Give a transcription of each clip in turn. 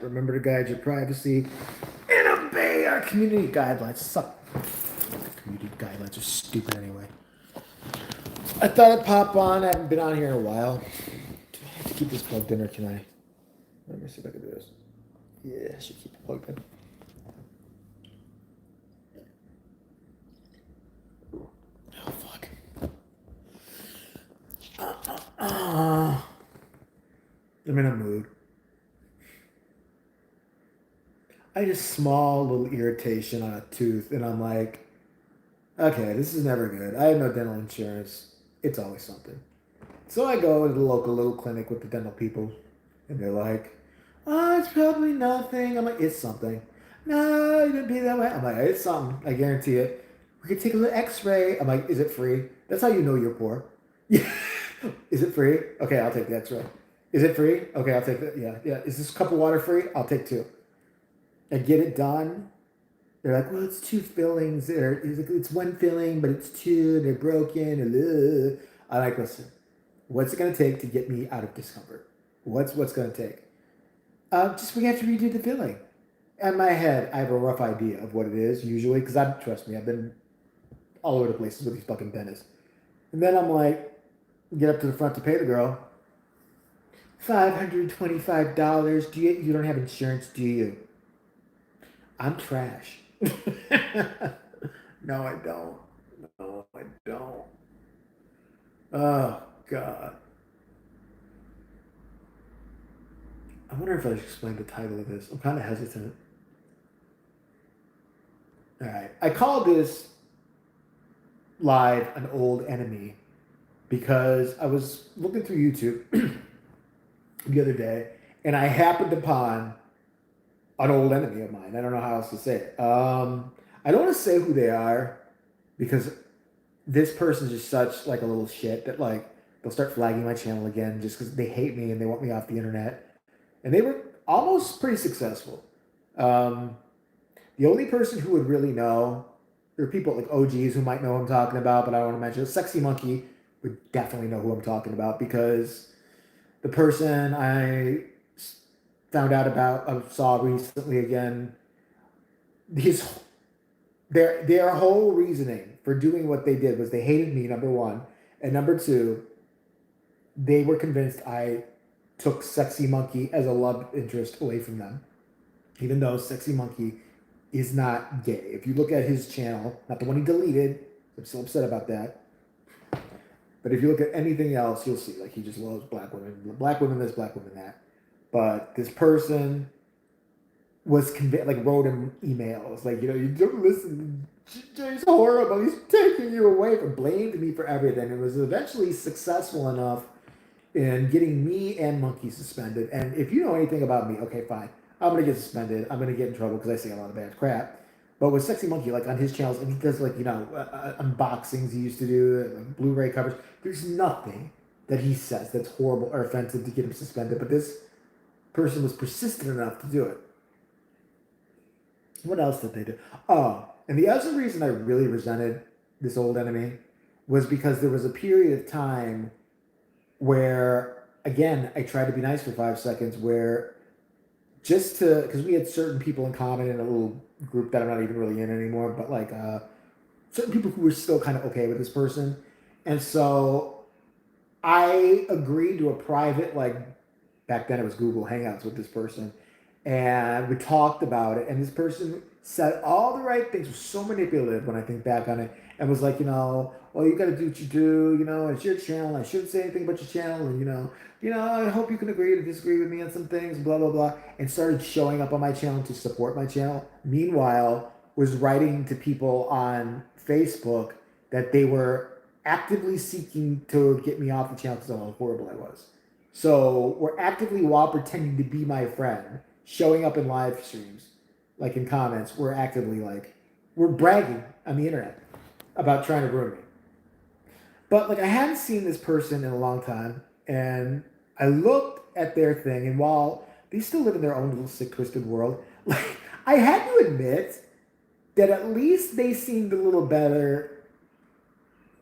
Remember to guide your privacy and obey our community guidelines. Suck. Community guidelines are stupid anyway. I thought I'd pop on. I haven't been on here in a while. Do I have to keep this plugged in or can I? Let me see if I can do this. Yeah, I should keep it plugged in. Oh, fuck. I'm in a mood. I just small little irritation on a tooth, and I'm like, okay, this is never good. I have no dental insurance. It's always something. So I go to the local little clinic with the dental people, and they're like, oh, it's probably nothing. I'm like, it's something. No, you didn't be that way. I'm like, it's something. I guarantee it. We could take a little x-ray. I'm like, is it free? That's how you know you're poor. Yeah. Is it free? Okay, I'll take the x-ray. Is it free? Okay, I'll take it. Yeah, yeah. Is this cup of water free? I'll take two. I get it done. They're like, well, it's two fillings. It's one filling, but it's two. They're broken. I'm like, listen, what's it going to take to get me out of discomfort? What's going to take? Just we have to redo the filling. In my head, I have a rough idea of what it is usually because trust me, I've been all over the places with these fucking dentists. And then I'm like, get up to the front to pay the girl. $525. You don't have insurance, do you? I'm trash. No, I don't. No, I don't. Oh God. I wonder if I should explain the title of this. I'm kind of hesitant. All right. I call this live an old enemy because I was looking through YouTube the other day and I happened upon an old enemy of mine. I don't know how else to say it. I don't want to say who they are because this person's just such like a little shit that like they'll start flagging my channel again just because they hate me and they want me off the internet. And they were almost pretty successful. Um, the only person who would really know, there are people like OGs who might know who I'm talking about, but I don't want to mention. Sexy Monkey would definitely know who I'm talking about because the person I found out about, I saw recently again, his their whole reasoning for doing what they did was they hated me, number one, and number two, they were convinced I took Sexy Monkey as a love interest away from them, even though Sexy Monkey is not gay. If you look at his channel, not the one he deleted, I'm still upset about that. But if you look at anything else, you'll see like he just loves black women this, black women that. But this person was like wrote him emails like, you don't listen. Jay's horrible. He's taking you away from blamed me for everything. It was eventually successful enough in getting me and Monkey suspended. And if you know anything about me, okay, fine. I'm gonna get suspended. I'm gonna get in trouble because I say a lot of bad crap. But with Sexy Monkey, like on his channels, and he does like unboxings he used to do, like Blu-ray covers. There's nothing that he says that's horrible or offensive to get him suspended. But this person was persistent enough to do it. What else did they do? Oh, and the other reason I really resented this old enemy was because there was a period of time where, again, I tried to be nice for 5 seconds, where just to, because we had certain people in common in a little group that I'm not even really in anymore, but like certain people who were still kind of okay with this person. And so I agreed to a private, like back then it was Google Hangouts with this person. And we talked about it. And this person said all the right things, was so manipulative when I think back on it, and was like, well, you got to do what you do, it's your channel. I shouldn't say anything about your channel. And, I hope you can agree to disagree with me on some things, blah, blah, blah. And started showing up on my channel to support my channel. Meanwhile, was writing to people on Facebook that they were actively seeking to get me off the channel because of how horrible I was. So we're actively, while pretending to be my friend, showing up in live streams, like in comments, we're bragging on the internet about trying to ruin me. But like I hadn't seen this person in a long time, and I looked at their thing, and while they still live in their own little sick, twisted world, like I had to admit that at least they seemed a little better.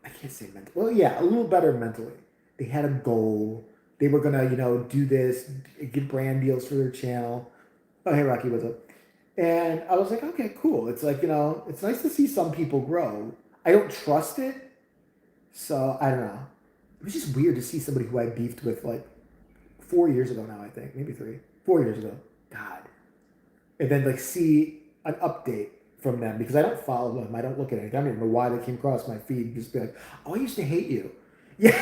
I can't say mental. Well, yeah, a little better mentally. They had a goal. They were gonna, do this, get brand deals for their channel. Oh, hey, Rocky, what's up? And I was like, okay, cool. It's like, it's nice to see some people grow. I don't trust it, so I don't know. It was just weird to see somebody who I beefed with like 4 years ago now, I think. Maybe 3. 4 years ago. God. And then like see an update from them because I don't follow them. I don't look at it. I don't even know why they came across my feed. Just be like, oh, I used to hate you. Yeah.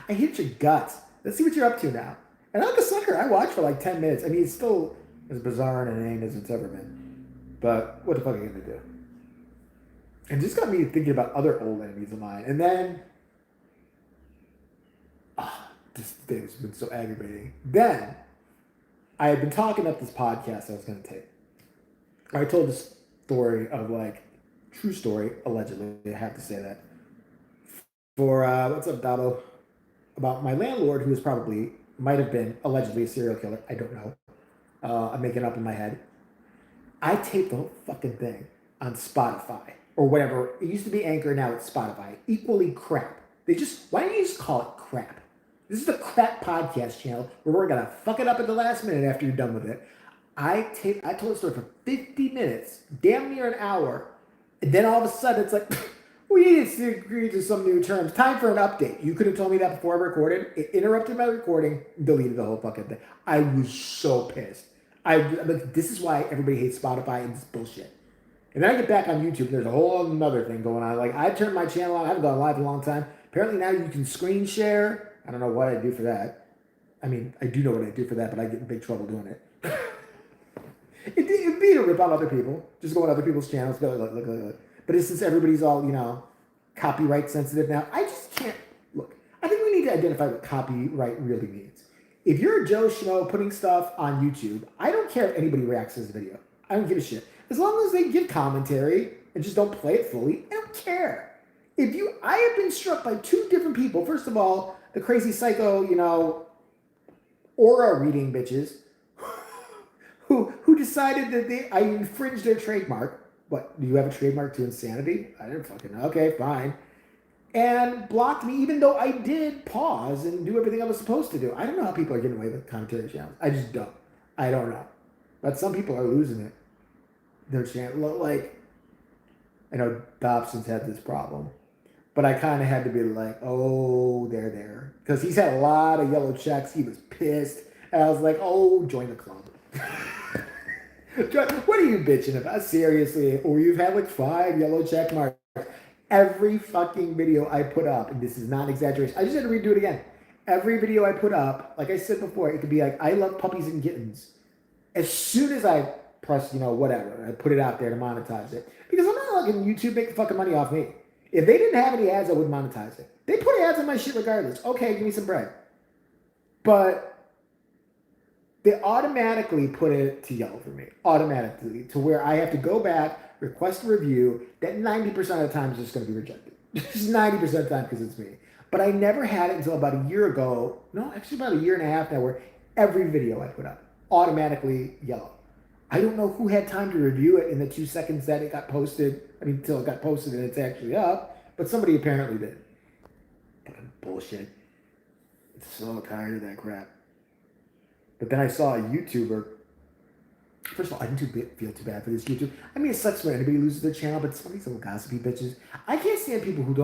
I hate your guts. Let's see what you're up to now. And I'm like a sucker. I watch for like 10 minutes. I mean, it's still as bizarre and inane as it's ever been. But what the fuck are you going to do? And just got me thinking about other old enemies of mine. And then, this thing has been so aggravating. Then, I had been talking up this podcast I was going to take. I told this story of like, true story, allegedly, I have to say that. For, what's up, Dabo? About my landlord, who is probably, might have been, allegedly a serial killer. I don't know. I'm making it up in my head. I taped the whole fucking thing on Spotify or whatever. It used to be Anchor, now it's Spotify. Equally crap. Why don't you just call it crap? This is the crap podcast channel where we're gonna fuck it up at the last minute after you're done with it. I told the story for 50 minutes, damn near an hour, and then all of a sudden it's like, we need to agree to some new terms. Time for an update. You could have told me that before I recorded. It interrupted my recording, deleted the whole fucking thing. I was so pissed. I'm like, this is why everybody hates Spotify and this bullshit. And then I get back on YouTube, there's a whole other thing going on. Like, I turned my channel on. I haven't gone live in a long time. Apparently now you can screen share. I don't know what I do for that. I mean, I do know what I do for that, but I get in big trouble doing it. It'd be to rip on other people. Just go on other people's channels. Go look. But since everybody's all, copyright sensitive now, I just can't. Look, I think we need to identify what copyright really means. If you're a Joe Schmo putting stuff on YouTube, I don't care if anybody reacts to this video. I don't give a shit. As long as they give commentary and just don't play it fully, I don't care. I have been struck by 2 different people. First of all, the crazy psycho, aura reading bitches who decided that I infringed their trademark. What, do you have a trademark to insanity? I didn't fucking know. Okay, fine. And blocked me even though I did pause and do everything I was supposed to do. I don't know how people are getting away with commentary channels. I just don't. I don't know. But some people are losing it. Their channel, like, I know Dobson's had this problem. But I kind of had to be like, oh, they're there. Because he's had a lot of yellow checks. He was pissed. And I was like, oh, join the club. What are you bitching about? Seriously. Or you've had like 5 yellow check marks. Every fucking video I put up, and this is not an exaggeration, I just had to redo it again. Every video I put up, like I said before, it could be like, I love puppies and kittens. As soon as I press, whatever, I put it out there to monetize it. Because I'm not letting YouTube make the fucking money off me. If they didn't have any ads, I wouldn't monetize it. They put ads on my shit regardless. Okay, give me some bread. But they automatically put it to yellow for me. Automatically. To where I have to go back, request a review that 90% of the time is just going to be rejected. Just 90% of the time because it's me. But I never had it until about a year ago. No, actually about a year and a half now where every video I put up automatically yellow. I don't know who had time to review it in the 2 seconds that it got posted. Until it got posted and it's actually up. But somebody apparently did. Fucking bullshit. I'm so tired of that crap. But then I saw a YouTuber. First of all, I didn't feel too bad for this YouTuber. I mean, it sucks when anybody loses their channel, but some of these little gossipy bitches. I can't stand people who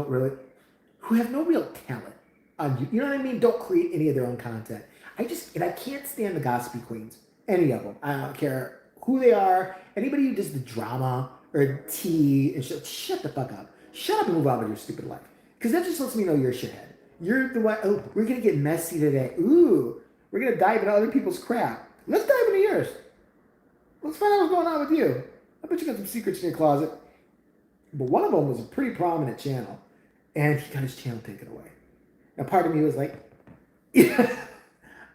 have no real talent on YouTube. You know what I mean? Don't create any of their own content. I can't stand the gossipy queens. Any of them. I don't care who they are. Anybody who does the drama or tea and shut the fuck up. Shut up and move on with your stupid life. Because that just lets me know you're a shithead. You're the one, oh, we're going to get messy today. Ooh, we're going to dive into other people's crap. Let's dive into yours. Let's find out what's going on with you. I bet you got some secrets in your closet. But one of them was a pretty prominent channel. And he got his channel taken away. Now, part of me was like, yeah.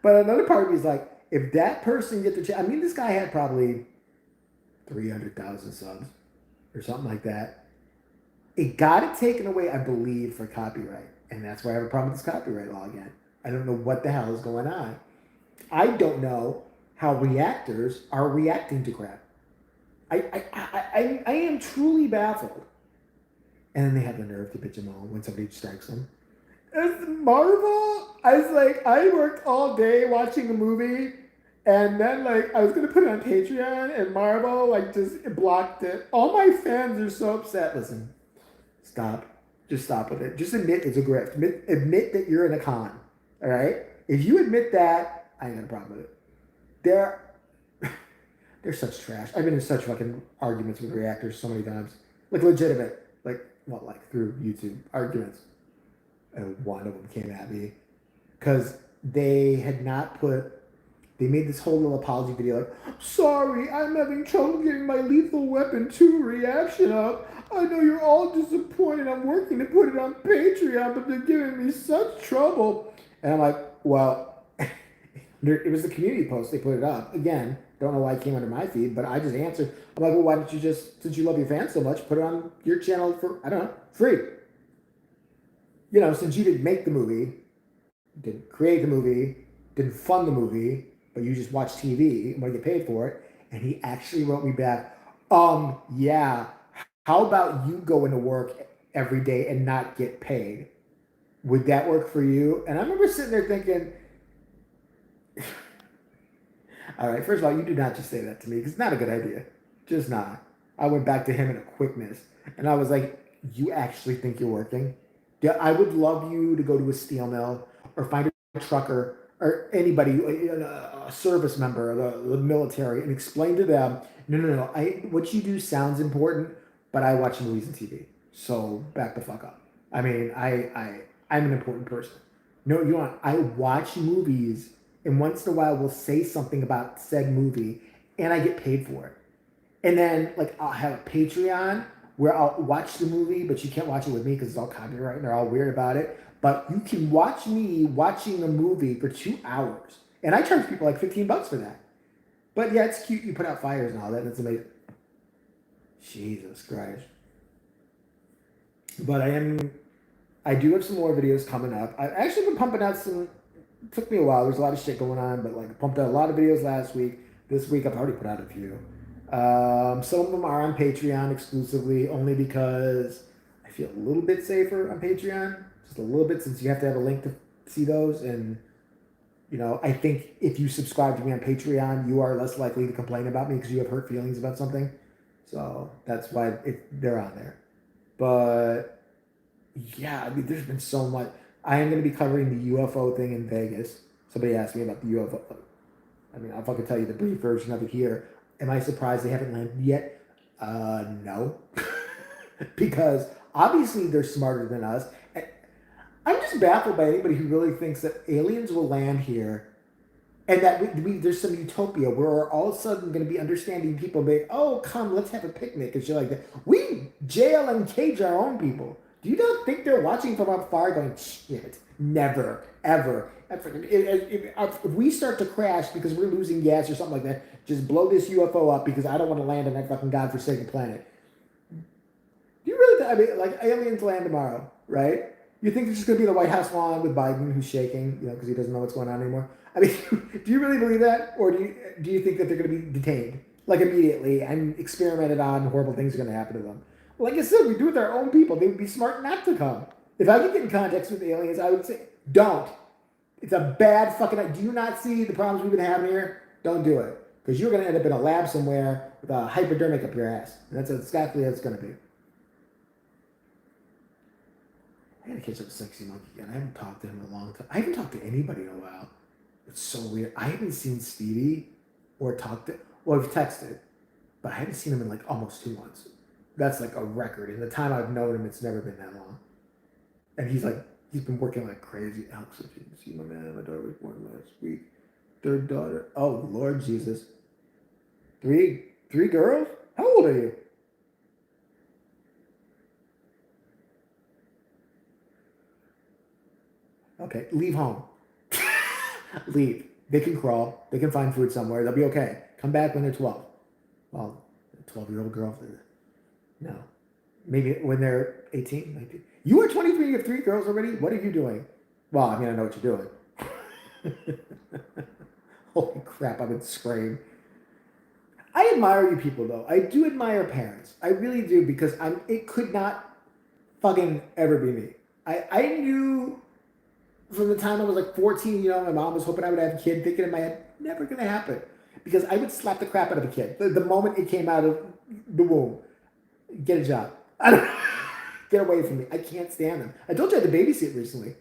But another part of me is like, if that person gets the channel, I mean, this guy had probably 300,000 subs or something like that. It got it taken away, I believe, for copyright. And that's why I have a problem with this copyright law again. I don't know what the hell is going on. I don't know how reactors are reacting to crap. I am truly baffled. And then they have the nerve to bitch them all when somebody strikes them. It's Marvel. I was like, I worked all day watching a movie, And then like I was gonna put it on Patreon, and Marvel like just blocked it. All my fans are so upset. Listen, stop. Just stop with it. Just admit it's a grift. Admit that you're in a con. All right. If you admit that, I ain't got a problem with it. They're they're such trash. I've been in such fucking arguments with reactors so many times. Like legitimate. Like well, like through YouTube arguments. And one of them came at me because they had not put. They made this whole little apology video like, sorry, I'm having trouble getting my Lethal Weapon 2 reaction up. I know you're all disappointed. I'm working to put it on Patreon, but they're giving me such trouble. And I'm like, well, it was the community post. They put it up. Again, don't know why it came under my feed, but I just answered. I'm like, well, why don't you just, since you love your fans so much, put it on your channel for, I don't know, free. You know, since you didn't make the movie, didn't create the movie, didn't fund the movie, but you just watch TV and want to get paid for it. And he actually wrote me back, yeah, how about you go into work every day and not get paid? Would that work for you? And I remember sitting there thinking, all right, first of all, you do not just say that to me because it's not a good idea. Just not. I went back to him in a quickness and I was like, you actually think you're working? Yeah, I would love you to go to a steel mill or find a trucker or anybody, a service member of the military, and explain to them, no. What you do sounds important, but I watch movies and TV, so back the fuck up. I mean, I'm an important person. No, you want? I watch movies, and once in a while, we'll say something about said movie, and I get paid for it. And then like I'll have a Patreon where I'll watch the movie, but you can't watch it with me because it's all copyright and they're all weird about it. But you can watch me watching the movie for 2 hours. And I charge people like $15 for that. But yeah, it's cute. You put out fires and all that. That's amazing. Jesus Christ. But I do have some more videos coming up. I've actually been pumping out some, it took me a while. There's a lot of shit going on, but like I pumped out a lot of videos last week. This week I've already put out a few. Some of them are on Patreon exclusively, only because I feel a little bit safer on Patreon, just a little bit, since you have to have a link to see those. And you know, I think if you subscribe to me on Patreon, you are less likely to complain about me because you have hurt feelings about something. So that's why they're on there. But yeah, I mean, there's been so much. I am going to be covering the UFO thing in Vegas. Somebody asked me about the UFO. I mean, I'll fucking tell you the brief version of it here. Am I surprised they haven't landed yet? No. Because obviously they're smarter than us. I'm just baffled by anybody who really thinks that aliens will land here and that there's some utopia where we're all of a sudden going to be understanding people being, oh, come, let's have a picnic and shit like that. We jail and cage our own people. Do you not think they're watching from afar going, shit, never, ever. If we start to crash because we're losing gas or something like that, just blow this UFO up because I don't want to land on that fucking godforsaken planet. Do you really, I mean, like aliens land tomorrow, right? You think it's just going to be the White House lawn with Biden who's shaking, you know, because he doesn't know what's going on anymore? I mean, do you really believe that? Or do you think that they're going to be detained, like immediately, and experimented on, horrible things are going to happen to them? Like I said, we do it with our own people. They would be smart not to come. If I could get in contact with aliens, I would say, don't. It's a bad fucking. Do you not see the problems we've been having here? Don't do it. Because you're going to end up in a lab somewhere with a hypodermic up your ass. And that's exactly what it's going to be. I gotta catch up with Sexy Monkey again. I haven't talked to him in a long time. I haven't talked to anybody in a while. It's so weird. I haven't seen Stevie or talked to. Well, we've texted, but I haven't seen him in like almost 2 months. That's like a record. In the time I've known him, it's never been that long. And he's been working like crazy. Alex, if you can see my man, my daughter was born last week. Third daughter. Oh, Lord Jesus. Three girls? How old are you? Okay, leave home. Leave. They can crawl. They can find food somewhere. They'll be okay. Come back when they're 12. Well, a 12-year-old girl. No. Maybe when they're 18, 19. You are 23, you have 3 girls already? What are you doing? Well, I mean, I know what you're doing. Holy crap, I've been spraying. I admire you people, though. I do admire parents. I really do, because it could not fucking ever be me. I knew from the time I was like 14, you know, my mom was hoping I would have a kid, thinking in my head, Never gonna happen. Because I would slap the crap out of a kid the moment it came out of the womb. Get a job. I don't get away from me. I can't stand them. I told you I had to babysit recently.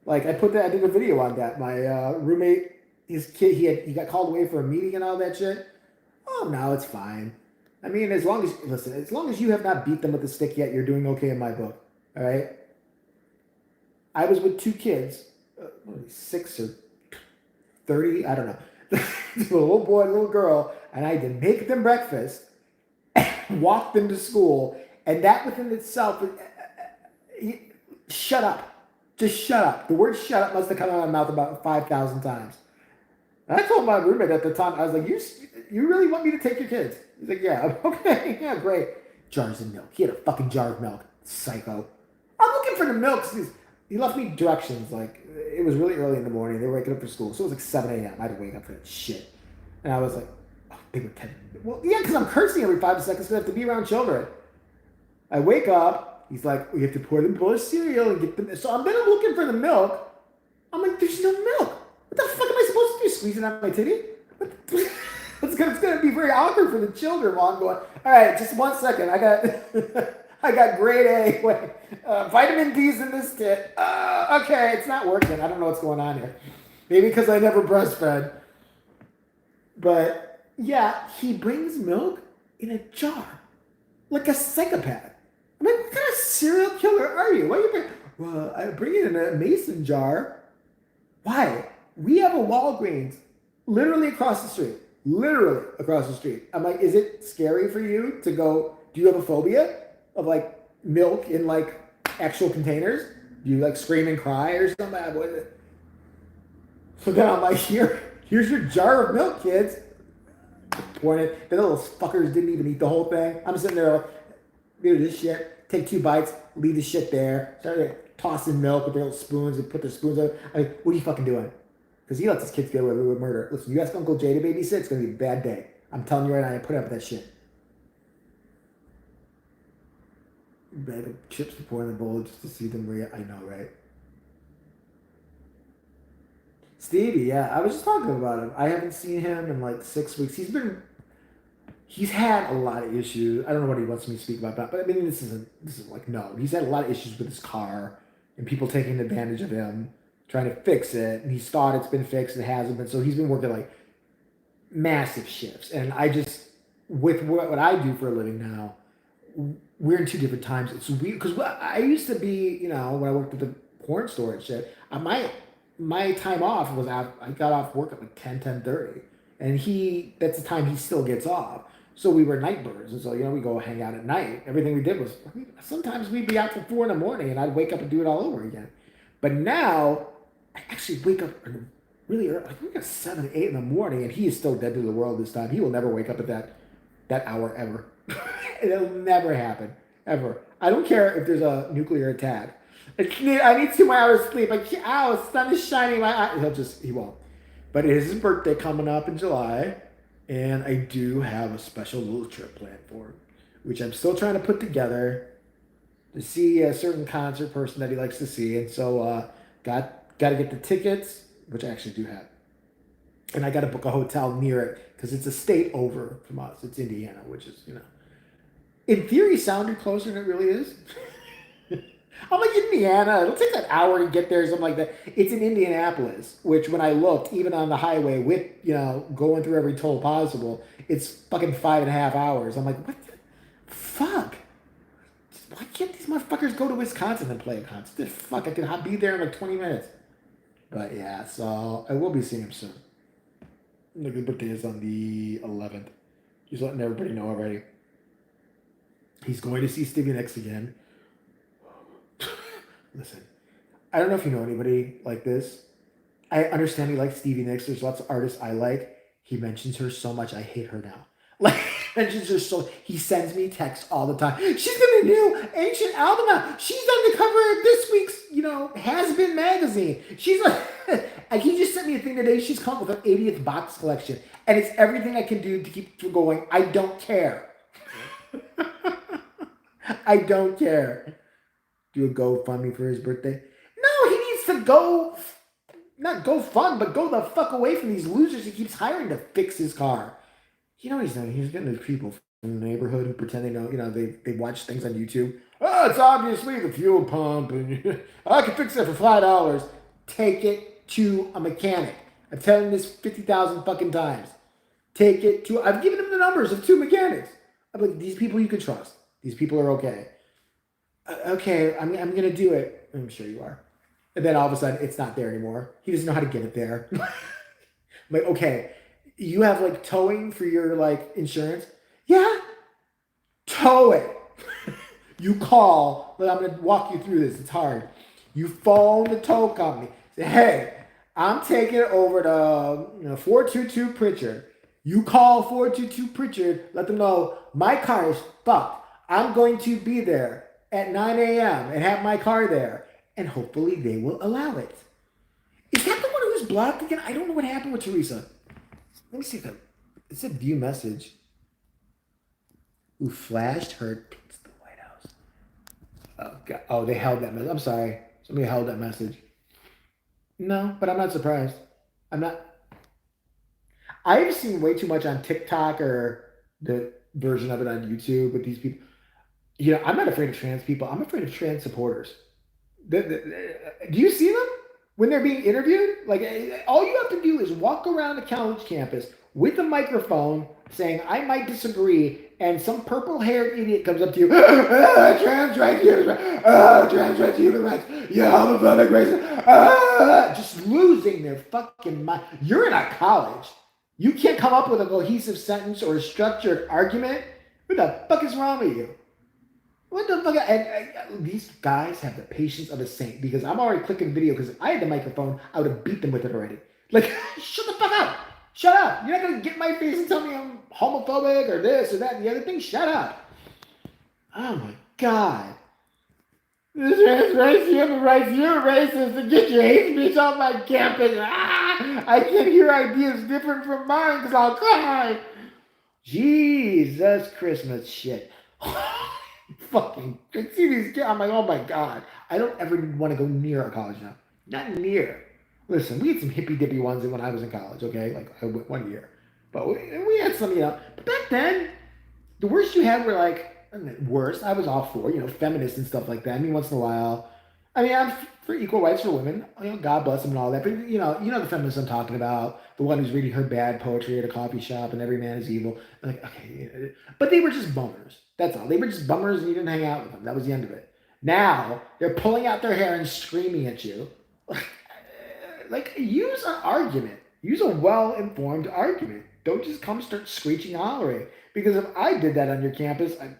Like I did a video on that. My roommate, his kid, he got called away for a meeting and all that shit. Oh no, it's fine. I mean, as long as you have not beat them with a stick yet, you're doing okay in my book. All right. I was with two kids, 6 or 30, I don't know. A little boy, a little girl, and I had to make them breakfast, walk them to school, and that within itself, shut up. Just shut up. The word shut up must have come out of my mouth about 5,000 times. And I told my roommate at the time, I was like, you really want me to take your kids? He's like, yeah, okay, yeah, great. Jars of milk. He had a fucking jar of milk. Psycho. I'm looking for the milk. He left me directions. Like, it was really early in the morning. They were waking up for school. So it was like 7 a.m. I had to wake up for that shit. And I was like, oh, they were 10. Well, yeah, because I'm cursing every 5 seconds because I have to be around children. I wake up. He's like, we have to pour them a bowl of cereal and get them. So I'm looking for the milk. I'm like, there's no milk. What the fuck am I supposed to do? Squeeze it out my titty? It's gonna be very awkward for the children while I'm going, all right, just 1 second. I got grade A. Wait, vitamin D's in this tit. Okay, it's not working. I don't know what's going on here. Maybe because I never breastfed. But yeah, he brings milk in a jar. Like a psychopath. I'm like, what kind of serial killer are you? Why are you bring? Well, I bring it in a mason jar. Why? We have a Walgreens literally across the street. Literally across the street. I'm like, is it scary for you to go? Do you have a phobia of like milk in like actual containers? Do you like scream and cry or something? What is it? So then I'm like, here's your jar of milk, kids. Pouring it. The little fuckers didn't even eat the whole thing. I'm sitting there like, do this shit. Take 2 bites. Leave the shit there. Start tossing milk with their little spoons and put their spoons up. I'm like, what are you fucking doing? Because he lets his kids get away with murder. Listen, you ask Uncle Jay to babysit, it's going to be a bad day. I'm telling you right now, I put up with that shit. Bag of chips to pour in the bowl just to see them I know, right? Stevie, yeah. I was just talking about him. I haven't seen him in like 6 weeks. He's had a lot of issues. I don't know what he wants me to speak about that, but I mean, this is like, no. He's had a lot of issues with his car and people taking advantage of him, trying to fix it, and he's thought it's been fixed and it hasn't been. So he's been working like massive shifts. And I just, with what I do for a living now, we're in 2 different times. It's weird because I used to be, when I worked at the porn store and shit, my time off was I got off work at like 10:30, and that's the time he still gets off. So we were night birds, and so we go hang out at night. Everything we did was sometimes we'd be out till 4 a.m, and I'd wake up and do it all over again. But now I actually wake up really early. I wake up 7, 8 a.m, and he is still dead to the world this time. He will never wake up at that hour ever. It'll never happen ever. I don't care if there's a nuclear attack. I need 2 more hours of sleep. Like, ow, the sun is shining. My eye. He won't. But it is his birthday coming up in July, and I do have a special little trip planned for him, which I'm still trying to put together to see a certain concert person that he likes to see. And so, got to get the tickets, which I actually do have. And I got to book a hotel near it because it's a state over from us. It's Indiana, which is, in theory, sounded closer than it really is. I'm like, Indiana, it'll take an hour to get there, something like that. It's in Indianapolis, which when I looked, even on the highway with, going through every toll possible, it's fucking 5.5 hours. I'm like, what the fuck? Why can't these motherfuckers go to Wisconsin and play a concert? Fuck, I could be there in like 20 minutes. But yeah, so I will be seeing him soon. His birthday is on the 11th. Just letting everybody know already. He's going to see Stevie Nicks again. Listen, I don't know if you know anybody like this. I understand he likes Stevie Nicks. There's lots of artists I like. He mentions her so much, I hate her now. Like, mentions her so. He sends me texts all the time. She's got a new Ancient album out. She's on the cover of this week's, Has Been magazine. She's like, and he just sent me a thing today. She's come up with her 80th box collection, and it's everything I can do to keep it going. I don't care. I don't care. Do a GoFundMe for his birthday. No, he needs to go not go fun, but go the fuck away from these losers he keeps hiring to fix his car. You know what he's doing? He's getting these people from the neighborhood who pretend they know, they watch things on YouTube. Oh, it's obviously the fuel pump, and I can fix it for $5. Take it to a mechanic. I've told him this 50,000 fucking times. Take it to. I've given him the numbers of 2 mechanics. I'm like, these people you can trust. These people are okay. Okay, I'm gonna do it. I'm sure you are. And then all of a sudden, it's not there anymore. He doesn't know how to get it there. I'm like, okay, you have like towing for your like insurance? Yeah, tow it. You call, but I'm gonna walk you through this. It's hard. You phone the tow company. Say, hey, I'm taking it over to 422 Pritchard. You call 422 Pritchard. Let them know my car is fucked. I'm going to be there at 9 a.m. and have my car there, and hopefully they will allow it. Is that the one who's blocked again? I don't know what happened with Teresa. Let me see if it said view message. Who flashed her to the White House? Oh, God. Oh, they held that message. I'm sorry. Somebody held that message. No, but I'm not surprised. I'm not. I've seen way too much on TikTok or the version of it on YouTube with these people. I'm not afraid of trans people. I'm afraid of trans supporters. Do you see them when they're being interviewed? Like, all you have to do is walk around a college campus with a microphone saying, I might disagree, and some purple-haired idiot comes up to you, trans rights, human rights, trans rights, human rights, yeah, homophobic, racist, just losing their fucking mind. You're in a college. You can't come up with a cohesive sentence or a structured argument. What the fuck is wrong with you? What the fuck? And these guys have the patience of a saint, because I'm already clicking video, because if I had the microphone, I would have beat them with it already. Like, shut the fuck up. Shut up. You're not going to get in my face and tell me I'm homophobic or this or that and the other thing. Shut up. Oh my God. This race, human rights, you're racist, and get your hate speech off my campus. I can't hear ideas different from mine because I'll cry. Jesus Christmas shit. Fucking see these kids. I'm like, oh my God. I don't ever want to go near a college now. Not near. Listen, we had some hippy dippy ones when I was in college, okay? Like, I went 1 year. But we had some, But back then, the worst you had were like, worst, I was all for, feminists and stuff like that. I mean, once in a while. I mean, I'm for equal rights for women. God bless them and all that. But, the feminists I'm talking about. The one who's reading her bad poetry at a coffee shop and every man is evil. I'm like, okay. But they were just bummers. That's all. They were just bummers and you didn't hang out with them. That was the end of it. Now, they're pulling out their hair and screaming at you. Like, use an argument. Use a well-informed argument. Don't just come start screeching and hollering. Because if I did that on your campus, I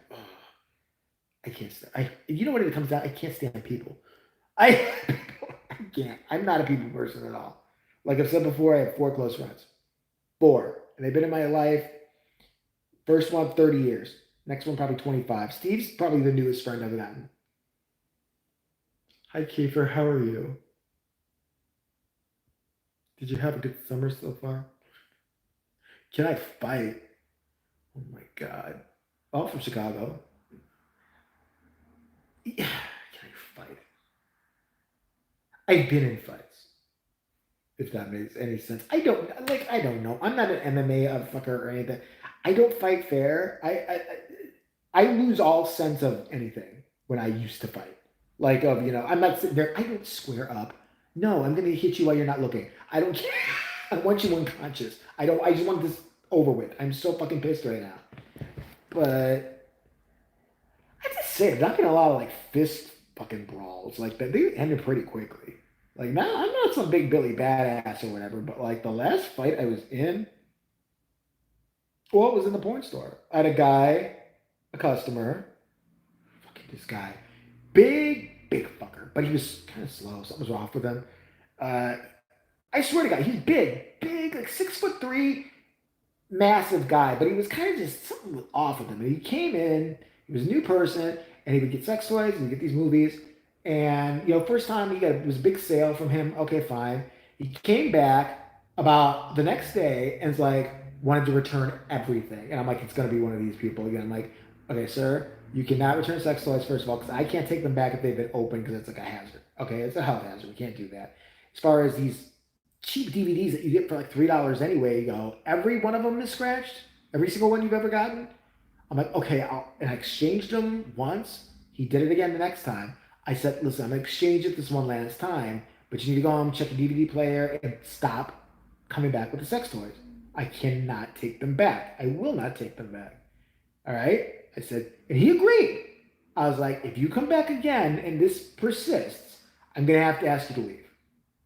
can't stand. You know what it comes down? I can't stand people. I can't. I'm not a people person at all. Like I've said before, I have 4 close friends. 4. And they've been in my life. First one, 30 years. Next one, probably 25. Steve's probably the newest friend I've gotten. Hi, Kiefer. How are you? Did you have a good summer so far? Can I fight? Oh my God. Oh, I'm from Chicago. Yeah, can I fight? I've been in fights. If that makes any sense. I don't know. I'm not an MMA fucker or anything. I don't fight fair. I lose all sense of anything when I used to fight. Like I'm not sitting there. I don't square up. No, I'm gonna hit you while you're not looking. I don't care. I want you unconscious. I just want this over with. I'm so fucking pissed right now. But I just say I'm not getting a lot of like fist fucking brawls like that. They ended pretty quickly. Like now, I'm not some big Billy badass or whatever, but like the last fight I was in, well, it was in the porn store. I had a guy, a customer, fucking this guy, big fucker, but he was kind of slow. Something was off with him. I swear to God, he's big, like 6'3", massive guy, but he was kind of just something was off with him. And he came in, he was a new person, and he would get sex toys and he'd get these movies. And first time it was a big sale from him. Okay, fine. He came back about the next day and was like wanted to return everything. And I'm like, it's gonna be one of these people again. I'm like, okay, sir, you cannot return sex toys first of all because I can't take them back if they've been open because it's like a hazard. Okay, it's a health hazard. We can't do that. As far as these cheap DVDs that you get for like $3 anyway. You go, every one of them is scratched. Every single one you've ever gotten. I'm like, okay, and I exchanged them once. He did it again the next time. I said, listen, I'm gonna exchange it this one last time, but you need to go home, check the DVD player, and stop coming back with the sex toys. I cannot take them back. I will not take them back. All right? I said, and he agreed. I was like, if you come back again and this persists, I'm gonna have to ask you to leave.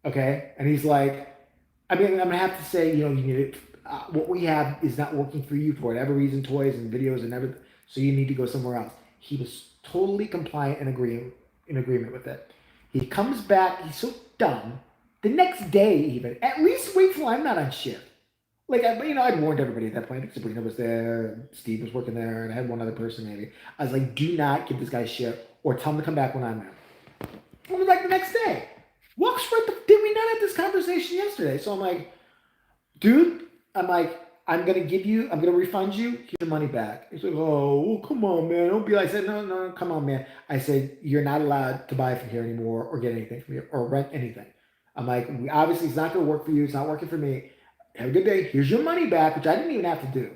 Okay? And he's like, I mean, I'm gonna have to say, you need it. What we have is not working for you for whatever reason, toys and videos and everything. So you need to go somewhere else. He was totally compliant and in agreement with it. He comes back. He's so dumb. The next day, even at least wait till I'm not on shift. Like I'd warned everybody at that point. I think Sabrina was there, Steve was working there, and I had one other person maybe. I was like, do not give this guy shit or tell him to come back when I'm there. It was like the next day. Walks right. Did we not have this conversation yesterday? So I'm like, dude. I'm like, I'm gonna refund you. Here's your money back. He's like, oh, come on, man. Don't be like. I said, no, come on, man. I said, you're not allowed to buy from here anymore or get anything from here or rent anything. I'm like, obviously it's not gonna work for you. It's not working for me. Have a good day. Here's your money back, which I didn't even have to do.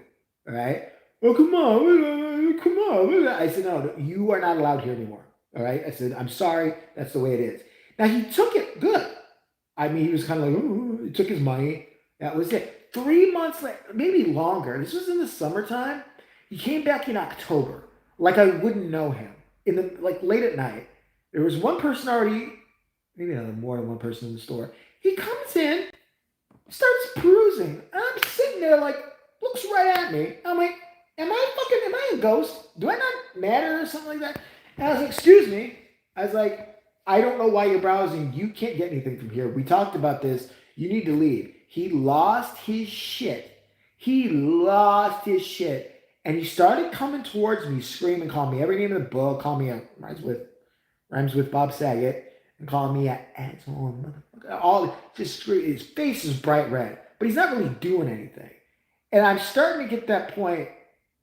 All right. Oh, come on. I said, no, you are not allowed here anymore. All right. I said, I'm sorry. That's the way it is. Now he took it good. I mean, he was kind of like, ooh, he took his money. That was it. 3 months later, maybe longer. This was in the summertime. He came back in October, like I wouldn't know him. Late at night, there was one person already, maybe more than one person in the store. He comes in, starts perusing, and I'm sitting there like, looks right at me. I'm like, am I a ghost? Do I not matter or something like that? And I was like, excuse me. I was like, I don't know why you're browsing. You can't get anything from here. We talked about this. You need to leave. He lost his shit. And he started coming towards me, screaming, calling me every name in the book, calling me rhymes with Bob Saget, and calling me an asshole, motherfucker. All just his face is bright red, but he's not really doing anything. And I'm starting to get that point,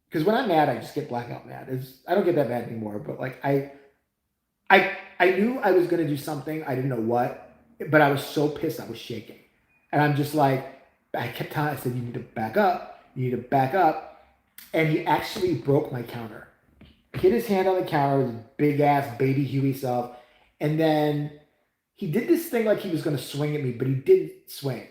because when I'm mad, I just get blackout mad. I don't get that mad anymore, but like I knew I was gonna do something. I didn't know what, but I was so pissed I was shaking. And I'm just like, I kept telling, I said, you need to back up. And he actually broke my counter. Hit his hand on the counter, his big ass baby Huey self. And then he did this thing like he was going to swing at me, but he didn't swing.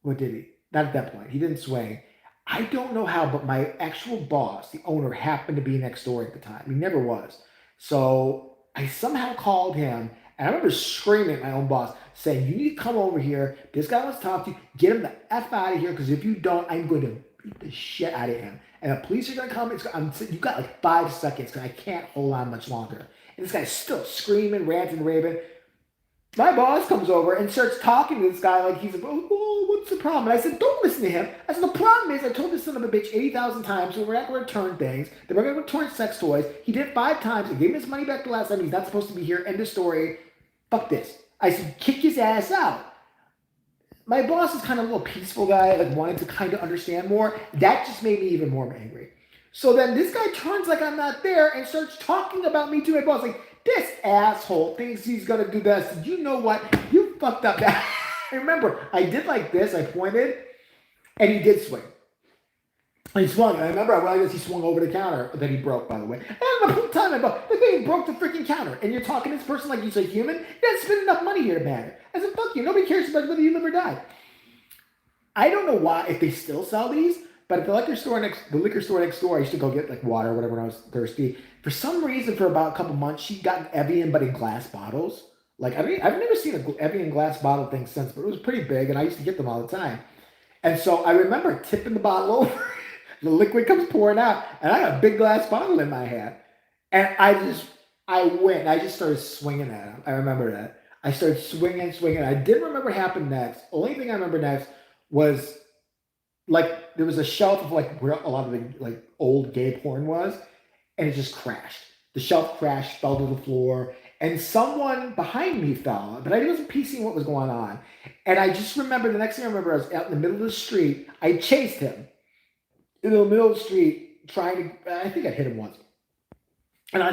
What did he? Not at that point. He didn't swing. I don't know how, but my actual boss, the owner, happened to be next door at the time. He never was. So I somehow called him. And I remember screaming at my own boss, saying, you need to come over here. This guy wants to talk to you. Get him the F out of here, because if you don't, I'm going to beat the shit out of him. And the police are going to come. You've got like 5 seconds, because I can't hold on much longer. And this guy's still screaming, ranting, raving. My boss comes over and starts talking to this guy like he's like, oh, what's the problem? And I said, don't listen to him. I said, the problem is I told this son of a bitch 80,000 times so we're not going to return things. That we're going to return sex toys. He did it 5 times. I gave him his money back the last time. He's not supposed to be here. End of story. Fuck this. I said, kick his ass out. My boss is kind of a little peaceful guy, like wanted to kind of understand more. That just made me even more angry. So then this guy turns like I'm not there and starts talking about me to my boss. Like, this asshole thinks he's going to do this. Did you know what? You fucked up. Remember, I did like this. I pointed, and he did swing. And he swung. And I remember I realized he swung over the counter that he broke, by the way. And the whole time I go, look, he broke the freaking counter. And you're talking to this person like he's a human? You didn't spend enough money here to matter. I said, fuck you. Nobody cares about whether you live or die. I don't know why, if they still sell these, but at the liquor store next door, I used to go get like water or whatever when I was thirsty. For some reason, for about a couple months, she got Evian, but in glass bottles. Like, I mean, I've never seen an Evian glass bottle thing since, but it was pretty big, and I used to get them all the time. And so I remember tipping the bottle over. The liquid comes pouring out, and I got a big glass bottle in my hand. And I just started swinging at him. I remember that. I started swinging. I didn't remember what happened next. Only thing I remember next was, like, there was a shelf of, like, where a lot of the, like, old gay porn was, and it just crashed. The shelf crashed, fell to the floor, and someone behind me fell, but I wasn't piecing what was going on. And I just remember, the next thing I remember, I was out in the middle of the street. I chased him in the middle of the street, trying to, I think I hit him once. And I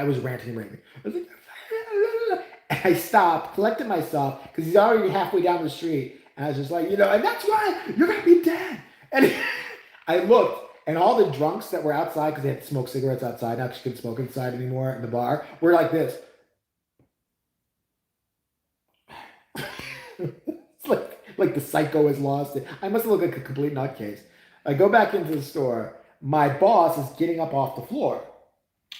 was ranting and raving. I was like, And I stopped, collected myself, because he's already halfway down the street. And I was just like, you know, and that's why you're going to be dead. And I looked, and all the drunks that were outside, because they had to smoke cigarettes outside, now because you couldn't smoke inside anymore in the bar, were like this. It's like the psycho has lost it. I must look like a complete nutcase. I go back into the store. My boss is getting up off the floor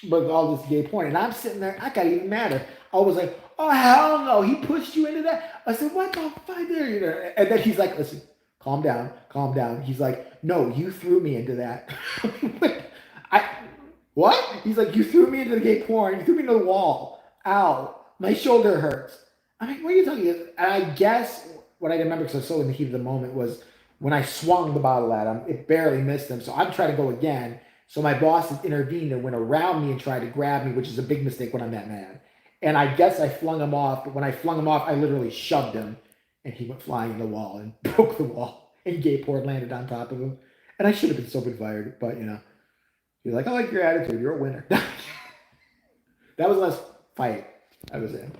with all this gay porn, and I'm sitting there. I got even madder. I was like, "Oh hell no! He pushed you into that." I said, "What the fuck, there?" You know? And then he's like, "Listen, calm down, calm down." He's like, "No, you threw me into that." I what? He's like, "You threw me into the gay porn. You threw me into the wall. Ow, my shoulder hurts." I'm like, "What are you talking about?" And I guess what I remember, because I was so in the heat of the moment, was when I swung the bottle at him, it barely missed him. So I'm trying to go again. So my boss has intervened and went around me and tried to grab me, which is a big mistake when I'm that mad. And I guess I flung him off, but when I flung him off, I literally shoved him, and he went flying in the wall and broke the wall, and gay porn landed on top of him. And I should have been so fired, but you know, he's like, "I like your attitude. You're a winner." That was the last fight I was in.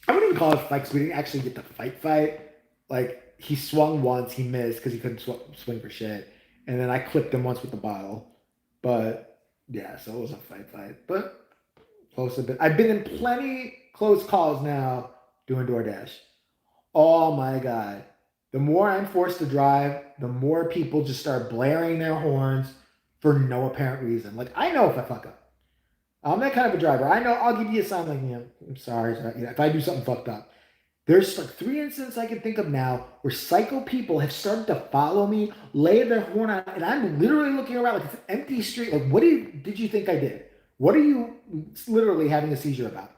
I wouldn't even call it a fight because we didn't actually get the fight. Like, he swung once, he missed because he couldn't swing for shit. And then I clipped him once with the bottle. But, yeah, so it was a fight. But, close a bit. I've been in plenty close calls now doing DoorDash. Oh, my God. The more I'm forced to drive, the more people just start blaring their horns for no apparent reason. Like, I know if I fuck up. I'm that kind of a driver. I know I'll give you a sign like, you know, I'm sorry. You know, if I do something fucked up. There's like 3 instances I can think of now where psycho people have started to follow me, lay their horn on, and I'm literally looking around like it's an empty street. Like, what did you think I did? What are you literally having a seizure about?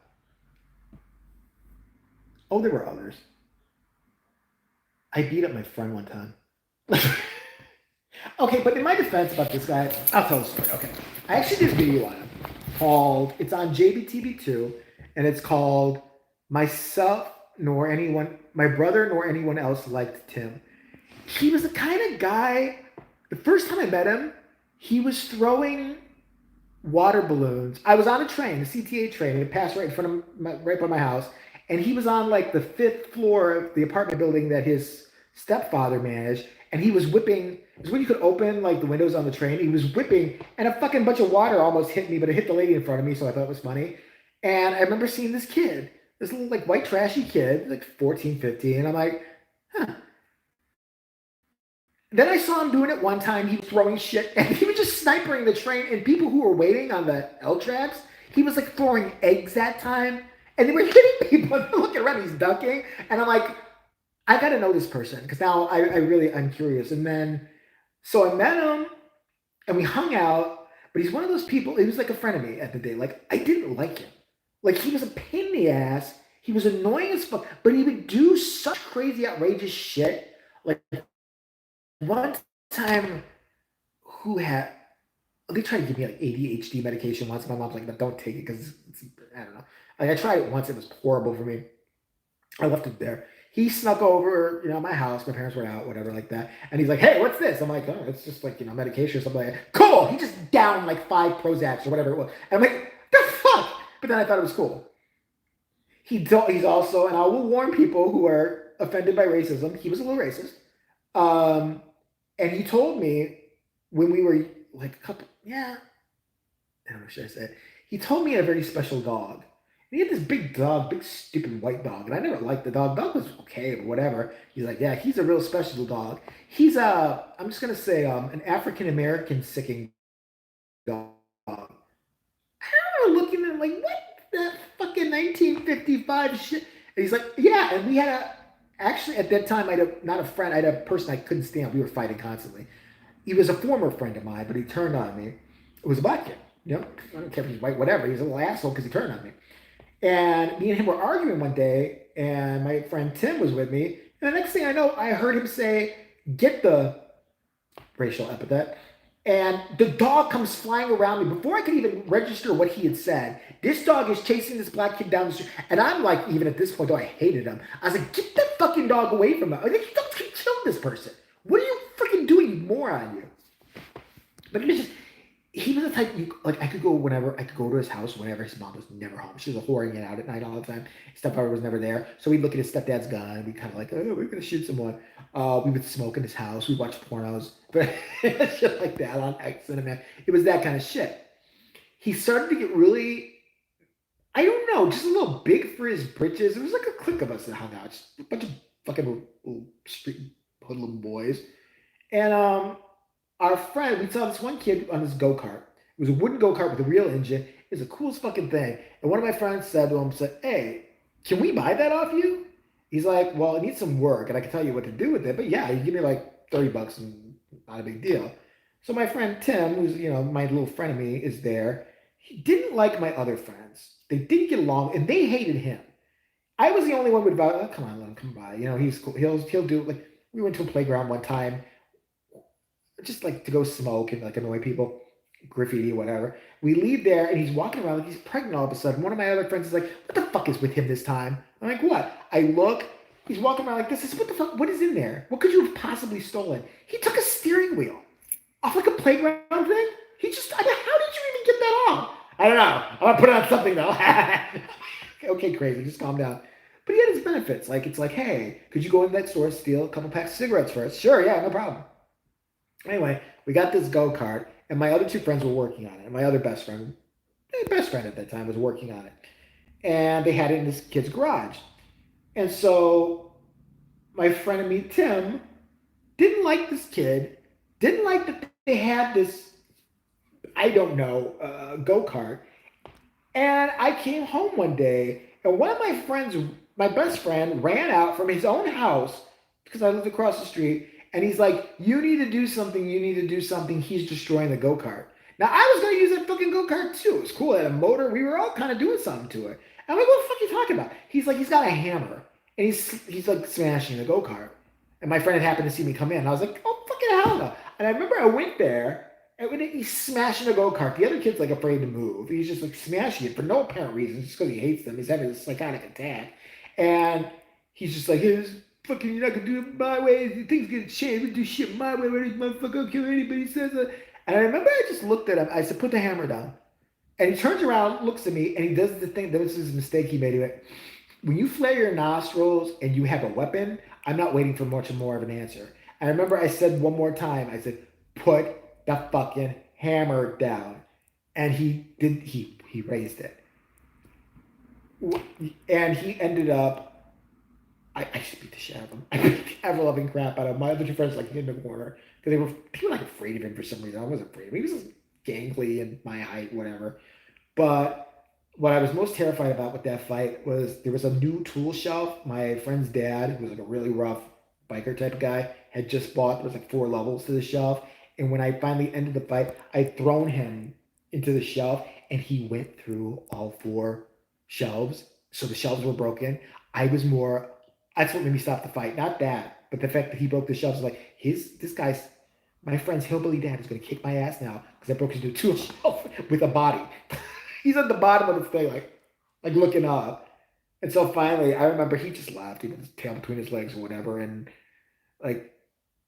Oh, there were others. I beat up my friend one time. Okay, but in my defense about this guy, I'll tell the story. Okay. I actually did a video on him called, it's on JBTV2, and it's called Myself Nor Anyone, My Brother Nor Anyone Else Liked Tim. He was the kind of guy, the first time I met him, he was throwing water balloons. I was on a train, the CTA train, and it passed right in front of right by my house, and he was on like the 5th floor of the apartment building that his stepfather managed, and he was whipping. It was when you could open like the windows on the train. He was whipping, and a fucking bunch of water almost hit me, but it hit the lady in front of me, so I thought it was funny. And I remember seeing this kid, this little like white trashy kid, like 14, 15, and I'm like, huh. Then I saw him doing it one time. He was throwing shit, and he was just snipering the train and people who were waiting on the L tracks. He was like throwing eggs that time, and they were hitting people. And they're looking around, he's ducking, and I'm like, I got to know this person because now I'm curious. And then so I met him, and we hung out. But he's one of those people. He was like a friend of me at the day. Like, I didn't like him. Like, he was a pain in the ass. He was annoying as fuck, but he would do such crazy, outrageous shit. Like, one time, they tried to give me like ADHD medication once. My mom's like, "But don't take it because I don't know." Like, I tried it once. It was horrible for me. I left it there. He snuck over, my house. My parents were out, whatever, like that. And he's like, "Hey, what's this?" I'm like, "Oh, it's just like, medication or something like that." Cool. He just downed like 5 Prozacs or whatever it was. And I'm like, the fuck? But then I thought it was cool. He's also, and I will warn people who are offended by racism, he was a little racist. And he told me when we were like a couple, I don't know, should I say it? He told me he had a very special dog. And he had this big dog, big stupid white dog. And I never liked the dog. The dog was okay, but whatever. He's like, "Yeah, he's a real special dog. He's I'm just going to say, an African-American sicking dog." I remember looking at him like, what the fucking 1955 shit? And he's like, "Yeah." And we had actually at that time, I had not a friend, I had a person I couldn't stand. We were fighting constantly. He was a former friend of mine, but he turned on me. It was a black kid. I don't care if he's white, whatever. He's a little asshole because he turned on me. And me and him were arguing one day, and my friend Tim was with me. And the next thing I know, I heard him say, "Get the racial epithet." And the dog comes flying around me. Before I could even register what he had said, this dog is chasing this black kid down the street. And I'm like, even at this point, though I hated him, I was like, "Get the fucking dog away from him." I was like, "You don't kill this person. What are you freaking doing, you moron, you?" But it was just, he was the type like I could go whenever I could go to his house whenever his mom was never home. She was whoring it out at night all the time. His stepfather was never there, so we'd look at his stepdad's gun. We kind of like, oh, we're gonna shoot someone. We would smoke in his house. We watch pornos, but shit like that on X Cinema. It was that kind of shit. He started to get really, I don't know, just a little big for his britches. It was like a clique of us that hung out, just a bunch of fucking little street hoodlum boys. And our friend, we saw this one kid on his go kart. It was a wooden go kart with a real engine. It was the coolest fucking thing. And one of my friends said to him, said, "Hey, can we buy that off you?" He's like, "Well, it needs some work, and I can tell you what to do with it. But yeah, you give me like $30, and not a big deal." So my friend Tim, who's my little friend of me, is there. He didn't like my other friends. They didn't get along, and they hated him. I was the only one with about, oh, come on, let him come by. He's cool. He'll do it. Like we went to a playground one time just like to go smoke and like annoy people, graffiti, whatever. We leave there and he's walking around like he's pregnant all of a sudden. One of my other friends is like, "What the fuck is with him this time?" I'm like, "What?" I look, he's walking around like this. What the fuck? What is in there? What could you have possibly stolen? He took a steering wheel off like a playground thing. He just, how did you even get that off? I don't know. I'm gonna put it on something though. Okay, crazy. Just calm down. But he had his benefits. Like it's like, hey, could you go in that store, steal a couple packs of cigarettes first? Sure, yeah, no problem. Anyway, we got this go kart, and my other two friends were working on it. And my other best friend at that time, was working on it. And they had it in this kid's garage. And so my friend and me, Tim, didn't like this kid, didn't like that they had this, I don't know, go kart. And I came home one day, and one of my friends, my best friend, ran out from his own house because I lived across the street, and he's like, "You need to do something. You need to do something. He's destroying the go kart." Now I was gonna use that fucking go kart too. It was cool. It had a motor. We were all kind of doing something to it. I'm like, "What the fuck are you talking about?" He's like, he's got a hammer, and he's like smashing the go kart. And my friend had happened to see me come in. And I was like, "Oh fucking hell no!" And I remember I went there, and when he's smashing a go kart, the other kid's like afraid to move. He's just like smashing it for no apparent reason, just because he hates them. He's having a psychotic attack, and he's just like, "Here's fucking, you're not gonna do it my way. Things get changed. We do shit my way. Where this motherfucker will kill anybody says that." And I remember I just looked at him. I said, "Put the hammer down." And he turns around, looks at me, and he does the thing. That was his mistake he made. He went, "When you flare your nostrils and you have a weapon, I'm not waiting for much more of an answer." I remember I said one more time, I said, "Put the fucking hammer down." And he did, he raised it. And he ended up, I just beat the shit out of him. I beat the ever loving crap out of him. My other two friends like in the corner because they were like afraid of him for some reason. I wasn't afraid of him. He was just gangly and my height, whatever. But what I was most terrified about with that fight was there was a new tool shelf. My friend's dad, who was like a really rough biker type of guy, had just bought. There was like 4 levels to the shelf. And when I finally ended the fight, I'd thrown him into the shelf, and he went through all 4 shelves. So the shelves were broken. I was more. That's what made me stop the fight. Not that, but the fact that he broke the shelves. Like this guy's, my friend's hillbilly dad is going to kick my ass now because I broke his new tool shelf with a body. He's at the bottom of the thing, like looking up. And so finally, I remember he just laughed, he with his tail between his legs or whatever. And like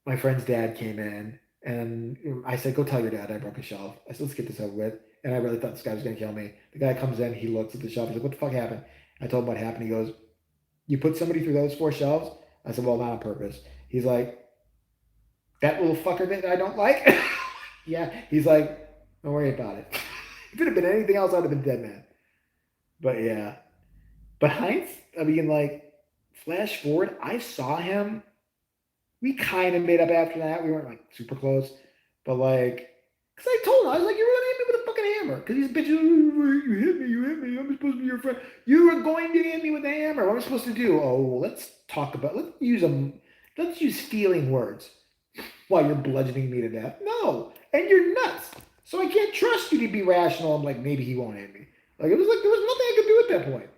my friend's dad came in, and I said, "Go tell your dad I broke a shelf." I said, "Let's get this over with." And I really thought this guy was going to kill me. The guy comes in, he looks at the shelf, he's like, "What the fuck happened?" I told him what happened. He goes, "You put somebody through those 4 shelves?" I said, "Well, not on purpose." He's like, "That little fucker that I don't like?" Yeah. He's like, "Don't worry about it." If it had been anything else, I'd have been dead, man. But yeah. But Heinz, I mean, like, flash forward, I saw him. We kind of made up after that. We weren't like super close. But like, because I told him, I was like, "You're going to hit me with a fucking hammer." Because he's a bitch. You hit me. I'm supposed to be your friend. You were going to hit me with a hammer. What am I supposed to do? Oh, let's use feeling words while you're bludgeoning me to death. No. And you're nuts. So I can't trust you to be rational. I'm like, maybe he won't hit me. Like, it was like, there was nothing I could do at that point.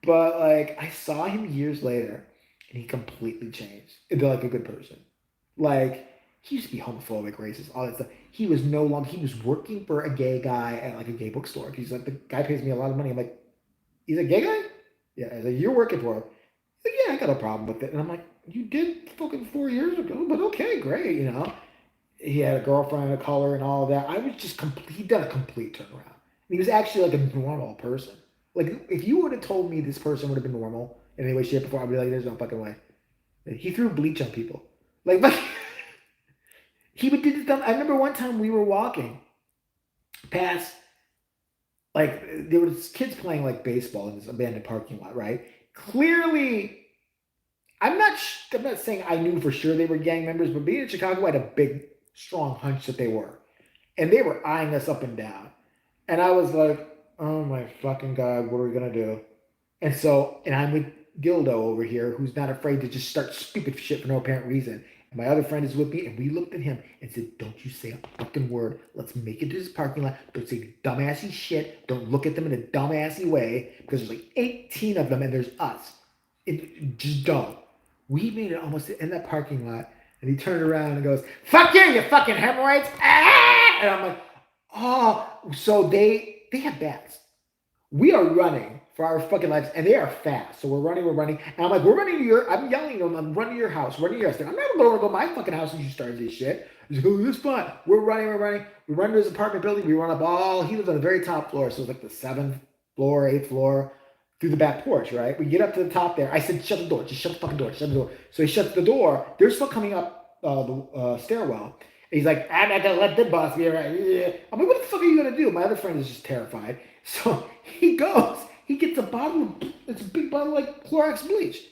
But like, I saw him years later, and he completely changed into like a good person. Like, he used to be homophobic, racist, all that stuff. He was no longer. He was working for a gay guy at like a gay bookstore. He's like, "The guy pays me a lot of money." I'm like, "He's a gay guy?" "Yeah." I was like, "You're working for him?" He's like, "Yeah, I got a problem with it." And I'm like, "You did fucking 4 years ago, but okay, great, you know." he had a girlfriend, a color, and all of that. I was just complete. He done a complete turnaround. And he was actually like a normal person. Like if you would have told me this person would have been normal in any way, shape, or form, I'd be like, "There's no fucking way." He threw bleach on people. Like he would do this dumb. I remember one time we were walking past, like there was kids playing like baseball in this abandoned parking lot, right? Clearly, I'm not saying I knew for sure they were gang members, but being in Chicago, I had a big, strong hunch that they were, and they were eyeing us up and down, and I was like, "Oh my fucking god, what are we gonna do?" And I'm with Dildo over here, who's not afraid to just start stupid shit for no apparent reason. And my other friend is with me, and we looked at him and said, "Don't you say a fucking word. Let's make it to this parking lot. Don't say dumbassy shit. Don't look at them in a dumbassy way because there's like 18 of them and there's us. Just don't." We made it almost in that parking lot, and he turned around and goes, "Fuck you fucking hemorrhoids!" Ah! And I'm like, "Oh, so they have bats. We are running for our fucking lives, and they are fast. So we're running, and I'm like, we're running to your. I'm yelling at them. I'm running to your house, running to your house. I'm never going to go to my fucking house since you started this shit. He's like, oh, this fun. We're running, We run to his apartment building. We run up all. He lives on the very top floor, so it's like the seventh floor, eighth floor, through the back porch. Right? We get up to the top there. I said, shut the door. Just shut the fucking door. Shut the door. So he shuts the door. They're still coming up the stairwell. And he's like, I'm not gonna let the boss be right. I'm like, what the fuck are you gonna do? My other friend is just terrified. So he goes, he gets a bottle of, it's a big bottle of like Clorox bleach.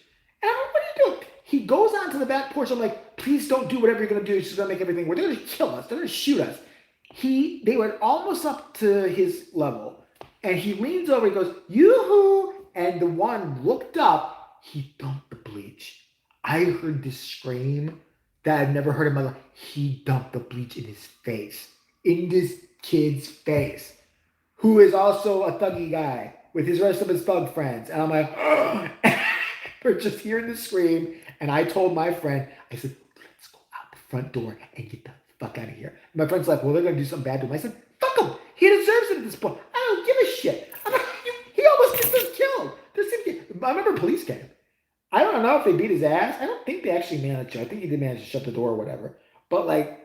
And I'm like, what are you doing? He goes onto the back porch. I'm like, please don't do whatever you're gonna do. She's gonna make everything worse. They're gonna kill us. They're gonna shoot us. They went almost up to his level. And he leans over, he goes, yoo-hoo. And the one looked up, he dumped the bleach. I heard this scream that I've never heard in my life. He dumped the bleach in his face. In this kid's face. Who is also a thuggy guy with his rest of his thug friends. And I'm like, oh. We're just hearing the scream. And I told my friend, I said, let's go out the front door and get the fuck out of here. And my friend's like, well, they're going to do something bad to him. I said, fuck him. He deserves it at this point. I don't give a shit. He almost gets us killed. I remember police came. I don't know if they beat his ass. I don't think they actually managed to. I think he did manage to shut the door or whatever. But I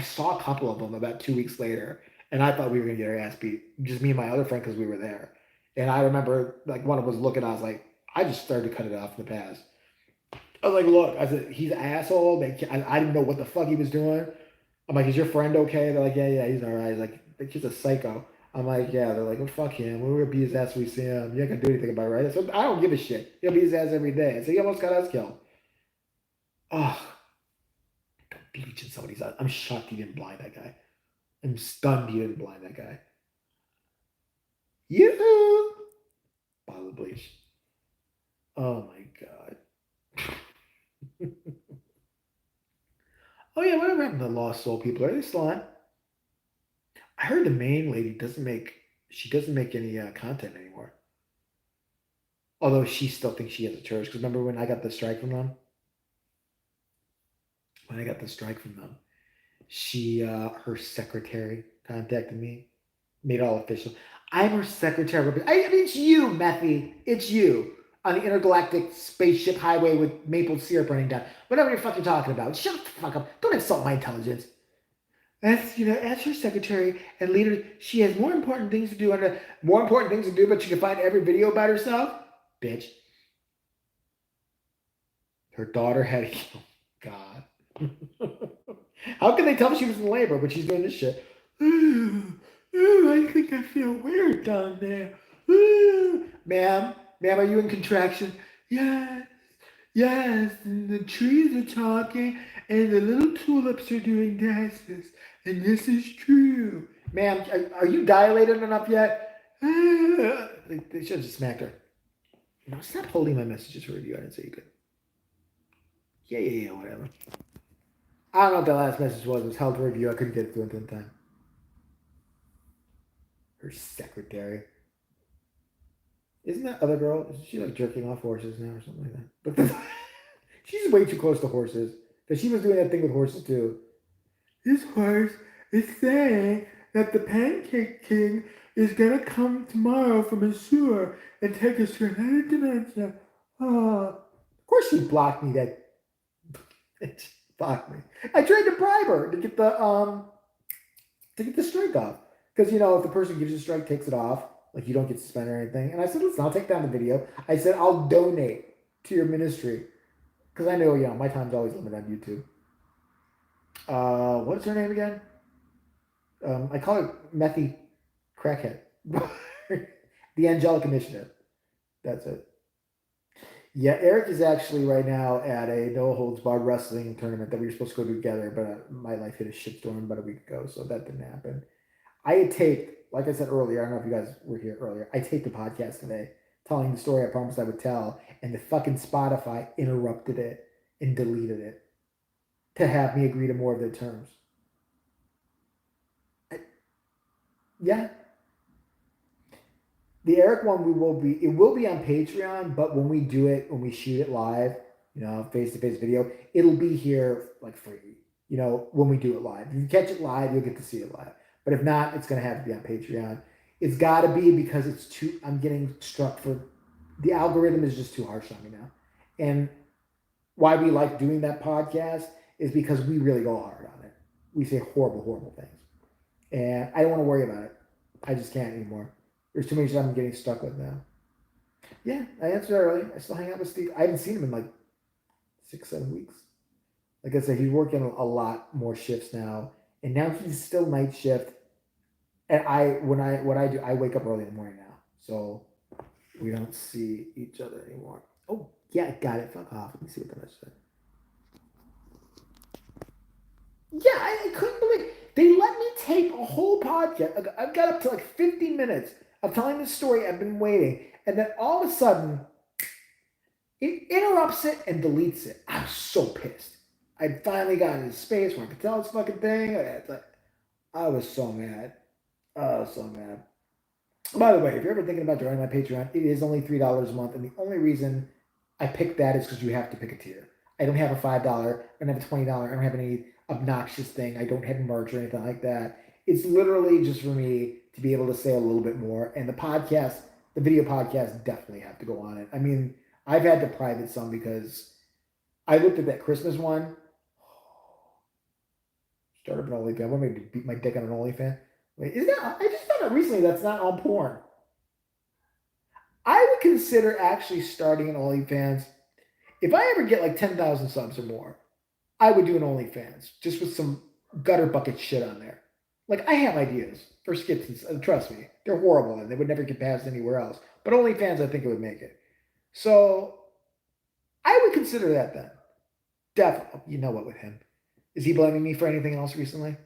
saw a couple of them about 2 weeks later, and I thought we were gonna get our ass beat. Just me and my other friend because we were there. And I remember like one of us looking. I was like, I just started to cut it off in the past. I was like, look, I said he's an asshole. I didn't know what the fuck he was doing. I'm like, is your friend okay? They're like, yeah, he's all right. He's like, he's a psycho. I'm like, yeah. They're like, well, fuck him. We're gonna beat his ass when we see him. You ain't gonna do anything about it, right? So I don't give a shit. He'll beat his ass every day. So he almost got us killed. Oh, don't bleach in somebody's eyes. I'm shocked he didn't blind that guy. I'm stunned he didn't blind that guy. Yeah. Bottle of bleach. Oh my god. Oh yeah, whatever happened to Lost Soul people? Are they still on? I heard the main lady doesn't make any content anymore. Although she still thinks she has a church. Because remember when I got the strike from them? When I got the strike from them, she her secretary contacted me, made it all official. I'm her secretary. I mean, it's you, Methy. It's you on the intergalactic spaceship highway with maple syrup running down. Whatever you're fucking talking about. Shut the fuck up. Don't insult my intelligence. As her secretary and leader, she has more important things to do. More important things to do, but she can find every video about herself. Bitch. Her daughter had a God. How can they tell she was in labor when she's doing this shit? I think I feel weird down there. Ma'am, are you in contraction? Yes, and the trees are talking, and the little tulips are doing dances, and this is true. Ma'am, are you dilated enough yet? They should have just smacked her. No, stop holding my messages for review. I didn't say you could. Yeah, whatever. I don't know what the last message was. It was held for review. I couldn't get it through in time. Her secretary. Isn't that other girl? Isn't she like jerking off horses now or something like that? But she's way too close to horses. Because she was doing that thing with horses too. This horse is saying that the Pancake King is gonna come tomorrow from his sewer and take us to another dimension. Oh. Of course she blocked me, that Fuck me. I tried to bribe her to get the strike off. Because if the person gives you a strike, takes it off, like you don't get suspended or anything. And I said, listen, I'll take down the video. I said, I'll donate to your ministry. Because I know, my time's always limited on YouTube. What's her name again? I call her Methy Crackhead. The Angelic Initiative. That's it. Yeah, Eric is actually right now at a no holds barred wrestling tournament that we were supposed to go together, but my life hit a shitstorm about a week ago, so that didn't happen. I had taped, like I said earlier, I don't know if you guys were here earlier, I taped the podcast today telling the story I promised I would tell, and the fucking Spotify interrupted it and deleted it to have me agree to more of their terms. Yeah. The Eric one it will be on Patreon, but when we do it, when we shoot it live, face-to-face video, it'll be here like free, when we do it live. If you catch it live, you'll get to see it live. But if not, it's going to have to be on Patreon. It's got to be because I'm getting struck for, the algorithm is just too harsh on me now. And why we like doing that podcast is because we really go hard on it. We say horrible, horrible things. And I don't want to worry about it. I just can't anymore. There's too many shit I'm getting stuck with now. Yeah, I answered early. I still hang out with Steve. I haven't seen him in like 6-7 weeks. Like I said, he's working a lot more shifts now. And now he's still night shift. And what I do, I wake up early in the morning now. So we don't see each other anymore. Oh, yeah, got it. Fuck off. Let me see what the message said. Yeah, I couldn't believe they let me tape a whole podcast. I've got up to like 50 minutes of telling this story. I've been waiting. And then all of a sudden, it interrupts it and deletes it. I'm so pissed. I finally got into space where I could tell this fucking thing. I was so mad. I was so mad. By the way, if you're ever thinking about joining my Patreon, it is only $3 a month. And the only reason I picked that is because you have to pick a tier. I don't have a $5. I don't have a $20. I don't have any obnoxious thing. I don't have merch or anything like that. It's literally just for me to be able to say a little bit more. And the podcast, the video podcast, definitely have to go on it. I mean, I've had to private some because I looked at that Christmas one. Started an OnlyFans. I want me to beat my dick on an OnlyFans. Wait, I just found out recently that's not on porn. I would consider actually starting an OnlyFans. If I ever get like 10,000 subs or more, I would do an OnlyFans just with some gutter bucket shit on there. Like, I have ideas for skits, and trust me, they're horrible and they would never get past anywhere else. But OnlyFans, I think it would make it. So I would consider that then. Definitely. You know what with him? Is he blaming me for anything else recently?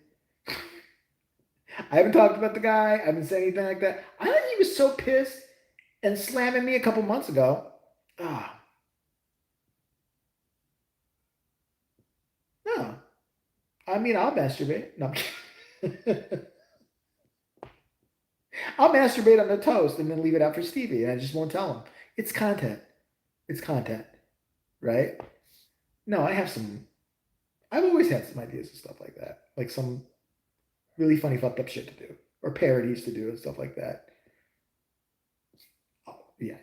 I haven't talked about the guy. I haven't said anything like that. I think he was so pissed and slamming me a couple months ago. No. I mean, I'll masturbate. No. I'll masturbate on the toast and then leave it out for Stevie, and I just won't tell him. It's content. It's content. Right? No, I've always had some ideas and stuff like that. Like some really funny fucked up shit to do. Or parodies to do and stuff like that. Oh, yeah.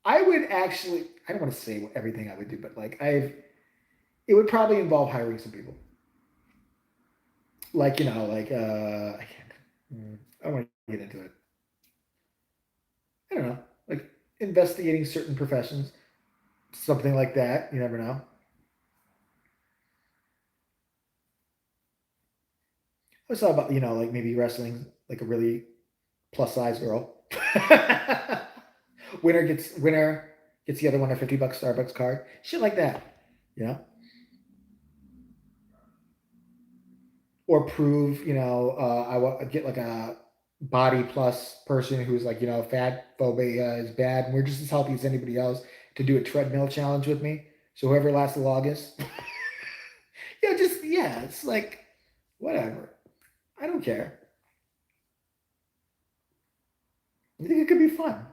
I would actually, I don't want to say everything I would do, but like it would probably involve hiring some people. Like, I don't want to get into it. I don't know. Like investigating certain professions. Something like that. You never know. I was thought about, like maybe wrestling like a really plus size girl. Winner gets the other one a $50 Starbucks card. Shit like that. Or prove, I get like a body plus person who's like, fat phobia is bad and we're just as healthy as anybody else to do a treadmill challenge with me. So whoever lasts the longest. It's like, whatever. I don't care. I think it could be fun.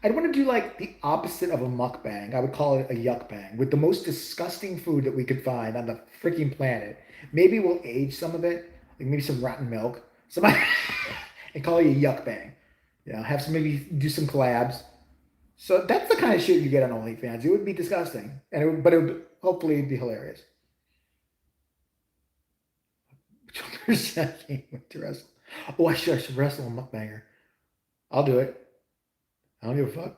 I'd want to do like the opposite of a mukbang. I would call it a yuck bang with the most disgusting food that we could find on the freaking planet. Maybe we'll age some of it, like maybe some rotten milk, and call it a yuck bang. Maybe do some collabs. So that's the kind of shit you get on OnlyFans. It would be disgusting, but it would Hopefully it'd be hilarious. Can't wait to wrestle. Oh, I should wrestle a mukbanger. I'll do it. I don't give a fuck.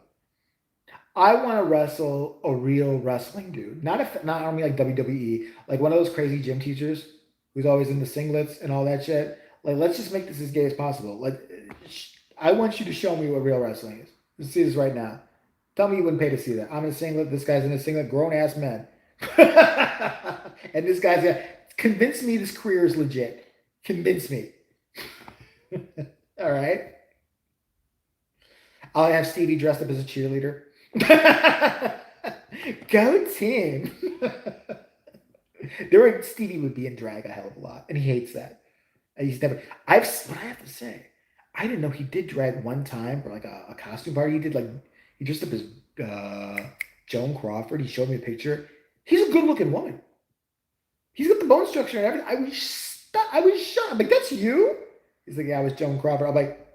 I want to wrestle a real wrestling dude, not only like WWE, like one of those crazy gym teachers who's always in the singlets and all that shit. Like, let's just make this as gay as possible. Like, I want you to show me what real wrestling is. Let's see this right now. Tell me you wouldn't pay to see that. I'm in a singlet. This guy's in a singlet. Grown ass men, and this guy's got. Convince me this career is legit. Convince me. All right. I'll have Stevie dressed up as a cheerleader. Go team. Stevie would be in drag a hell of a lot, and he hates that. And he's never. What I have to say, I didn't know he did drag one time for like a costume party. He dressed up as Joan Crawford. He showed me a picture. He's a good looking woman. He's got the bone structure and everything. I was shocked. I'm like, that's you? He's like, yeah, I was Joan Crawford. I'm like,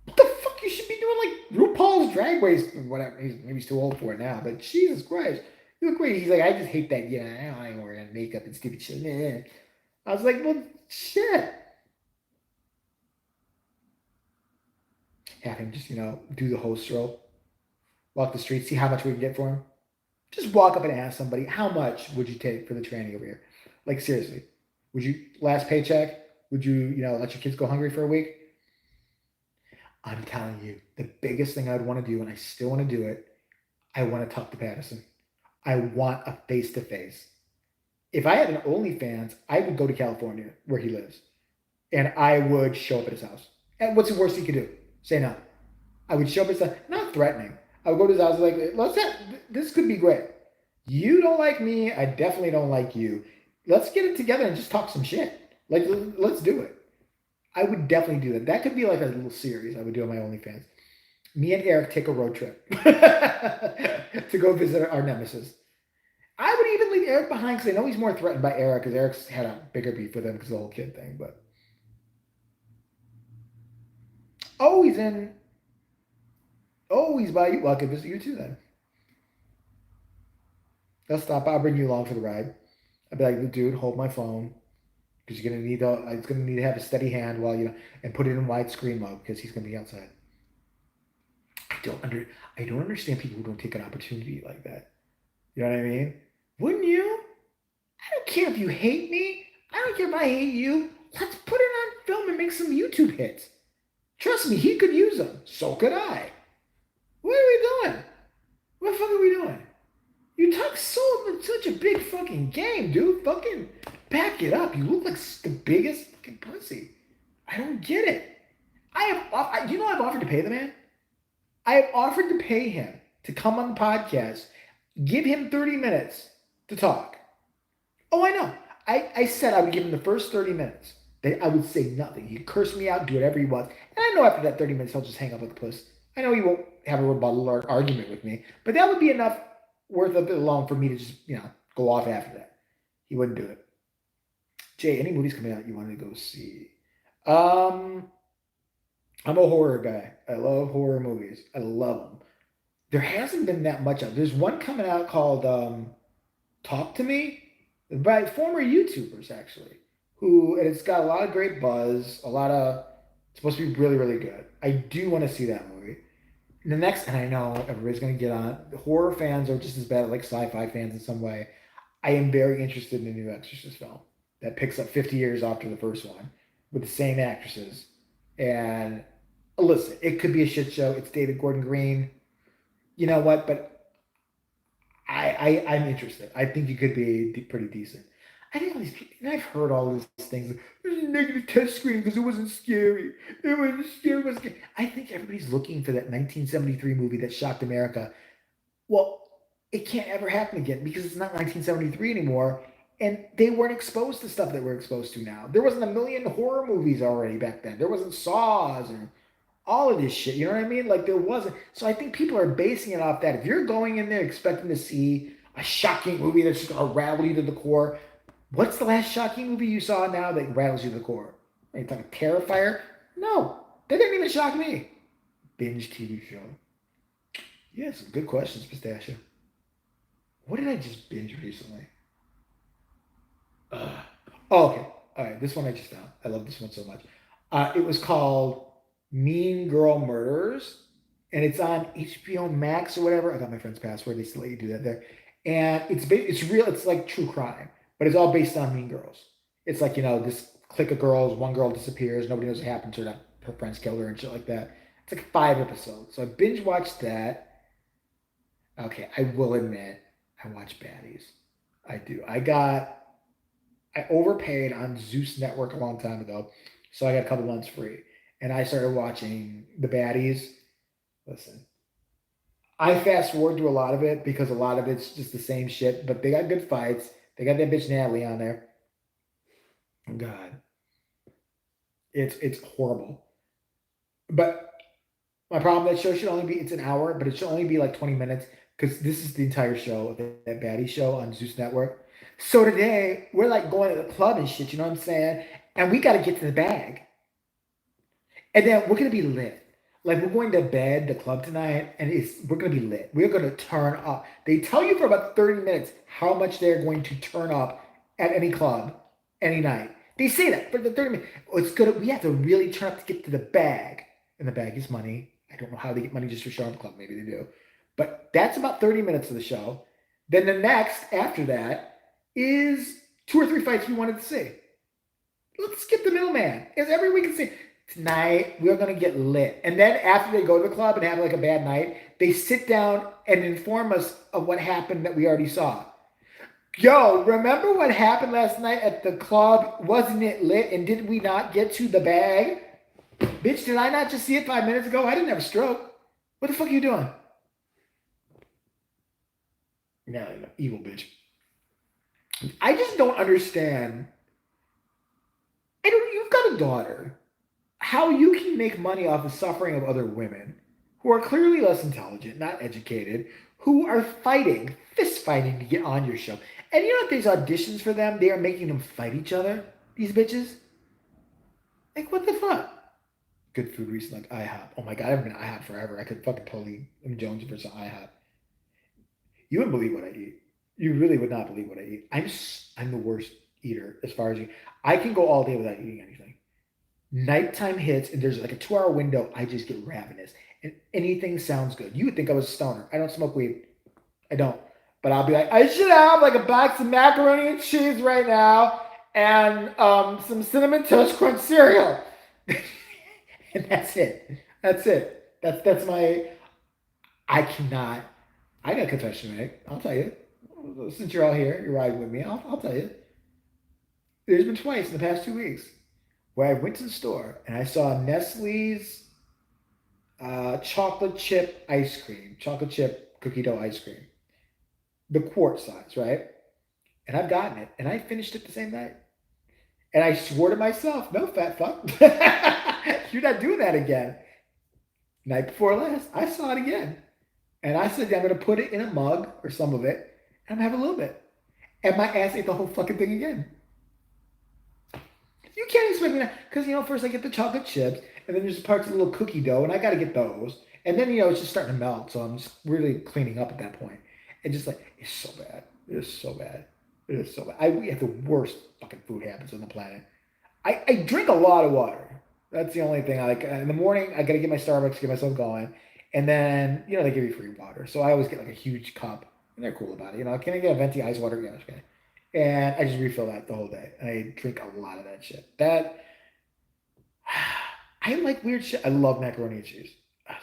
what the fuck? You should be doing like RuPaul's Drag Race or whatever. Maybe he's too old for it now, but Jesus Christ. You look great. He's like, I just hate that. Yeah, I ain't wearing makeup and stupid shit. I was like, well, shit. Have him just, do the host role. Walk the street, see how much we can get for him. Just walk up and ask somebody, how much would you take for the tranny over here? Like, seriously. Would you, last paycheck, would you, let your kids go hungry for a week? I'm telling you, the biggest thing I'd want to do, and I still want to do it, I want to talk to Patterson. I want a face-to-face. If I had an OnlyFans, I would go to California, where he lives, and I would show up at his house. And what's the worst he could do? Say no. I would show up at his house, not threatening. I would go to his house like, this could be great. You don't like me. I definitely don't like you. Let's get it together and just talk some shit. Like, let's do it. I would definitely do that. That could be like a little series I would do on my OnlyFans. Me and Eric take a road trip to go visit our nemesis. I would even leave Eric behind because I know he's more threatened by Eric because Eric's had a bigger beef with him because of the whole kid thing. But he's by you. Well, I could visit you too then. I'll stop. I'll bring you along for the ride. I'll be like, dude, hold my phone because you're gonna need it's gonna need to have a steady hand while and put it in widescreen mode because he's gonna be outside. I don't understand people who don't take an opportunity like that. You know what I mean? Wouldn't you? I don't care if you hate me. I don't care if I hate you. Let's put it on film and make some YouTube hits. Trust me, he could use them. So could I. What are we doing? What the fuck are we doing? You talk such a big fucking game, dude. Fucking back it up. You look like the biggest fucking pussy. I don't get it. I've offered to pay the man. I have offered to pay him to come on the podcast, give him 30 minutes to talk. Oh, I know. I said I would give him the first 30 minutes. That I would say nothing. He'd curse me out, do whatever he wants. And I know after that 30 minutes, he'll just hang up with the puss. I know he won't have a rebuttal or argument with me, but that would be enough worth of it alone for me to just, go off after that. He wouldn't do it. Jay, any movies coming out you wanted to go see? I'm a horror guy. I love horror movies. I love them. There hasn't been that much of. There's one coming out called Talk to Me by former YouTubers actually, and it's got a lot of great buzz. It's supposed to be really, really good. I do want to see that movie. And I know everybody's going to get on. Horror fans are just as bad like sci-fi fans in some way. I am very interested in the new Exorcist film that picks up 50 years after the first one with the same actresses. And listen, it could be a shit show. It's David Gordon Green. You know what? But I'm interested. I think it could be pretty decent. I think all these people, and I've heard all these things. There's a negative test screen because it wasn't scary. It wasn't scary. I think everybody's looking for that 1973 movie that shocked America. Well, it can't ever happen again because it's not 1973 anymore. And they weren't exposed to stuff that we're exposed to now. There wasn't a million horror movies already back then. There wasn't Saws and all of this shit. You know what I mean? Like there wasn't. So I think people are basing it off that. If you're going in there expecting to see a shocking movie that's just going to rattle you to the core, what's the last shocking movie you saw now that rattles you to the core? Are you talking Terrifier? No, that didn't even shock me. Binge TV show. Yeah, some good questions, Pistachio. What did I just binge recently? Uh, oh, okay. All right. This one I just found. I love this one so much. It was called Mean Girl Murders, and it's on HBO Max or whatever. I got my friend's password. They still let you do that there. And it's real. It's like true crime, but it's all based on Mean Girls. It's like this clique of girls. One girl disappears. Nobody knows what happened to her. Her friends killed her and shit like that. It's like 5 episodes. So I binge watched that. Okay, I will admit I watch baddies. I do. I overpaid on Zeus Network a long time ago, so I got a couple months free, and I started watching the baddies. Listen, I fast forward to a lot of it because a lot of it's just the same shit, but they got good fights. They got that bitch Natalie on there. Oh God, it's horrible. But my problem, that show should only be, it's an hour, but it should only be like 20 minutes because this is the entire show, that baddie show on Zeus Network. So today, we're like going to the club and shit, you know what I'm saying? And we got to get to the bag. And then we're going to be lit. Like we're going to bed, the club tonight, and we're going to be lit. We're going to turn up. They tell you for about 30 minutes how much they're going to turn up at any club, any night. They say that for the 30 minutes. Oh, it's good. We have to really turn up to get to the bag. And the bag is money. I don't know how they get money just for showing the club. Maybe they do. But that's about 30 minutes of the show. Then the next, after that, is 2 or 3 fights we wanted to see. Let's skip the middleman. As every week, say, tonight we're going to get lit. And then after they go to the club and have like a bad night, they sit down and inform us of what happened that we already saw. Yo, remember what happened last night at the club? Wasn't it lit? And did we not get to the bag? Bitch, did I not just see it 5 minutes ago? I didn't have a stroke. What the fuck are you doing? No, evil bitch. I just don't understand. You've got a daughter. How you can make money off the suffering of other women who are clearly less intelligent, not educated, who are fighting, fist fighting to get on your show. And you know what? These auditions for them, they are making them fight each other. These bitches. Like, what the fuck? Good food recently, like IHOP. Oh my god, I've been IHOP forever. I could fucking totally Jones for some IHOP. You wouldn't believe what I eat. You really would not believe what I eat. I'm the worst eater as far as I can go all day without eating anything. Nighttime hits and there's like a 2 hour window. I just get ravenous and anything sounds good. You would think I was a stoner. I don't smoke weed. I don't. But I'll be like, I should have like a box of macaroni and cheese right now and some cinnamon toast crunch cereal. And that's it. That's it. That's my. I cannot. I got a confession to make. I'll tell you. Since you're all here, you're riding with me. I'll tell you. There's been twice in the past 2 weeks where I went to the store and I saw Nestle's chocolate chip ice cream, chocolate chip cookie dough ice cream, the quart size, right? And I've gotten it, and I finished it the same night. And I swore to myself, no, fat fuck, you're not doing that again. Night before last, I saw it again. And I said, I'm going to put it in a mug or some of it, and I'm going to have a little bit. And my ass ate the whole fucking thing again. You can't expect me to, because, first I get the chocolate chips, and then there's parts of the little cookie dough, and I got to get those. And then, it's just starting to melt, so I'm just really cleaning up at that point. And just like, it's so bad. It is so bad. It is so bad. We have the worst fucking food habits on the planet. I drink a lot of water. That's the only thing. I like in the morning, I got to get my Starbucks, get myself going. And then, they give you free water. So I always get like a huge cup, and they're cool about it. Can I get a venti ice water? Yeah, okay. And I just refill that the whole day. And I drink a lot of that shit. I like weird shit. I love macaroni and cheese. I love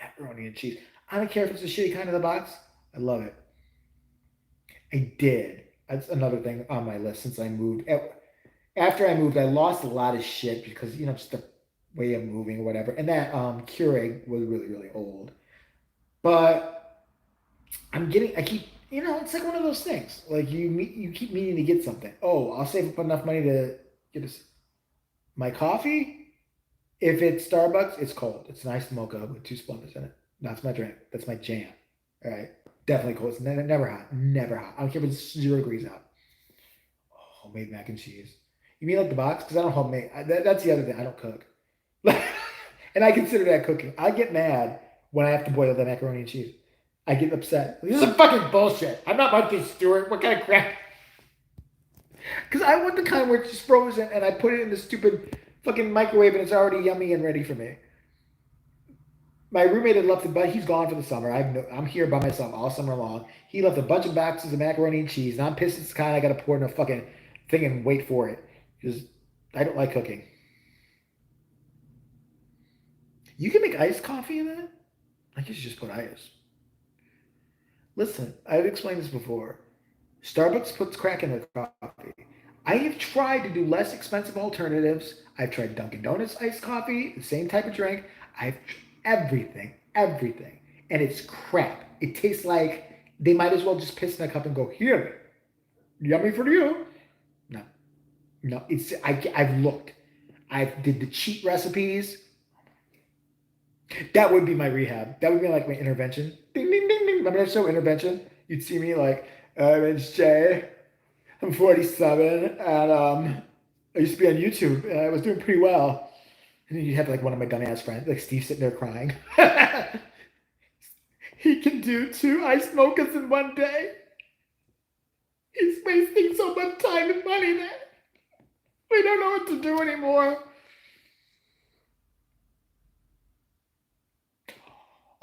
macaroni and cheese. I don't care if it's a shitty kind of the box. I love it. I did. That's another thing on my list since I moved. After I moved, I lost a lot of shit because, just the way of moving or whatever. And that Keurig was really, really old. But I keep, it's like one of those things. Like you keep meaning to get something. Oh, I'll save up enough money to get my coffee. If it's Starbucks, it's cold. It's nice mocha with 2 splendors in it. That's my drink. That's my jam. All right. Definitely cold. It's never hot. Never hot. I don't care if it's 0 degrees out. Oh, homemade mac and cheese. You mean like the box? Because I don't homemade. That's the other thing. I don't cook. And I consider that cooking. I get mad when I have to boil the macaroni and cheese. I get upset. This is fucking bullshit. I'm not Martha Stewart. What kind of crap? Because I want the kind where it's just frozen and I put it in the stupid fucking microwave and it's already yummy and ready for me. My roommate had left but he's gone for the summer. I'm here by myself all summer long. He left a bunch of boxes of macaroni and cheese, and I'm pissed it's the kind I got to pour in a fucking thing and wait for it because I don't like cooking. You can make iced coffee in that? I guess you just put ice. Listen, I've explained this before. Starbucks puts crack in their coffee. I have tried to do less expensive alternatives. I've tried Dunkin' Donuts iced coffee, the same type of drink. I've everything. And it's crap. It tastes like they might as well just piss in a cup and go, here, yummy for you. No, no, I've looked. I did the cheat recipes. That would be my rehab. That would be like my intervention. Ding, ding, ding, ding. Remember that show, Intervention? You'd see me like, it's Jay. I'm 47, and I used to be on YouTube, and I was doing pretty well. And then you'd have like one of my dumbass friends, like Steve, sitting there crying. He can do 2 iced mochas in one day. He's wasting so much time and money there. We don't know what to do anymore.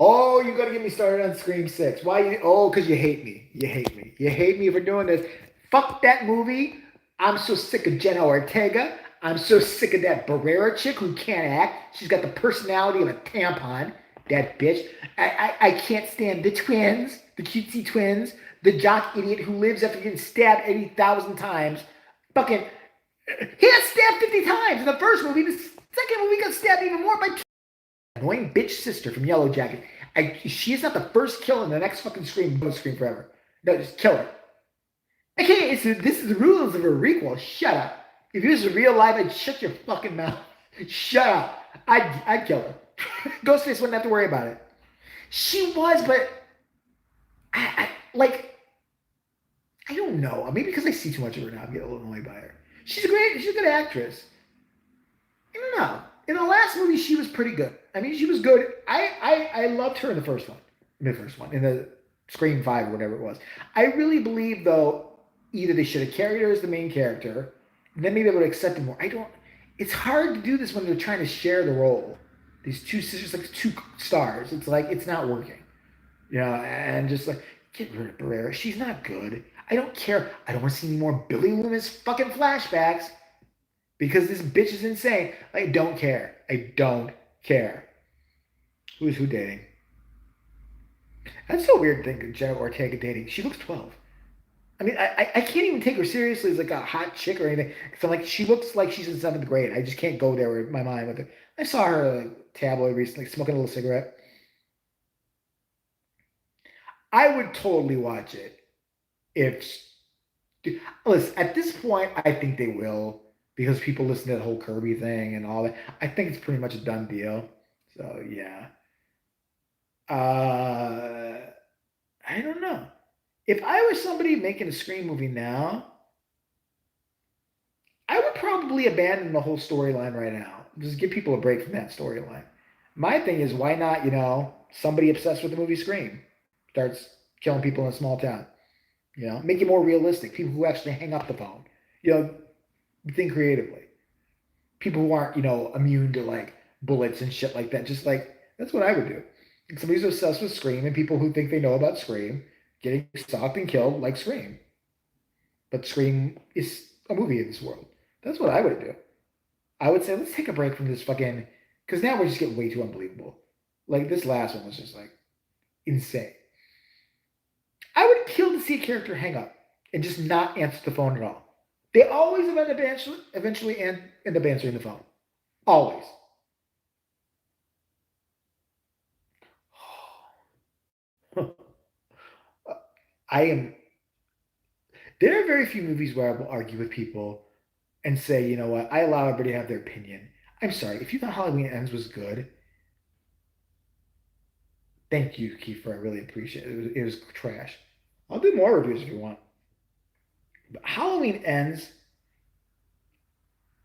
Oh, you gotta get me started on Scream 6. Why? Oh, because you hate me. You hate me. You hate me for doing this. Fuck that movie. I'm so sick of Jenna Ortega. I'm so sick of that Barrera chick who can't act. She's got the personality of a tampon. That bitch. I can't stand the twins, the cutesy twins, the jock idiot who lives after getting stabbed 80,000 times. Fucking, he got stabbed 50 times in the first movie. The second movie got stabbed even more by annoying bitch sister from Yellow Jacket. She's not the first kill in the next fucking Scream forever. No, just kill her. Okay, this is the rules of a requel. Shut up. If this was real life, I'd shut your fucking mouth. Shut up. I'd kill her. Ghostface wouldn't have to worry about it. She was, but I don't know. Maybe because I see too much of her now, I get a little annoyed by her. She's a good actress. I don't know. In the last movie, she was pretty good. I mean, she was good. I loved her in the first one. In the Scream 5 or whatever it was. I really believe, though, either they should have carried her as the main character, and then maybe I would have accepted more. It's hard to do this when they're trying to share the role. These two sisters, like 2 stars. It's like, it's not working. You know, and just like, get rid of Barrera. She's not good. I don't care. I don't want to see any more Billy Loomis fucking flashbacks because this bitch is insane. I don't care. I don't care. Who's who dating? That's so weird thinking Jenna Ortega dating. She looks 12. I mean, I can't even take her seriously as like a hot chick or anything. So like, she looks like she's in 7th grade. I just can't go there with my mind with it. I saw her like, tabloid recently, smoking a little cigarette. I would totally watch it if. Listen, at this point, I think they will because people listen to the whole Kirby thing and all that. I think it's pretty much a done deal. So yeah. I don't know. If I was somebody making a Scream movie now, I would probably abandon the whole storyline right now. Just give people a break from that storyline. My thing is, why not, somebody obsessed with the movie Scream starts killing people in a small town? Make it more realistic. People who actually hang up the phone. Think creatively. People who aren't, immune to like bullets and shit like that. Just like, that's what I would do. If somebody's obsessed with Scream and people who think they know about Scream getting stalked and killed like Scream. But Scream is a movie in this world. That's what I would do. I would say, let's take a break from this fucking, because now we're just getting way too unbelievable. Like this last one was just like insane. I would kill to see a character hang up and just not answer the phone at all. They always eventually end up answering the phone. Always. I am. There are very few movies where I will argue with people and say, you know what, I allow everybody to have their opinion. I'm sorry, if you thought Halloween Ends was good, thank you, Kiefer. I really appreciate it. It was trash. I'll do more reviews if you want. But Halloween Ends,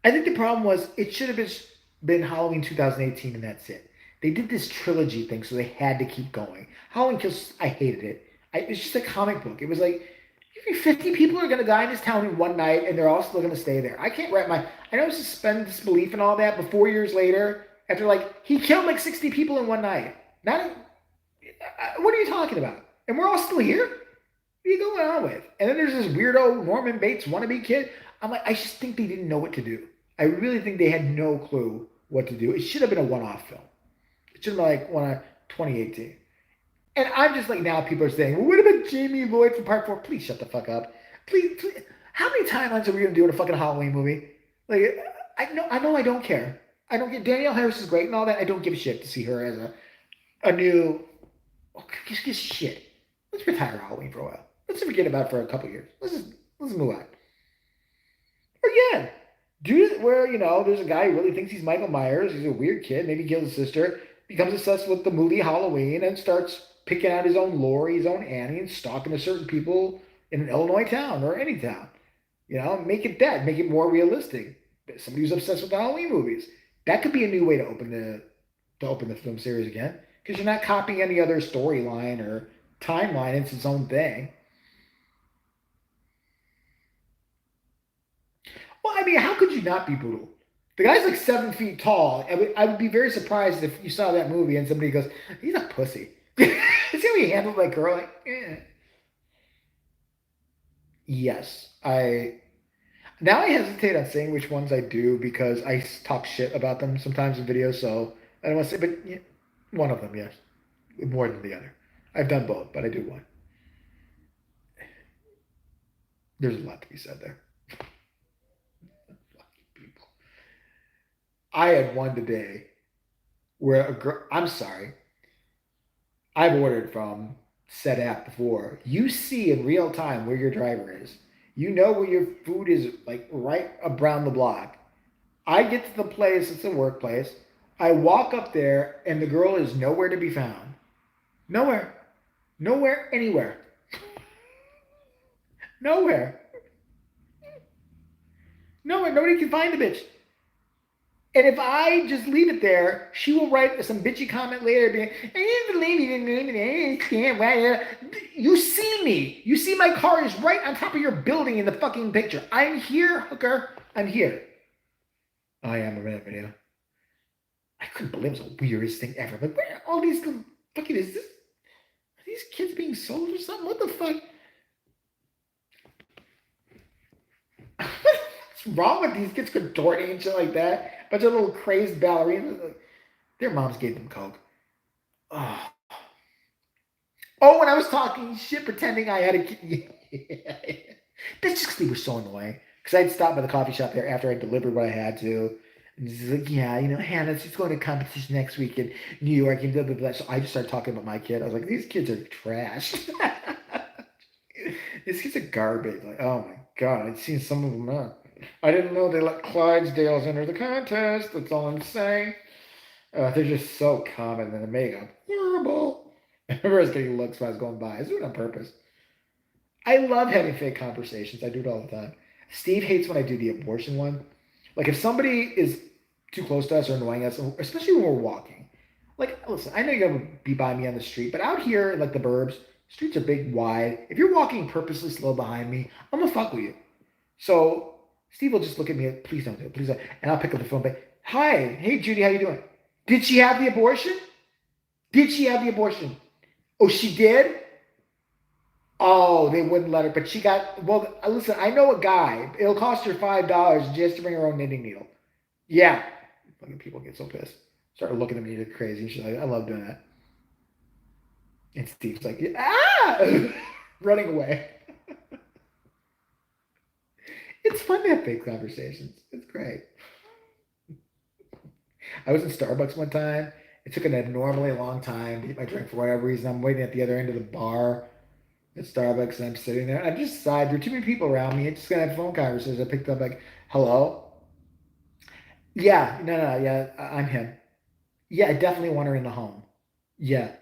I think the problem was it should have been Halloween 2018 and that's it. they did this trilogy thing, so they had to keep going. Halloween Kills, I hated it. It's just a comic book. It was like 50 people are going to die in this town in one night, and they're all still going to stay there. I can't wrap my. I know suspend disbelief and all that, but 4 years later, after like he killed like 60 people in one night. Not. What are you talking about? And we're all still here. What are you going on with? And then there's this weirdo Norman Bates wannabe kid. I'm like, I just think they didn't know what to do. I really think they had no clue what to do. It should have been a one-off film. It should have been like one of 2018. And I'm just like, now people are saying, well, what about Jamie Lloyd from Part 4? Please shut the fuck up. Please. How many timelines are we going to do in a fucking Halloween movie? Like, I know I don't care. I don't get, Danielle Harris is great and all that. I don't give a shit to see her as a new, just shit. Let's retire Halloween for a while. Let's forget about it for a couple years. Let's move on. Or yeah, do where, there's a guy who really thinks he's Michael Myers. He's a weird kid. Maybe kills his sister. Becomes obsessed with the movie Halloween and starts picking out his own Laurie, his own Annie, and stalking to certain people in an Illinois town or any town. Make it that. Make it more realistic. Somebody who's obsessed with the Halloween movies. That could be a new way to open the film series again, because you're not copying any other storyline or timeline. It's its own thing. Well, I mean, how could you not be brutal? The guy's like 7 feet tall. I would be very surprised if you saw that movie and somebody goes, he's a pussy. See how he handled that girl? Like, eh. Yes. Now I hesitate on saying which ones I do because I talk shit about them sometimes in videos. So I don't want to say, but yeah, one of them, yes. More than the other. I've done both, but I do one. There's a lot to be said there. People. I had one today where a girl, I'm sorry, I've ordered from said app before. You see in real time where your driver is. You know where your food is, like right around the block. I get to the place, it's a workplace. I walk up there and the girl is nowhere to be found. Nowhere. Nowhere, anywhere. Nowhere. Nowhere. Nobody can find the bitch. And if I just leave it there, she will write some bitchy comment later being, I didn't believe you didn't why. You see me. You see my car is right on top of your building in the fucking picture. I'm here, hooker. I'm here. I am a minute video. I couldn't believe it was the weirdest thing ever. But where are all these fucking is this? Are these kids being sold or something? What the fuck? What's wrong with these kids contorting and shit like that? Bunch of little crazed ballerinas. Their moms gave them coke. Oh, when I was talking shit, pretending I had a kid. That's just because they were so annoying. Because I'd stop by the coffee shop there after I delivered what I had to. And she's like, yeah, Hannah, she's going to competition next week in New York and blah, blah, blah. So I just started talking about my kid. I was like, these kids are trash. These kids are garbage. Like, oh my God, I'd seen some of them up. I didn't know they let Clydesdales enter the contest. That's all I'm saying. They're just so common and the makeup. Horrible. I remember I was getting looks when I was going by. I was doing it on purpose. I love having fake conversations. I do it all the time. Steve hates when I do the abortion one. Like if somebody is too close to us or annoying us, especially when we're walking. Like, listen, I know you're going to be by me on the street, but out here, like the burbs, streets are big, wide. If you're walking purposely slow behind me, I'm going to fuck with you. So Steve will just look at me, please don't do it, please don't. And I'll pick up the phone back. Hi, hey Judy, how you doing? Did she have the abortion? Did she have the abortion? Oh, she did? Oh, they wouldn't let her, but she got, well, listen, I know a guy. It'll cost her $5 just to bring her own knitting needle. Yeah. Fucking people get so pissed. Start looking at me crazy. She's like, I love doing that. And Steve's like, ah! Running away. It's fun to have fake conversations. It's great. I was in Starbucks one time. It took an abnormally long time to get my drink for whatever reason. I'm waiting at the other end of the bar at Starbucks, and I'm sitting there. I just decided there were too many people around me. I'm just gonna have phone conversations. I picked up like, "Hello." Yeah, no, yeah, I'm him. Yeah, I definitely want her in the home. Yeah,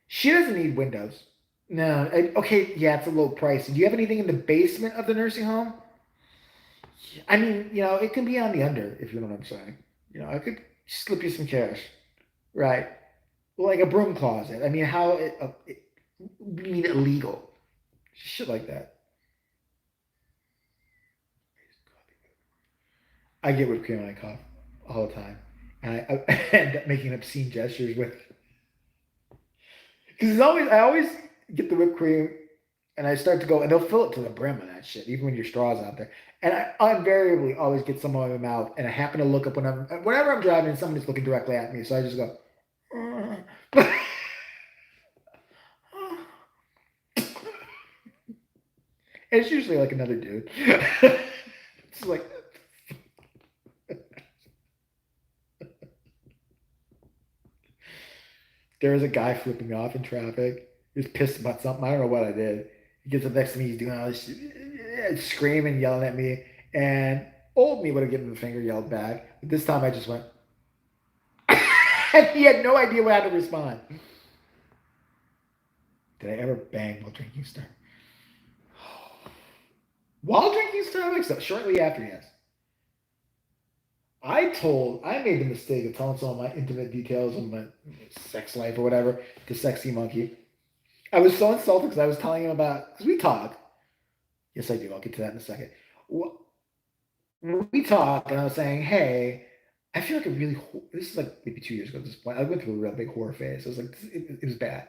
she doesn't need windows. No, okay, yeah, it's a little pricey. Do you have anything in the basement of the nursing home? I mean, it can be on the under if you know what I'm saying. I could slip you some cash, right? like a broom closet. I mean, how you mean illegal? Shit like that. I get whipped cream when I cough all the time, and I end up making obscene gestures with because I always get the whipped cream and I start to go and they'll fill it to the brim of that shit, even when your straw's out there. And I invariably always get some in my mouth, and I happen to look up whenever I'm driving and somebody's looking directly at me, so I just go. And it's usually like another dude. It's like there was a guy flipping me off in traffic. He was pissed about something. I don't know what I did. He gets up next to me. He's doing all this shit, screaming, yelling at me. And old me would have given him the finger, yelled back. But this time I just went. And he had no idea how to respond. Did I ever bang while drinking Starbucks? While drinking Starbucks? Shortly after, yes. I made the mistake of telling some of my intimate details of my sex life or whatever to Sexy Monkey. I was so insulted because I was telling him about, because we talk. Yes, I do. I'll get to that in a second. We talk, and I was saying, hey, I feel like this is like maybe 2 years ago at this point. I went through a real big horror phase. I was like, it was bad.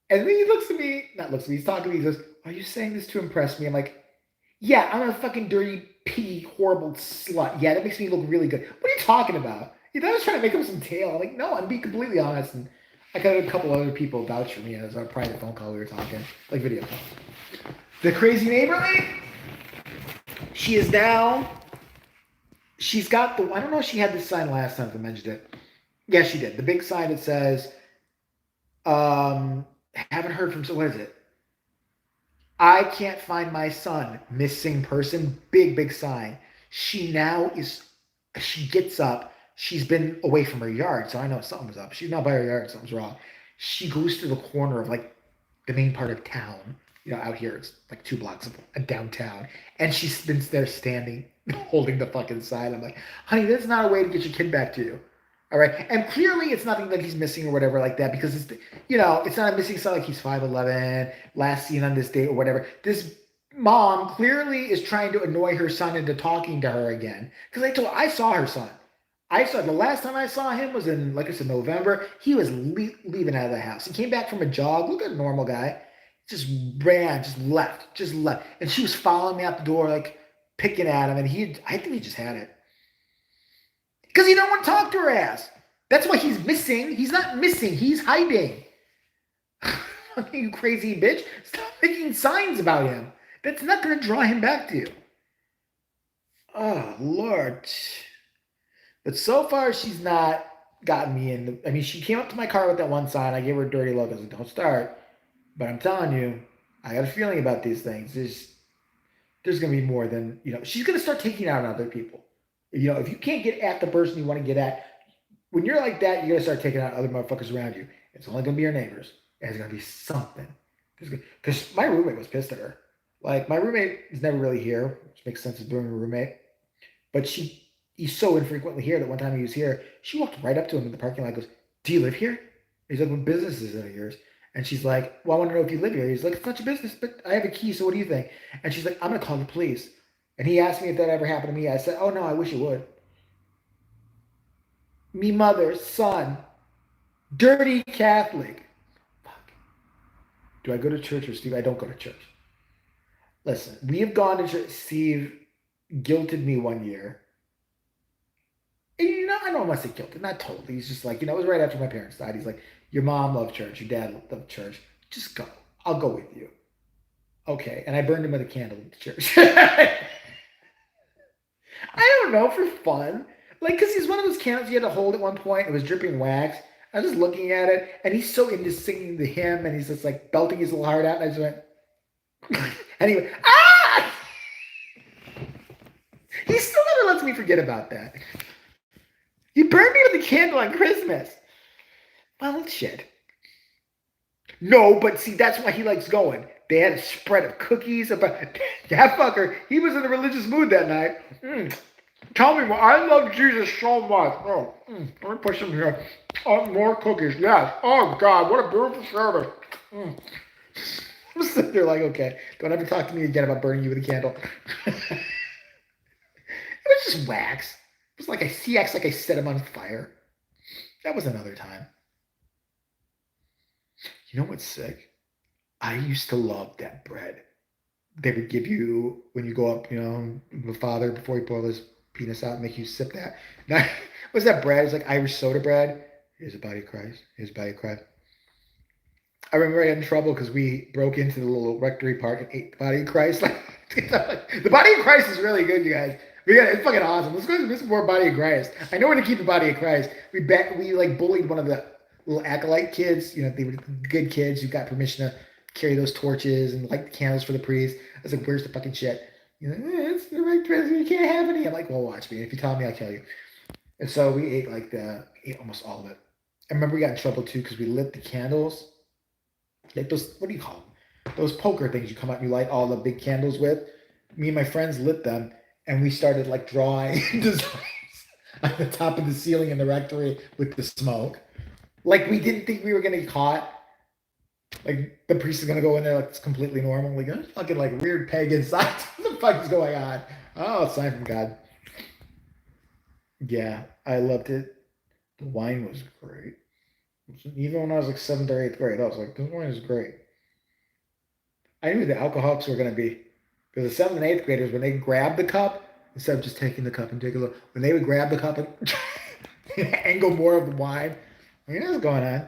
And then he looks at me, not looks at me, he's talking to me, he goes, are you saying this to impress me? I'm like, yeah, I'm a fucking dirty, pee, horrible slut. Yeah, that makes me look really good. What are you talking about? You know, I was trying to make up some tale. I'm like, no, I'm being completely honest. And I got a couple other people vouch for me as our private phone call we were talking, like video call. The crazy neighbor lady, she is now, she's got I don't know if she had this sign last time if I mentioned it. Yeah, she did. The big sign that says, haven't heard from, so what is it? I can't find my son, missing person, big sign. She gets up. She's been away from her yard, so I know something was up. She's not by her yard, something's wrong. She goes to the corner of like the main part of town. You know, out here it's like 2 blocks of downtown, and she's been there standing, holding the fucking sign. I'm like, honey, that's not a way to get your kid back to you. All right, and clearly it's nothing that he's missing or whatever like that because it's not a missing sign like he's 5'11", last seen on this date or whatever. This mom clearly is trying to annoy her son into talking to her again because I saw her son. The last time I saw him was in, like I said, November. He was leaving out of the house. He came back from a jog. Look at a normal guy. Just ran, just left. And she was following me out the door, like picking at him. And I think he just had it. Because he don't want to talk to her ass. That's why he's missing. He's not missing. He's hiding. You crazy bitch. Stop making signs about him. That's not going to draw him back to you. Oh, Lord. But so far, she's not gotten me in. I mean, she came up to my car with that one sign. I gave her a dirty look. I said, don't start. But I'm telling you, I got a feeling about these things. There's going to be more than, she's going to start taking out on other people. If you can't get at the person you want to get at, when you're like that, you got to start taking out other motherfuckers around you. It's only going to be your neighbors. And it's going to be something. Because my roommate was pissed at her. Like, my roommate is never really here, which makes sense as being a roommate. But he's so infrequently here that one time he was here, she walked right up to him in the parking lot and goes, do you live here? He's like, what business is it of yours? And she's like, well, I want to know if you live here. He's like, it's not your business, but I have a key, so what do you think? And she's like, I'm going to call the police. And he asked me if that ever happened to me. I said, oh, no, I wish it would. Me mother, son, dirty Catholic. Fuck. Do I go to church or Steve? I don't go to church. Listen, we have gone to church. Steve guilted me one year. And, I don't want to say guilted, not totally. He's just like, it was right after my parents died. He's like, your mom loved church, your dad loved church. Just go. I'll go with you. Okay. And I burned him with a candle at the church. I don't know, for fun. Like, because he's one of those candles you had to hold at one point. It was dripping wax. I was just looking at it, and he's so into singing the hymn, and he's just like belting his little heart out. And I just went, anyway, ah! He still never lets me forget about that. You burned me with a candle on Christmas. Well, shit. No, but see, that's why he likes going. They had a spread of cookies. That fucker, he was in a religious mood that night. Tell me, I love Jesus so much. Let me push him here. Oh, more cookies. Yes. Oh, God. What a beautiful service. Mm. I'm sitting there like, okay, don't ever talk to me again about burning you with a candle. It was just wax. It was like he acts like I set him on fire. That was another time. You know what's sick? I used to love that bread. They would give you when you go up, the father before he pulled his penis out, make you sip that. Now, what's that bread? It's like Irish soda bread. Here's the body of Christ. Here's the body of Christ. I remember I got in trouble because we broke into the little rectory park and ate the body of Christ. The body of Christ is really good, you guys. It's fucking awesome. Let's go to some more body of Christ. I know where to keep the body of Christ. We like bullied one of the little acolyte kids. They were good kids who got permission to carry those torches and light the candles for the priest. I was like, "Where's the fucking shit?" It's the right present. You can't have any. I'm like, "Well, watch me. If you tell me, I'll kill you." And so we ate almost all of it. I remember we got in trouble too because we lit the candles. Like those, what do you call them? Those poker things you come out and you light all the big candles with. Me and my friends lit them and we started like drawing designs on the top of the ceiling in the rectory with the smoke. Like we didn't think we were gonna get caught. Like the priest is gonna go in there like it's completely normal. Like there's fucking like weird pagan signs. What the fuck is going on? Oh, sign from God. Yeah, I loved it. The wine was great. Even when I was like 7th or 8th grade, I was like, this wine is great. I knew the alcoholics were going to be, because the 7th and 8th graders, when they grabbed the cup, instead of just taking the cup and take a look, when they would grab the cup and angle more of the wine, what's going on?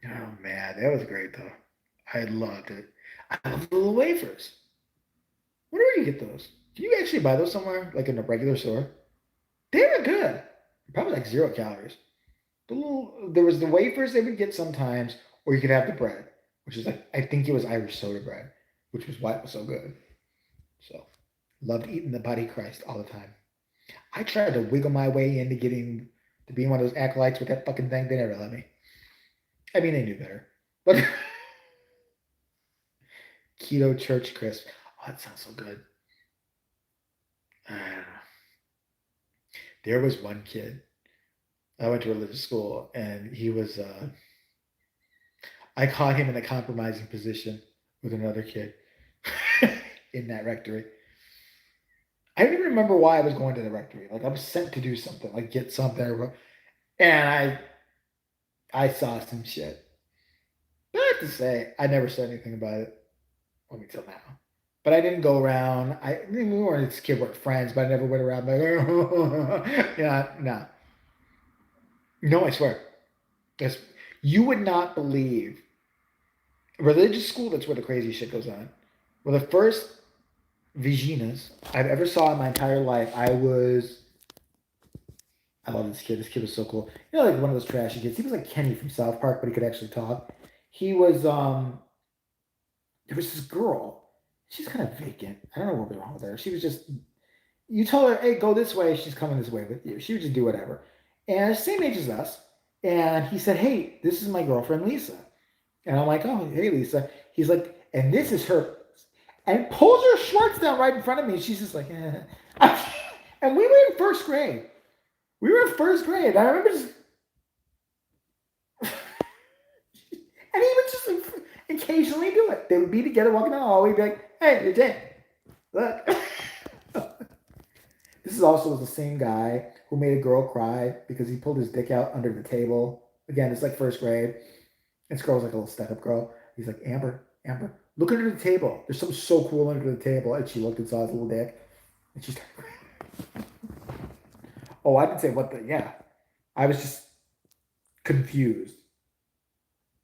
Oh man, that was great though. I loved it. I love the little wafers. Where do you get those? Can you actually buy those somewhere, like in a regular store? They were good. Probably like 0 calories. There was the wafers they would get sometimes, or you could have the bread, which is like I think it was Irish soda bread, which was why it was so good. So loved eating the body of Christ all the time. I tried to wiggle my way into getting to being one of those acolytes with that fucking thing. They never let me. I mean, they knew better. But keto church crisp. Oh, that sounds so good. I don't know. There was one kid. I went to religious school, and he was. I caught him in a compromising position with another kid in that rectory. I don't even remember why I was going to the rectory. Like I was sent to do something, like get something, and I saw some shit. But I have to say, I never said anything about it until now. But I didn't go around. We weren't this kid, weren't friends, but I never went around like, yeah, no. No, I swear. Yes, you would not believe religious school. That's where the crazy shit goes on. Well, the first Viginas I've ever saw in my entire life, I love this kid. This kid was so cool. Like one of those trashy kids. He was like Kenny from South Park, but he could actually talk. He was there was this girl. She's kind of vacant. I don't know what was wrong with her. She was just you tell her, hey, go this way, she's coming this way with you. She would just do whatever. And same age as us. And he said, hey, this is my girlfriend Lisa. And I'm like, oh, hey Lisa. He's like, and this is her. And pulls her shorts down right in front of me. She's just like, eh. And we were in first grade. We were in first grade. I remember just. And he would just occasionally do it. They would be together walking down the hallway, be like, hey, you're Jay. Look. This is also the same guy who made a girl cry because he pulled his dick out under the table. Again, it's like first grade. This girl's like a little step-up girl. He's like, Amber, look under the table. There's something so cool under the table. And she looked and saw his little dick. And she started. Oh, I didn't say what the, yeah. I was just confused.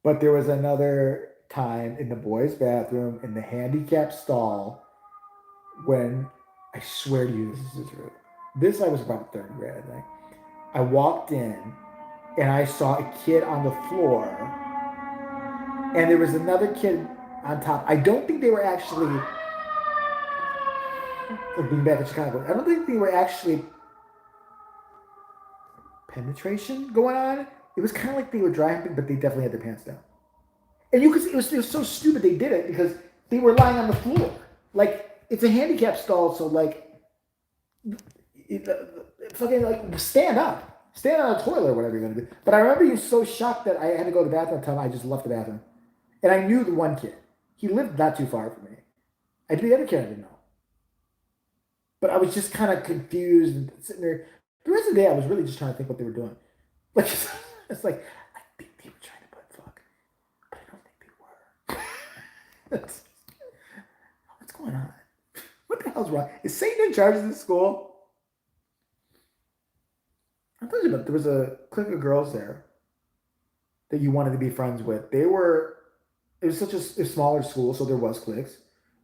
But there was another time in the boys' bathroom in the handicap stall when, I swear to you, this is the truth. This I was about 3rd grade, I think. I walked in and I saw a kid on the floor and there was another kid on top. I don't think they were actually, like being back in Chicago, I don't think they were actually penetration going on. It was kind of like they were dry humping, but they definitely had their pants down. And you could see it was so stupid they did it because they were lying on the floor. Like, it's a handicap stall, so like, fucking like stand up. Stand on a toilet or whatever you're gonna do. But I remember he was so shocked that I had to go to the bathroom time. I just left the bathroom, and I knew the one kid. He lived not too far from me. I did the other kid I didn't know, but I was just kind of confused and sitting there. The rest of the day, I was really just trying to think what they were doing. Like it's like I think they were trying to butt fuck, but I don't think they were. What's going on? What the hell's wrong? Is Satan in charge of this school? I told you about there was a clique of girls there that you wanted to be friends with. They were it was such a smaller school, so there was cliques.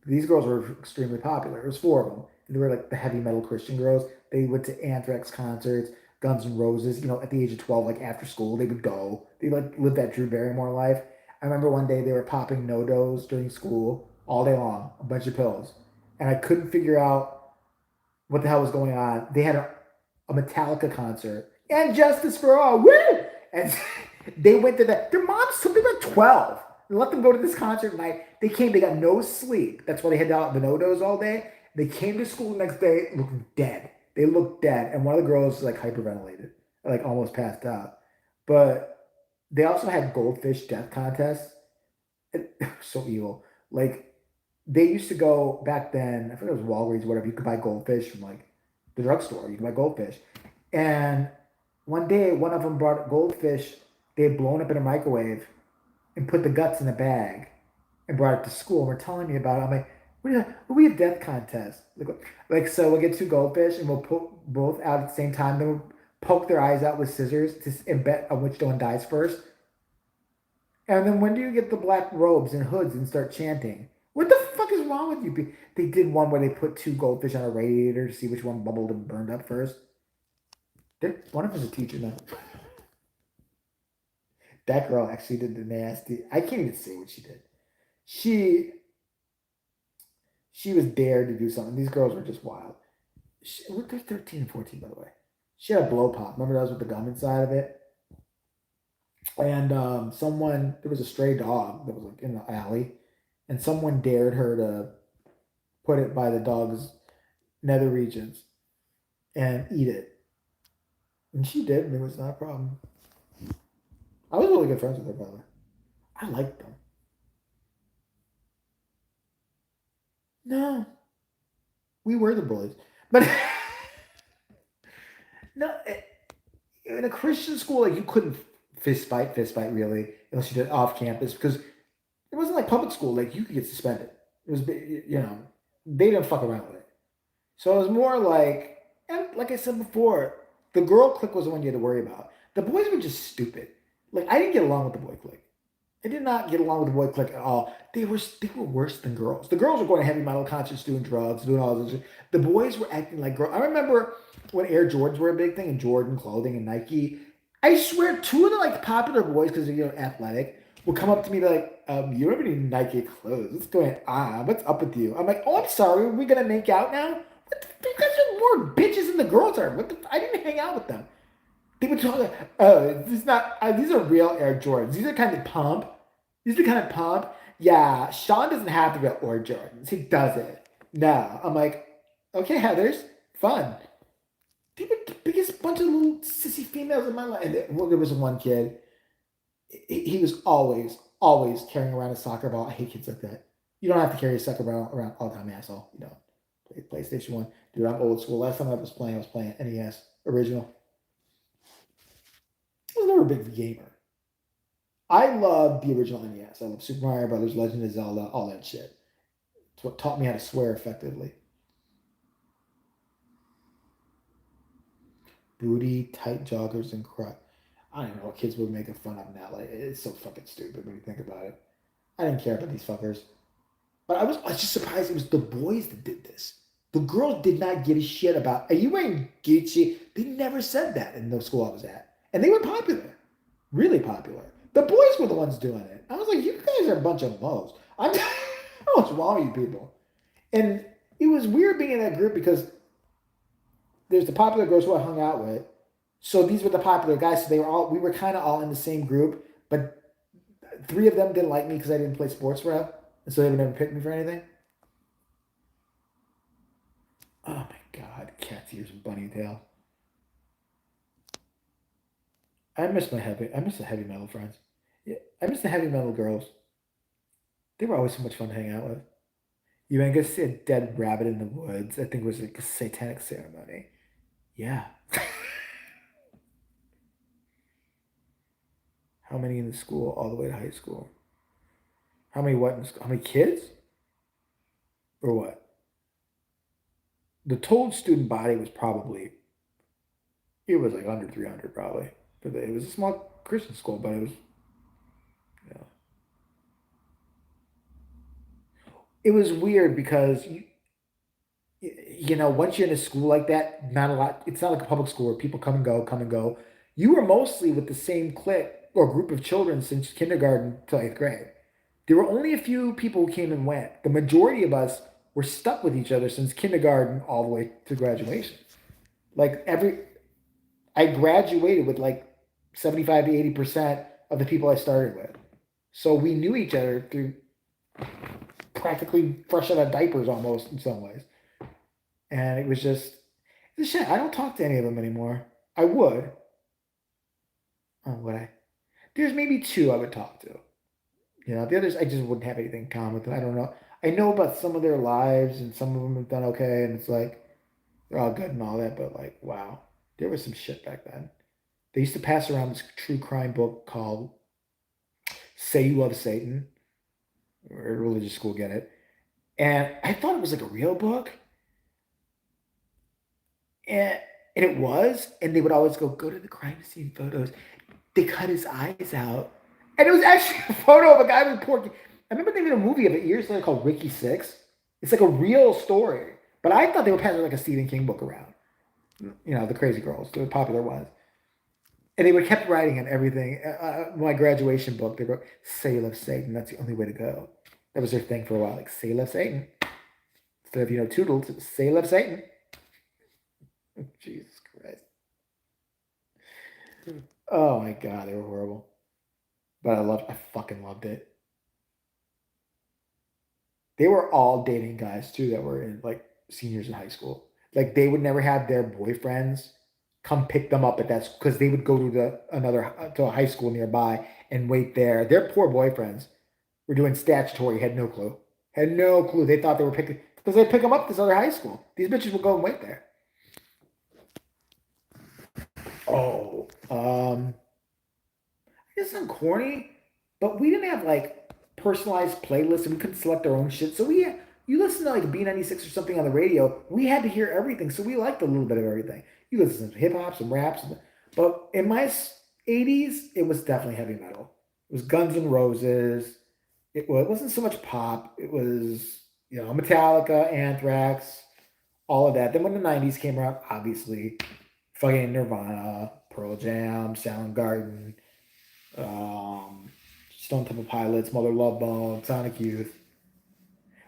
These girls were extremely popular. It was four of them. And they were like the heavy metal Christian girls. They went to Anthrax concerts, Guns N' Roses. You know, at the age of 12, like after school, they would go. They like lived that Drew Barrymore life. I remember one day they were popping no-dos during school all day long, a bunch of pills, and I couldn't figure out what the hell was going on. They had a Metallica concert and Justice for All, woo! And they went to that. Their moms took them at 12 and let them go to this concert night. They came, they got no sleep. That's why they had out the no-dos all day. They came to school the next day looking dead. They looked dead. And one of the girls like hyperventilated, like almost passed out. But they also had goldfish death contests. It was so evil. Like they used to go back then, I think it was Walgreens, whatever, you could buy goldfish from like the drugstore. You could buy goldfish. And one day, one of them brought goldfish they had blown up in a microwave and put the guts in a bag and brought it to school. And we're telling me about it. I'm like, we have death contest. Like, so we'll get two goldfish and we'll put both out at the same time. Then we'll poke their eyes out with scissors and bet on which one dies first. And then when do you get the black robes and hoods and start chanting? What the fuck is wrong with you? They did one where they put two goldfish on a radiator to see which one bubbled and burned up first. One of them is a teacher now. That girl actually did the nasty. I can't even say what she did. She was dared to do something. These girls were just wild. They're 13 and 14, by the way. She had a blow pop. Remember those with the gum inside of it? And there was a stray dog that was like in the alley, and someone dared her to put it by the dog's nether regions and eat it. And she did, and it was not a problem. I was really good friends with her brother. I liked them. No, we were the bullies, but no. In a Christian school, like you couldn't fist fight really, unless you did it off campus because it wasn't like public school. Like you could get suspended. It was, they didn't fuck around with it. So it was more like, and like I said before, the girl clique was the one you had to worry about. The boys were just stupid. Like I didn't get along with the boy clique. I did not get along with the boy clique at all. They were worse than girls. The girls were going to heavy metal concerts, doing drugs, doing all this. The boys were acting like girls. I remember when Air Jordans were a big thing, and Jordan clothing and Nike. I swear, two of the like popular boys, because they're athletic, would come up to me like, "You don't have any Nike clothes. What's going on? What's up with you?" I'm like, "Oh, I'm sorry. Are we gonna make out now? What the? You guys are more bitches than the girls are. What the? I didn't hang out with them." They would talk like, "Oh, this is not. These are real Air Jordans. These are kind of pump. These are kind of pump. Yeah, Sean doesn't have the real Air Jordans. He doesn't. No." I'm like, "Okay, Heather's fun." They were the biggest bunch of little sissy females in my life. And there was one kid. He was always carrying around a soccer ball. I hate kids like that. You don't have to carry a soccer ball around all the time, asshole. You know, play PlayStation 1. Dude, I'm old school. Last time I was playing NES original. I was never a big gamer. I love the original NES. I love Super Mario Brothers, Legend of Zelda, all that shit. It's what taught me how to swear effectively. Booty, tight joggers, and crut. I don't know what kids were making fun of now. Like it's so fucking stupid when you think about it. I didn't care about these fuckers. But I was just surprised it was the boys that did this. The girls did not give a shit about, are you wearing Gucci? They never said that in the school I was at. And they were popular. Really popular. The boys were the ones doing it. I was like, you guys are a bunch of moles. I don't know what's wrong with you people. And it was weird being in that group because there's the popular girls who I hung out with. So these were the popular guys. So we were kind of all in the same group, but three of them didn't like me because I didn't play sports rep. And so they would never pick me for anything. Oh my God, cat's ears and bunny tail. I miss the heavy metal friends. Yeah, I miss the heavy metal girls. They were always so much fun to hang out with. You went to go see a dead rabbit in the woods. I think it was like a satanic ceremony. Yeah. How many in the school all the way to high school? How many what in school? How many kids? Or what? The total student body was probably, it was like under 300 probably. But it was a small Christian school, but you it was weird because once you're in a school like that, not a lot. It's not like a public school where people come and go, come and go. You were mostly with the same clique or group of children since kindergarten to eighth grade. There were only a few people who came and went. The majority of us were stuck with each other since kindergarten all the way to graduation. Like I graduated with like 75 to 80% of the people I started with. So we knew each other through practically fresh out of diapers almost in some ways. And it was just the shit. I don't talk to any of them anymore. I would. Oh, would I? There's maybe two I would talk to. The others I just wouldn't have anything in common with them. I don't know. I know about some of their lives and some of them have done okay, and it's like they're all good and all that, but like, wow, there was some shit back then. They used to pass around this true crime book called Say You Love Satan, or religious school, get it. And I thought it was like a real book, and it was, and they would always go to the crime scene photos. They cut his eyes out, and it was actually a photo of a guy with porky. I remember they made a movie of it years later called Ricky Six. It's like a real story, but I thought they were passing like a Stephen King book around. The Crazy Girls, the popular ones, and they would kept writing on everything. My graduation book, they wrote "Say you love Satan." That's the only way to go. That was their thing for a while, like "Say you love Satan." Instead of Toodles, it was "Say you love Satan." Jesus Christ! Oh my God, they were horrible. But I fucking loved it. They were all dating guys too that were in like seniors in high school. Like they would never have their boyfriends come pick them up at that because they would go to to a high school nearby and wait there. Their poor boyfriends were doing statutory, had no clue. Had no clue. They thought they were picking because they pick them up at this other high school. These bitches would go and wait there. Oh, I guess I'm corny, but we didn't have like personalized playlists and we couldn't select our own shit. So you listen to like B96 or something on the radio, we had to hear everything. So we liked a little bit of everything. You listen to hip hop, some raps, but in my 80s, it was definitely heavy metal. It was Guns N' Roses. It wasn't so much pop. It was, Metallica, Anthrax, all of that. Then when the 90s came around, obviously, fucking Nirvana, Pearl Jam, Soundgarden, um, Stone Temple Pilots, Mother Love Bone, Sonic Youth.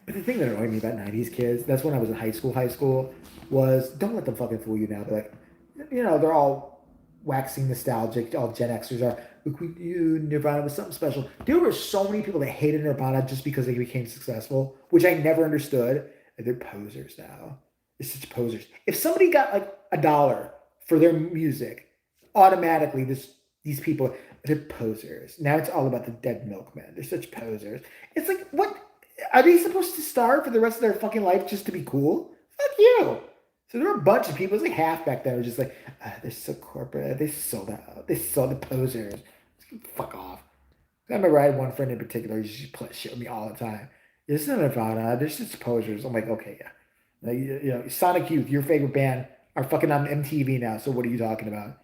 But the thing that annoyed me about 90s kids, that's when I was in high school, was don't let them fucking fool you now. They're like, they're all waxing nostalgic, all Gen Xers are. Look, we knew Nirvana was something special. There were so many people that hated Nirvana just because they became successful, which I never understood. And they're posers now. They're such posers. If somebody got like $1 for their music, automatically these people, they're posers. Now it's all about the dead milkmen. They're such posers. It's like, what? Are they supposed to starve for the rest of their fucking life just to be cool? Fuck you. So there were a bunch of people, it was like half back then, were just like, they're so corporate. They sold out. They sold the posers. Fuck off. I remember I had one friend in particular, he just play shit with me all the time. It's not Nirvana, there's just posers. I'm like, okay, yeah. Like, Sonic Youth, your favorite band, are fucking on MTV now, so what are you talking about?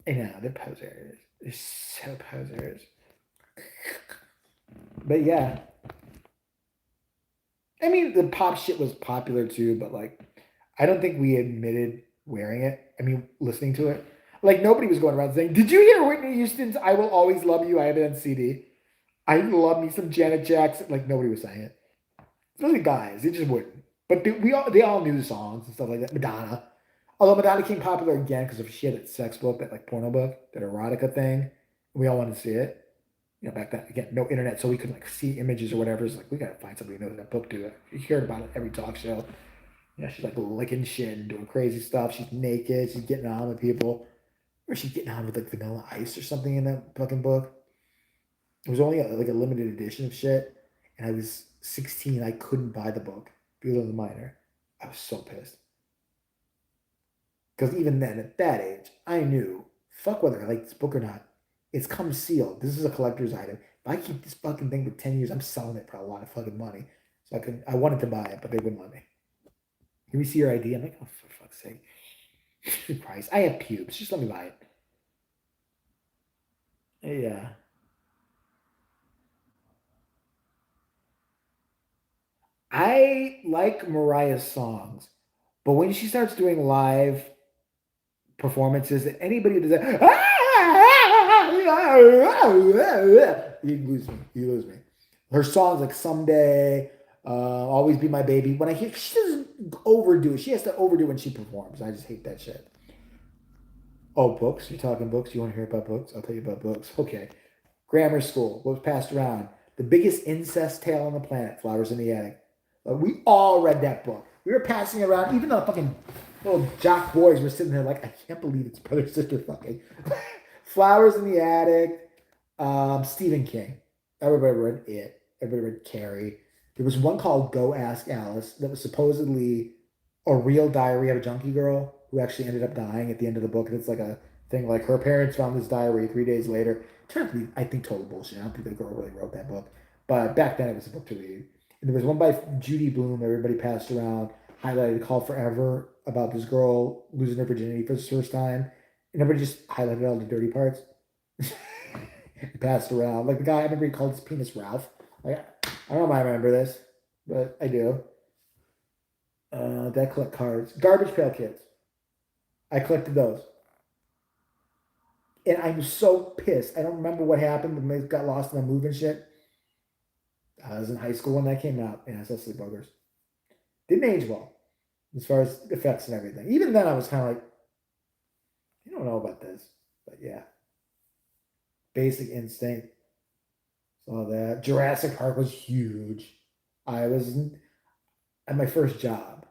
And they're posers. They're so posers. But yeah, I mean, the pop shit was popular too, but like, I don't think we admitted wearing it. I mean, listening to it. Like, nobody was going around saying, "Did you hear Whitney Houston's I Will Always Love You? I have it on CD. I love me some Janet Jackson." Like, nobody was saying it. Especially guys. They just wouldn't. But they all knew the songs and stuff like that. Madonna. Although Madonna became popular again because of she had that sex book, that like porno book, that erotica thing. We all wanted to see it. Back then, again, no internet, so we could like see images or whatever. It's like, we gotta find somebody who knows that book to it. You heard about it every talk show. She's like licking shit and doing crazy stuff. She's naked. She's getting on with people. Or she's getting on with like Vanilla Ice or something in that fucking book. It was only like a limited edition of shit, and I was 16. I couldn't buy the book because I was a minor. I was so pissed because even then, at that age, I knew fuck whether I like this book or not. It's come sealed. This is a collector's item. If I keep this fucking thing for 10 years, I'm selling it for a lot of fucking money. So I wanted to buy it, but they wouldn't let me. Can we see your ID? I'm like, oh, for fuck's sake. Christ, I have pubes. Just let me buy it. Yeah. I like Mariah's songs, but when she starts doing live performances, anybody who does that, you lose me. You lose me. Her songs like "Someday," "Always Be My Baby." When I hear, she doesn't overdo it. She has to overdo it when she performs. I just hate that shit. Oh, books? You talking books? You want to hear about books? I'll tell you about books. Okay. Grammar school. What was passed around? The biggest incest tale on the planet. Flowers in the Attic. We all read that book. We were passing it around. Even the fucking little jock boys were sitting there like, I can't believe it's brother sister fucking. Flowers in the Attic. Stephen King. Everybody read it. Everybody read Carrie. There was one called Go Ask Alice that was supposedly a real diary of a junkie girl who actually ended up dying at the end of the book. And it's like a thing like her parents found this diary 3 days later. Turned out to be, I think, total bullshit. I don't think the girl really wrote that book. But back then it was a book to read. And there was one by Judy Blume everybody passed around, highlighted Call Forever about this girl losing her virginity for the first time. And everybody just highlighted all the dirty parts. Passed around. Like the guy, I remember he called his penis Ralph. Like, I don't know if I remember this, but I do. That collect cards. Garbage Pail Kids. I collected those. And I'm so pissed. I don't remember what happened when they got lost in the move and shit. I was in high school when that came out. Yeah, I saw Sleepwalkers. Didn't age well as far as effects and everything. Even then, I was kind of like, I don't know about this. But yeah. Basic Instinct. Saw that. Jurassic Park was huge. I was at my first job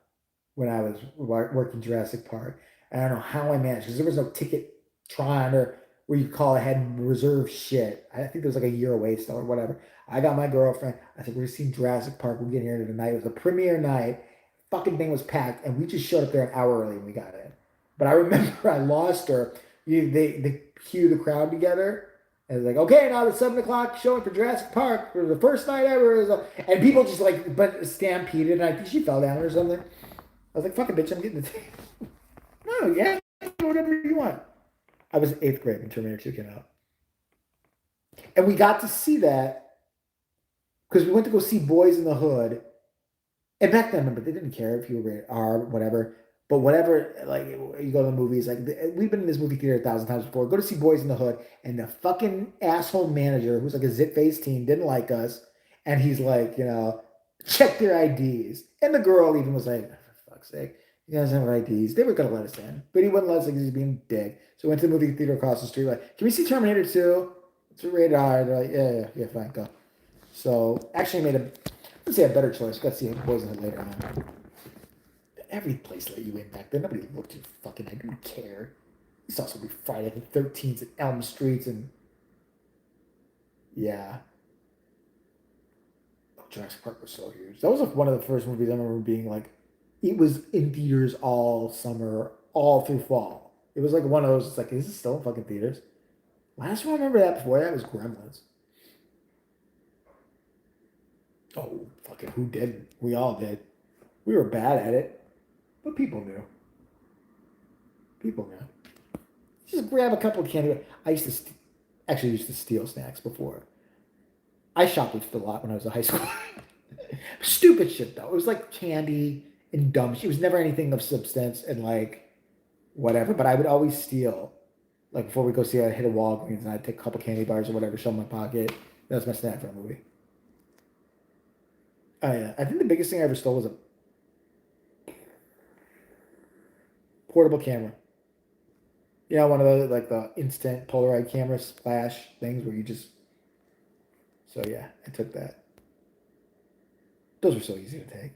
when I was working Jurassic Park. And I don't know how I managed because there was no ticket trying or where you call ahead reserve shit. I think there was like a year away still or whatever. I got my girlfriend. I said, we're seeing Jurassic Park. We're getting here tonight. It was a premiere night. Fucking thing was packed. And we just showed up there an hour early when we got in. But I remember I lost her. They cue the crowd together. And it's like, okay, now it's 7 o'clock showing for Jurassic Park for the first night ever. And people just like, but stampeded. And I think she fell down or something. I was like, fucking bitch, I'm getting the ticket. No, yeah, whatever you want. I was in 8th grade when Terminator 2 came out. And we got to see that because we went to go see Boys in the Hood. And back then, remember, they didn't care if you were rated R, whatever. But whatever, like, you go to the movies, like, we've been in this movie theater 1,000 times before. Go to see Boys in the Hood, and the fucking asshole manager, who's like a zit-faced teen, didn't like us. And he's like, check their IDs. And the girl even was like, for fuck's sake, you guys have IDs. They were going to let us in. But he wouldn't let us because he's being a dick. So we went to the movie theater across the street, like, can we see Terminator 2? It's rated R. They're like, yeah, fine, go. So actually made let's say a better choice. Got to see Boys in the Hood later on. Every place let you in back then. Nobody looked you fucking. I didn't care. You saw somebody Friday the 13th at Elm Streets and yeah. Oh, Jurassic Park was so huge. That was like one of the first movies I remember being like, it was in theaters all summer, all through fall. It was like one of those. It's like, is this still in fucking theaters? Last one I remember that before that was Gremlins. Oh, fucking who didn't? We all did. We were bad at it, but people knew. People knew. Just grab a couple of candy. I used to actually used to steal snacks before. I shoplifted a lot when I was in high school. Stupid shit though. It was like candy and dumb shit. It was never anything of substance and like whatever. But I would always steal. Like before we go see, I'd hit a Walgreens and I'd take a couple candy bars or whatever, shove in my pocket. That was my snack for a movie. Oh yeah. I think the biggest thing I ever stole was a portable camera. Yeah, one of those like the instant Polaroid camera splash things where you just. So yeah, I took that. Those were so easy to take.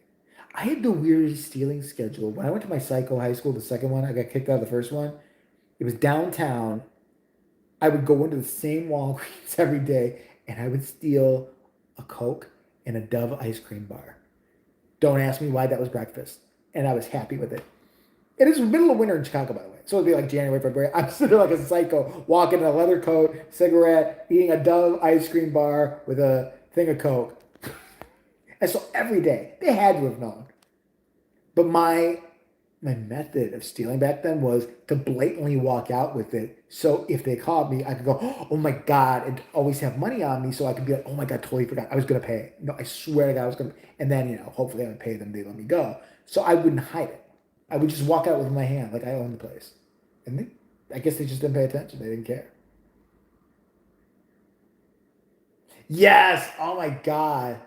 I had the weirdest stealing schedule. When I went to my psycho high school, the second one, I got kicked out of the first one. It was downtown. I would go into the same Walgreens every day, and I would steal a Coke and a Dove ice cream bar. Don't ask me why that was breakfast, and I was happy with it. It is middle of winter in Chicago, by the way. So it'd be like January, February. I'm sitting like a psycho, walking in a leather coat, cigarette, eating a Dove ice cream bar with a thing of Coke. And so every day, they had to have known. But my method of stealing back then was to blatantly walk out with it. So if they called me, I could go, oh my God, and always have money on me so I could be like, oh my God, totally forgot. I was going to pay. No, I swear to God, I was going to. And then, hopefully I would pay them. They let me go. So I wouldn't hide it. I would just walk out with my hand like I owned the place. And I guess they just didn't pay attention. They didn't care. Yes. Oh my God.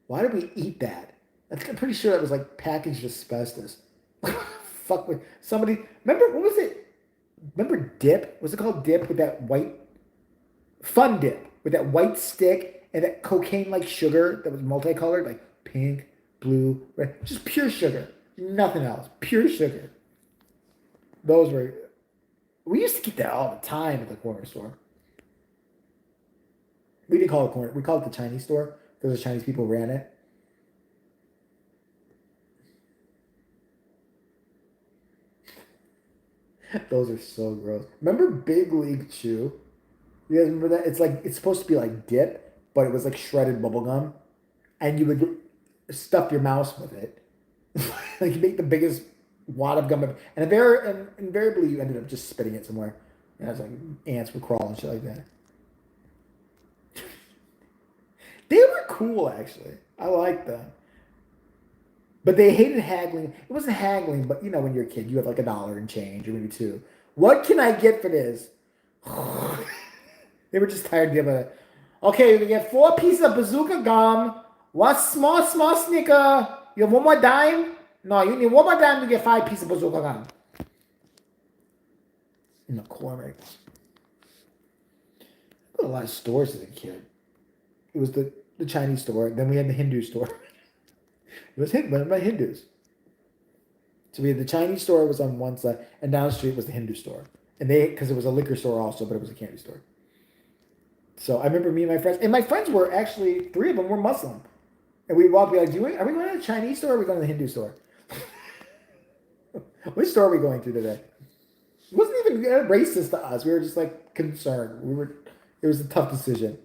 Why did we eat that? I'm pretty sure that was like packaged asbestos. Fuck with somebody. Remember what was it? Remember dip? Was it called dip with that white fun dip with that white stick and that cocaine like sugar that was multicolored, like pink, blue, red, just pure sugar, nothing else, pure sugar. Those were. We used to get that all the time at the corner store. We didn't call it corner. We called it the Chinese store because the Chinese people ran it. Those are so gross. Remember Big League Chew? You guys remember that? It's supposed to be like dip, but it was like shredded bubble gum, and you would stuff your mouse with it. Like you make the biggest wad of gum, and invariably you ended up just spitting it somewhere. And it was like ants would crawl and shit like that. They were cool actually. I liked them. But they hated haggling. It wasn't haggling, but when you're a kid, you have like $1 and change or maybe two. What can I get for this? They were just tired of giving it. Okay, we get 4 pieces of bazooka gum, 1 small snicker. You have 1 more dime? No, you need 1 more dime to get 5 pieces of bazooka gum. In McCormick. I went a lot of stores as a kid. It was the Chinese store. Then we had the Hindu store. It was by Hindus. So we had the Chinese store was on one side, and down the street was the Hindu store. And because it was a liquor store also, but it was a candy store. So I remember me and my friends were actually 3 of them were Muslim, and we'd walk be like, are we going to the Chinese store or are we going to the Hindu store? Which store are we going to today? It wasn't even racist to us. We were just like concerned. It was a tough decision.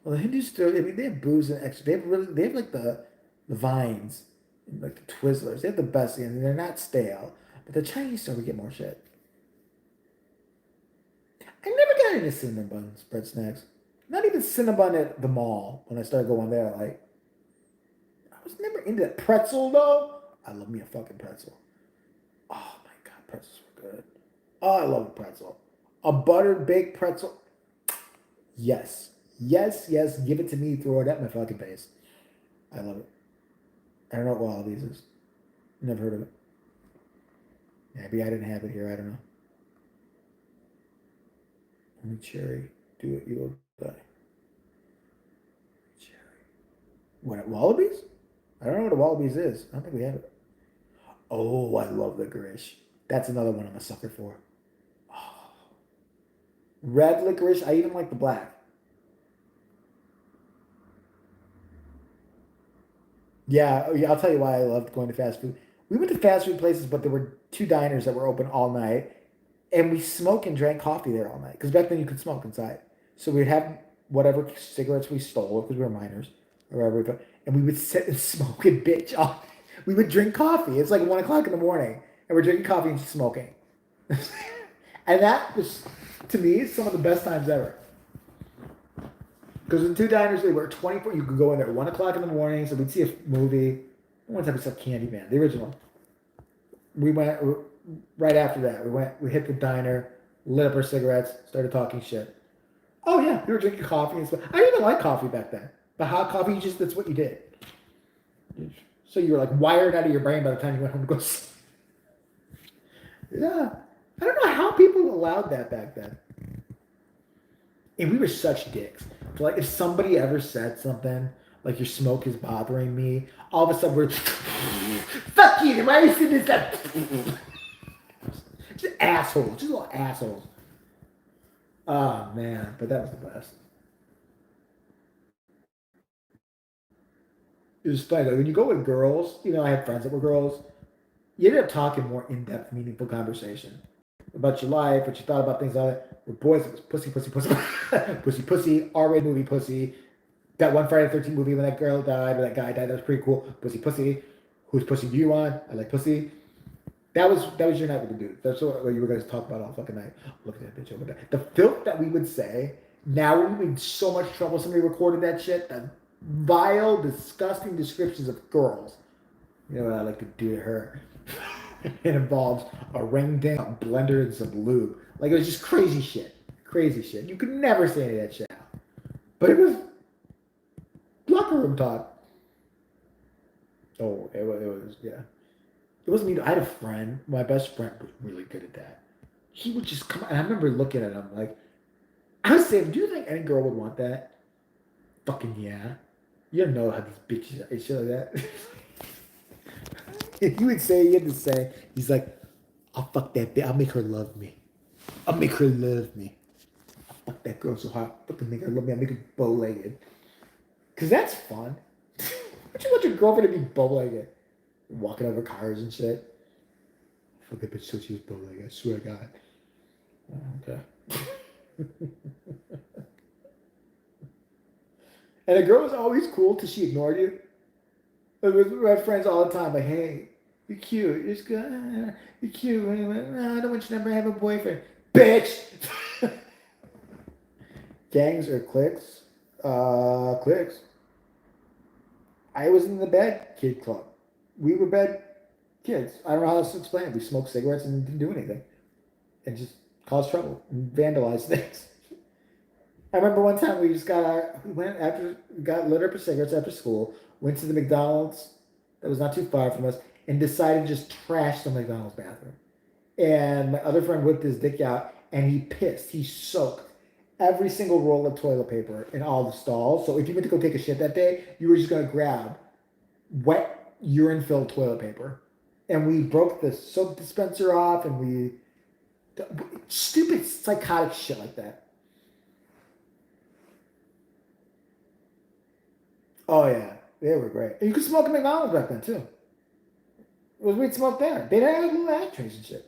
Well, the Hindu store, I mean, they have booze and extra. They have like the Vines, like the Twizzlers. They have the best, and they're not stale. But the Chinese store, we get more shit. I never got into Cinnabon spread snacks. Not even Cinnabon at the mall when I started going there. Like, I was never into that. Pretzel, though. I love me a fucking pretzel. Oh my God, pretzels were good. Oh, I love a pretzel. A buttered baked pretzel. Yes. Yes, give it to me. Throw it at my fucking face. I love it. I don't know what Wallabies is. Never heard of it. Maybe I didn't have it here. I don't know. Only cherry. Do it, you will die. Cherry. What, Wallabies? I don't know what a Wallabies is. I don't think we have it. Oh, I love licorice. That's another one I'm a sucker for. Oh. Red licorice. I even like the black. Yeah, I'll tell you why I loved going to fast food. We went to fast food places, but there were 2 diners that were open all night, and we smoked and drank coffee there all night. Because back then you could smoke inside. So we'd have whatever cigarettes we stole because we were minors, or whatever, and we would sit and smoke and bitch all. We would drink coffee. It's like 1:00 in the morning, and we're drinking coffee and smoking. And that was, to me, some of the best times ever. Because in 2 diners, they were 24. You could go in there at 1:00 in the morning, so we'd see a movie. One time we saw Candyman, the original. We went right after that. We hit the diner, lit up our cigarettes, started talking shit. Oh yeah, we were drinking coffee and stuff. I didn't even like coffee back then. But hot coffee, that's what you did. So you were like wired out of your brain by the time you went home to go sleep. Yeah, I don't know how people allowed that back then. And we were such dicks. So like if somebody ever said something like your smoke is bothering me, all of a sudden we're fuck you, why are you sitting this up? assholes, just little assholes. Oh man, but that was the best. It was funny though. When you go with girls, I have friends that were girls. You ended up talking more in depth, meaningful conversation about your life, what you thought about things like that. With boys, it was pussy, pussy, pussy, pussy, pussy, R-rated movie, pussy. That one Friday the 13th movie when that girl died or that guy died, that was pretty cool. Pussy, pussy. Whose pussy do you want? I like pussy. That was your night with the dude. That's what you were guys talk about all fucking night. Look at that bitch over there. The filth that we would say. Now we would be in so much trouble. Somebody recorded that shit. The vile, disgusting descriptions of girls. You know what I like to do to her? It involves a ring ding, a blender, and some lube. Like it was just crazy shit. Crazy shit. You could never say any of that shit out. But it was locker room talk. Oh, it was yeah. It wasn't me. I had a friend. My best friend was really good at that. He would just come. And I remember looking at him like, I was saying, do you think any girl would want that? Fucking yeah. You don't know how these bitches and shit like that. He would say, he had to say, he's like, I'll fuck that bitch. I'll make her love me. I'll make her love me. I'll fuck that girl so hard. Fucking make her love me. I'll make her bow-legged. Because that's fun. Would you want your girlfriend to be bow-legged? Walking over cars and shit. Fuck that bitch so she was bow-legged. I swear to God. Oh, okay. And a girl was always cool till she ignored you. Like we had friends all the time, like, hey, you're cute. You're just good. You're cute. No, I don't want you to never have a boyfriend. Bitch! Gangs or cliques? Cliques. I was in the bad kid club. We were bad kids. I don't know how else to explain it. We smoked cigarettes and didn't do anything. And just caused trouble and vandalized things. I remember one time we got lit up for cigarettes after school, went to the McDonald's that was not too far from us, and decided to just trash the McDonald's bathroom. And my other friend whipped his dick out and he pissed. He soaked every single roll of toilet paper in all the stalls. So if you went to go take a shit that day, you were just gonna grab wet urine filled toilet paper. And we broke the soap dispenser off and we stupid psychotic shit like that. Oh yeah, they were great. And you could smoke in McDonald's back then too. It was weed smoke there. They had little ashtrays and shit.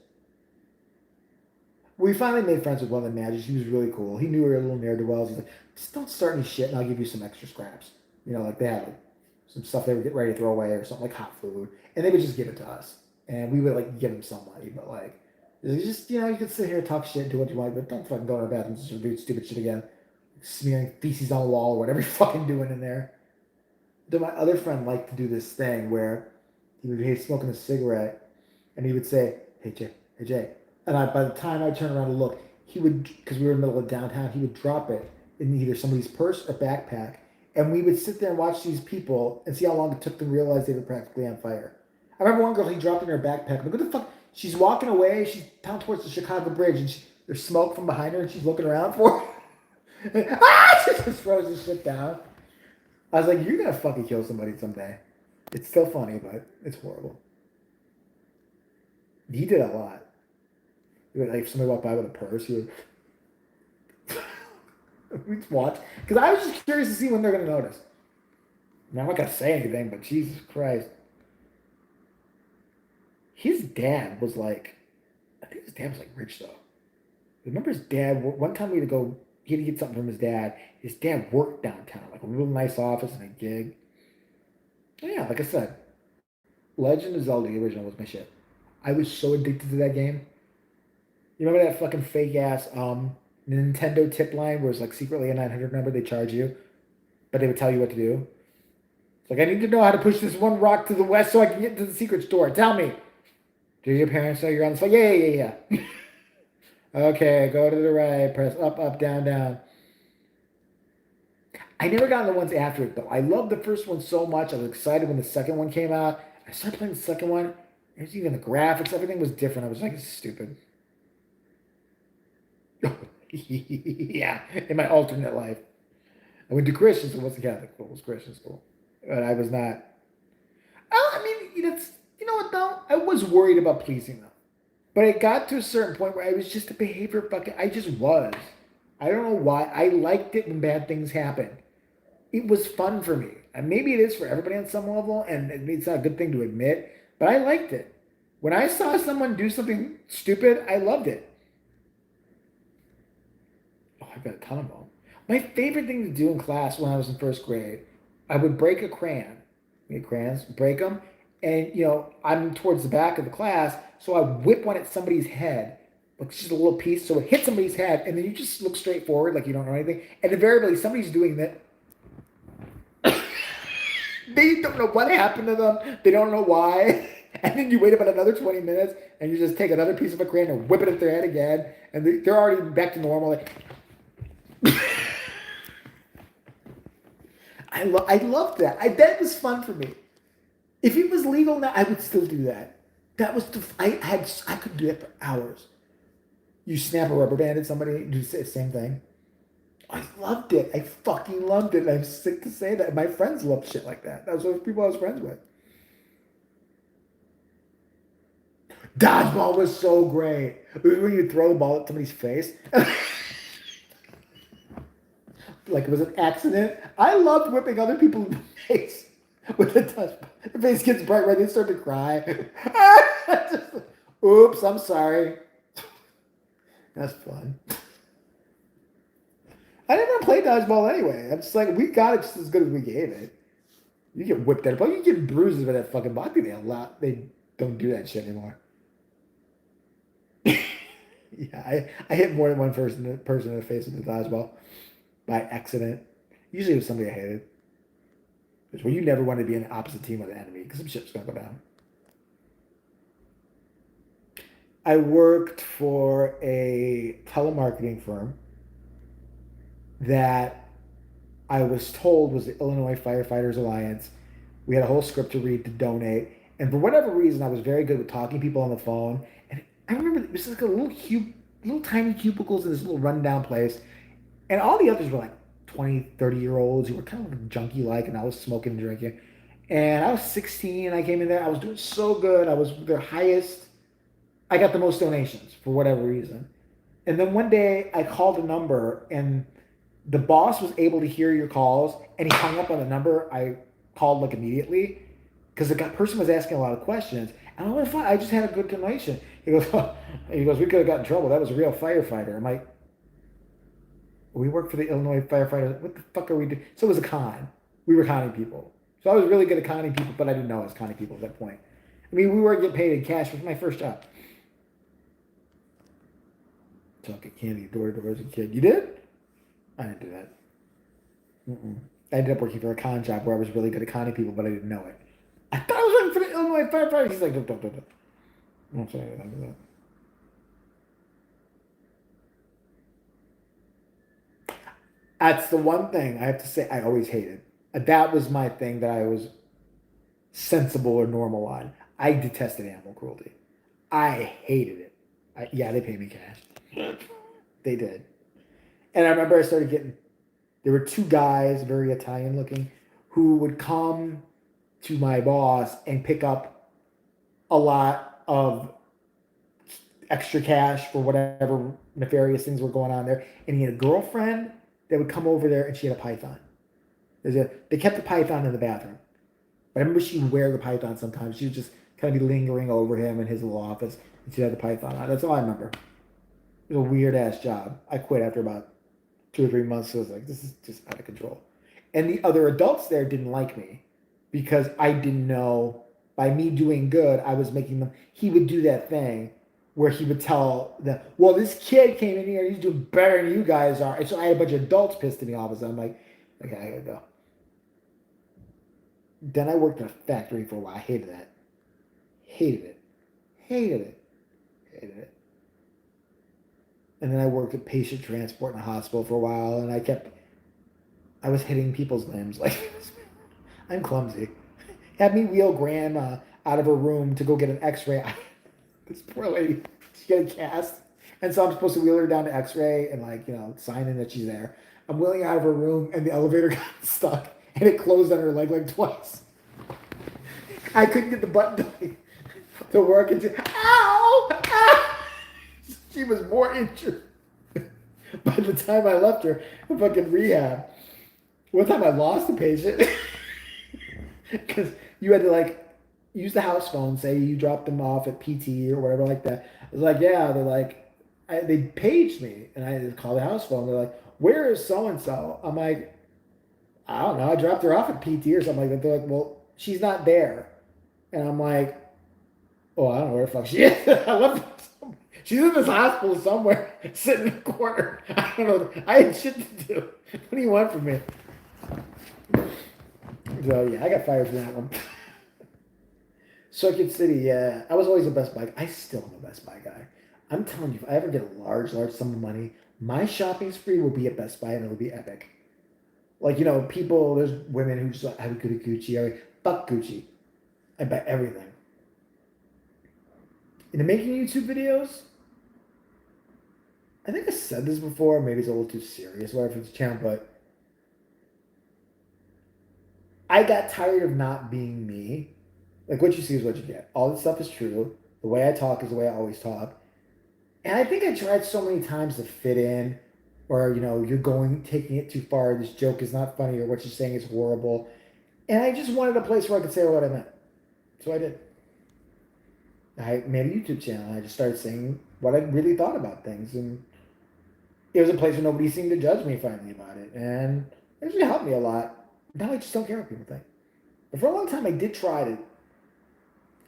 We finally made friends with one of the managers. He was really cool. He knew we were a little ne'er do wells. He's like, just don't start any shit, and I'll give you some extra scraps. Like they had like some stuff they would get ready to throw away or something like hot food, and they would just give it to us, and we would like give them some money, but like just you could sit here and talk shit and do what you want, but don't fucking go to the bathroom and do stupid shit again, smearing feces on the wall or whatever you're fucking doing in there. Then my other friend liked to do this thing where he would be smoking a cigarette and he would say, hey Jay. And by the time I turned around to look, he would, because we were in the middle of downtown, he would drop it in either somebody's purse or backpack. And we would sit there and watch these people and see how long it took them to realize they were practically on fire. I remember one girl, he dropped in her backpack. I'm like, what the fuck? She's walking away. She's down towards the Chicago Bridge and there's smoke from behind her and she's looking around for her. She just throws this shit down. I was like, you're going to fucking kill somebody someday. It's still funny, but it's horrible. He did a lot. Like if somebody walked by with a purse, he would we'd watch. Because I was just curious to see when they're going to notice. Now, I'm not going to say anything, but Jesus Christ. His dad was like, I think his dad was like rich though. Remember his dad, one time he had to get something from his dad. His dad worked downtown, like a real nice office and a gig. Yeah, like I said, Legend of Zelda, the original, was my shit. I was so addicted to that game. You remember that fucking fake ass Nintendo tip line where it's like secretly a 900 number they charge you, but they would tell you what to do? It's like, I need to know how to push this one rock to the west so I can get to the secret store. Tell me. Do your parents know you're on this? Like, yeah. Okay, go to the right, press up, down, down. I never got the ones after it though. I loved the first one so much. I was excited when the second one came out. I started playing the second one. There's even the graphics, everything was different. I was like, it's stupid. Yeah, in my alternate life. I went to Christian school. It wasn't Catholic school. It was Christian school. But I was not. Oh, I mean, you know what though? I was worried about pleasing them. But it got to a certain point where I was just a behavior fucking. I just was. I don't know why. I liked it when bad things happened. It was fun for me. And maybe it is for everybody on some level, and it's not a good thing to admit, but I liked it. When I saw someone do something stupid, I loved it. Oh, I've got a ton of them. My favorite thing to do in class when I was in first grade, I would break a crayon. Get crayons, break them, and I'm towards the back of the class, so I whip one at somebody's head, like just a little piece, so it hits somebody's head, and then you just look straight forward like you don't know anything, and invariably somebody's doing that. They don't know what happened to them. They don't know why. And then you wait about another 20 minutes and you just take another piece of a crayon and whip it at their head again. And they're already back to normal. Like, I loved that. That was fun for me. If it was legal now, I would still do that. That was I could do that for hours. You snap a rubber band at somebody, do the same thing. I loved it. I fucking loved it. And I'm sick to say that. My friends loved shit like that. That was what people I was friends with. Dodgeball was so great. It was when you throw a ball at somebody's face. Like it was an accident. I loved whipping other people in the face with a dodgeball. The face gets bright red. They start to cry. Oops, I'm sorry. That's fun. I didn't want to play dodgeball anyway. I'm just like, we got it just as good as we gave it. You get whipped at a ball. You get bruises with that fucking ball. I think they don't do that shit anymore. Yeah, I hit more than one person in the face with the dodgeball by accident. Usually it was somebody I hated. It's where you never want to be in the opposite team with the enemy because some shit's gonna go down. I worked for a telemarketing firm that I was told was the Illinois Firefighters Alliance. We had a whole script to read to donate. And for whatever reason, I was very good with talking people on the phone. And I remember it was like a little tiny cubicles in this little rundown place. And all the others were like 20, 30-year-olds who were kind of like junkie-like, and I was smoking and drinking. And I was 16, and I came in there. I was doing so good. I was their highest. I got the most donations for whatever reason. And then one day, I called a number, and the boss was able to hear your calls, and he hung up on the number I called like immediately because the person was asking a lot of questions. And I went, fine, I just had a good donation. He goes, we could have got in trouble. That was a real firefighter. I'm like, we work for the Illinois firefighters. What the fuck are we doing? So it was a con. We were conning people. So I was really good at conning people, but I didn't know I was conning people at that point. I mean, we weren't getting paid in cash. It was my first job. Talking candy door to door as a kid. You did? I didn't do that. Mm-mm. I ended up working for a con job where I was really good at conning people, but I didn't know it. I thought I was working for the Illinois firefighters. He's like, don't. Don't say anything to that. That's the one thing I have to say I always hated. That was my thing that I was sensible or normal on. I detested animal cruelty. I hated it. Yeah, they paid me cash. They did. And I remember I started getting, there were two guys, very Italian looking, who would come to my boss and pick up a lot of extra cash for whatever nefarious things were going on there. And he had a girlfriend that would come over there, and she had a python. They kept the python in the bathroom. But I remember she would wear the python sometimes. She would just kind of be lingering over him in his little office, and she had the python on. That's all I remember. It was a weird-ass job. I quit after about 2 or 3 months. So I was like, this is just out of control. And the other adults there didn't like me because I didn't know, by me doing good, I was making them, he would do that thing where he would tell them, well, this kid came in here, he's doing better than you guys are. And so I had a bunch of adults pissed at me all of a sudden. I'm like, okay, I gotta go. Then I worked in a factory for a while. I hated that. Hated it. And then I worked at patient transport in a hospital for a while, and I was hitting people's limbs. Like, I'm clumsy. Had me wheel grandma out of her room to go get an x-ray. This poor lady, she got a cast. And so I'm supposed to wheel her down to x-ray and sign in that she's there. I'm wheeling out of her room, and the elevator got stuck, and it closed on her leg like twice. I couldn't get the button to work. And ow, ow. She was more injured by the time I left her in fucking rehab. One time I lost a patient because you had to like use the house phone, say you dropped them off at PT or whatever like that. I was like, yeah, they're like, they paged me and I had to call the house phone. They're like, where is so and so? I'm like, I don't know. I dropped her off at PT or something like that. They're like, well, she's not there. And I'm like, oh, I don't know where the fuck she is. I left her. She's in this hospital somewhere, sitting in the corner. I don't know. I had shit to do. What do you want from me? So yeah, I got fired for that one. Circuit City, yeah. I was always a Best Buy. I still am a Best Buy guy. I'm telling you, if I ever get a large sum of money, my shopping spree will be at Best Buy and it'll be epic. Like, you know, people, there's women who just like, I would go to Gucci. I like, fuck Gucci. I buy everything. Into making YouTube videos, I think I said this before. Maybe it's a little too serious, whatever, for this channel, but I got tired of not being me. Like, what you see is what you get. All this stuff is true. The way I talk is the way I always talk. And I think I tried so many times to fit in, or, you know, you're taking it too far. This joke is not funny, or what you're saying is horrible. And I just wanted a place where I could say what I meant. So I did. I made a YouTube channel. I just started saying what I really thought about things. And it was a place where nobody seemed to judge me finally about it. And it actually helped me a lot. Now I just don't care what people think. But for a long time, I did try to,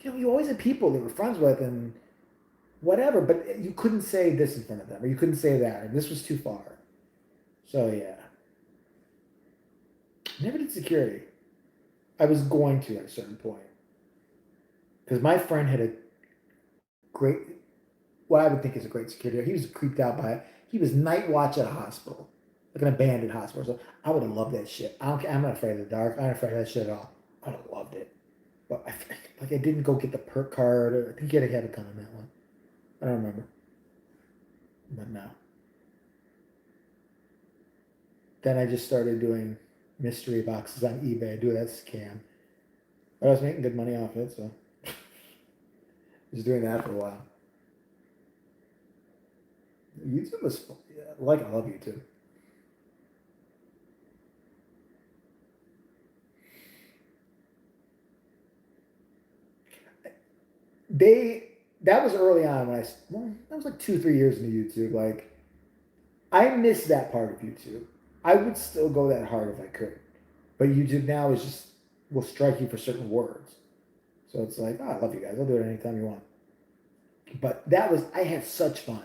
you know, you always had people that were friends with and whatever, but you couldn't say this in front of them, or you couldn't say that, or this was too far. So yeah. Never did security. I was going to at a certain point. Because my friend had a great, what I would think is a great security. He was creeped out by it. He was night watch at a hospital, like an abandoned hospital. So I would have loved that shit. I don't care. I'm not afraid of the dark. I'm not afraid of that shit at all. I would have loved it. But I didn't go get the perk card. Or I think he had a gun on that one. I don't remember. But no. Then I just started doing mystery boxes on eBay. Do that scam. But I was making good money off it, so I was doing that for a while. YouTube was fun. Yeah, I love YouTube. That was early on when that was like 2-3 years into YouTube. Like, I miss that part of YouTube. I would still go that hard if I could, but YouTube now is just will strike you for certain words. So it's like, oh, I love you guys. I'll do it anytime you want. But I had such fun.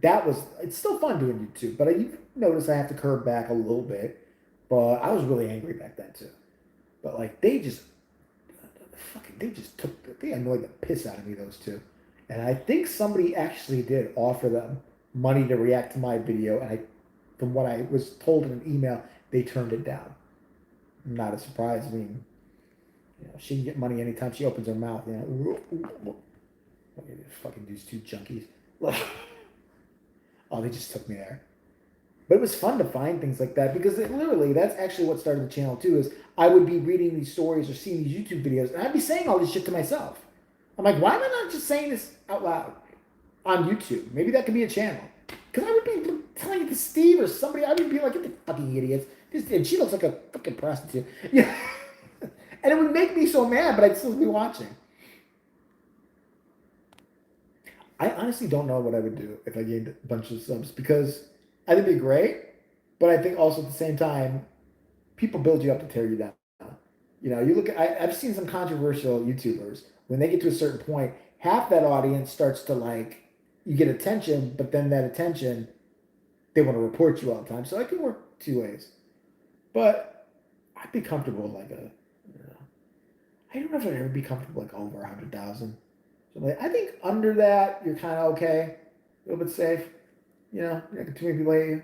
It's still fun doing YouTube, but you notice I have to curve back a little bit. But I was really angry back then too. But like they just they annoyed the piss out of me, those two. And I think somebody actually did offer them money to react to my video, and from what I was told in an email, they turned it down. Not a surprise. I mean, you know, she can get money anytime she opens her mouth. You know, fucking these two junkies. Oh, they just took me there. But it was fun to find things like that because that's actually what started the channel too. Is I would be reading these stories or seeing these YouTube videos, and I'd be saying all this shit to myself. I'm like, why am I not just saying this out loud on YouTube? Maybe that could be a channel. Because I would be telling it to Steve or somebody. I would be like, get the fucking idiots. And she looks like a fucking prostitute. Yeah. And it would make me so mad, but I'd still be watching. I honestly don't know what I would do if I gained a bunch of subs because I think it'd be great, but I think also at the same time, people build you up to tear you down. You know, you look at I've seen some controversial YouTubers when they get to a certain point, half that audience starts to like you get attention, but then that attention they want to report you all the time. So I can work two ways, but I'd be comfortable with like I don't know if I'd ever be comfortable like over 100,000. So like, I think under that you're kind of okay, a little bit safe. You know, not too many people hate you.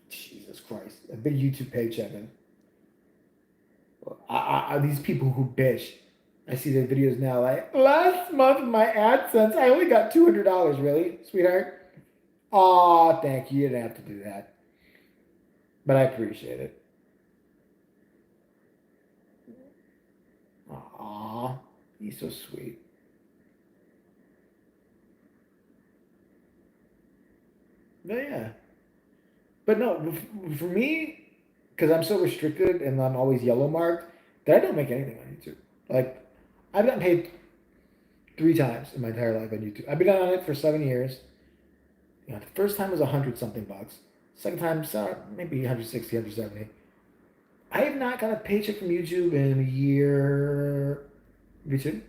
Jesus Christ, a big YouTube paycheck. And these people who bitch, I see their videos now. Like last month, my AdSense, I only got $200. Really, sweetheart? Aw, thank you. You didn't have to do that, but I appreciate it. Aw, He's so sweet. But yeah. But no, for me, because I'm so restricted and I'm always yellow marked, that I don't make anything on YouTube. Like, I've gotten paid 3 times in my entire life on YouTube. I've been on it for 7 years. You know, the first time was 100 something bucks. Second time, maybe 160, 170. I have not got a paycheck from YouTube in a year. YouTube?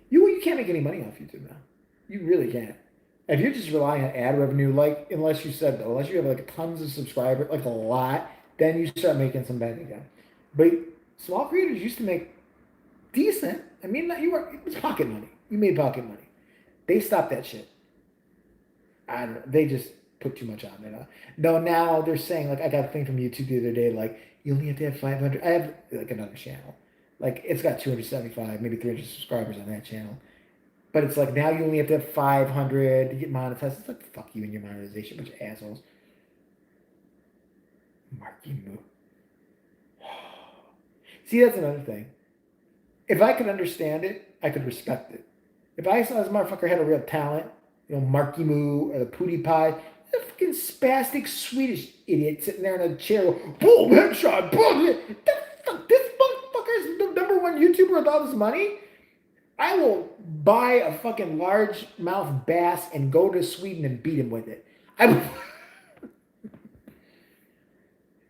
You can't make any money off YouTube now. You really can't. If you're just relying on ad revenue, like unless you said unless you have like tons of subscribers, like a lot, then you start making some bank again. But small creators used to make decent. I mean, you were it was pocket money. You made pocket money. They stopped that shit. I don't know. They just put too much on it. No, now they're saying like I got a thing from YouTube the other day like you only have to have 500. I have like another channel, like it's got 275, maybe 300 subscribers on that channel. But it's like now you only have to have 500 to get monetized. It's like fuck you and your monetization, bunch of assholes. Marky Moo. See, that's another thing. If I could understand it, I could respect it. If I saw this motherfucker had a real talent, Marky Moo or the Pootie Pie, the fucking spastic Swedish idiot sitting there in a chair, boom, headshot, boom. This motherfucker is the #1 YouTuber with all this money. I will buy a fucking largemouth bass and go to Sweden and beat him with it. I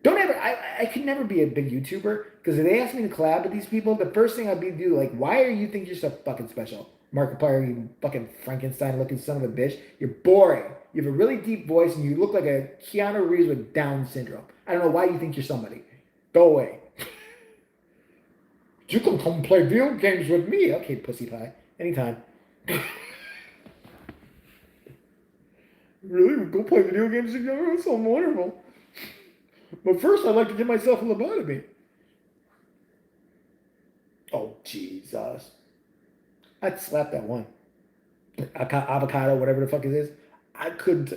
don't ever. I could never be a big YouTuber because if they ask me to collab with these people, the first thing I'd be do like, why are you think you're so fucking special, Markiplier? You fucking Frankenstein looking son of a bitch. You're boring. You have a really deep voice and you look like a Keanu Reeves with Down syndrome. I don't know why you think you're somebody. Go away. You can come play video games with me. Okay, pussy pie. Anytime. Really? Go play video games together? That's so wonderful. But first, I'd like to give myself a lobotomy. Oh, Jesus. I'd slap that one. Avocado, whatever the fuck it is. I couldn't.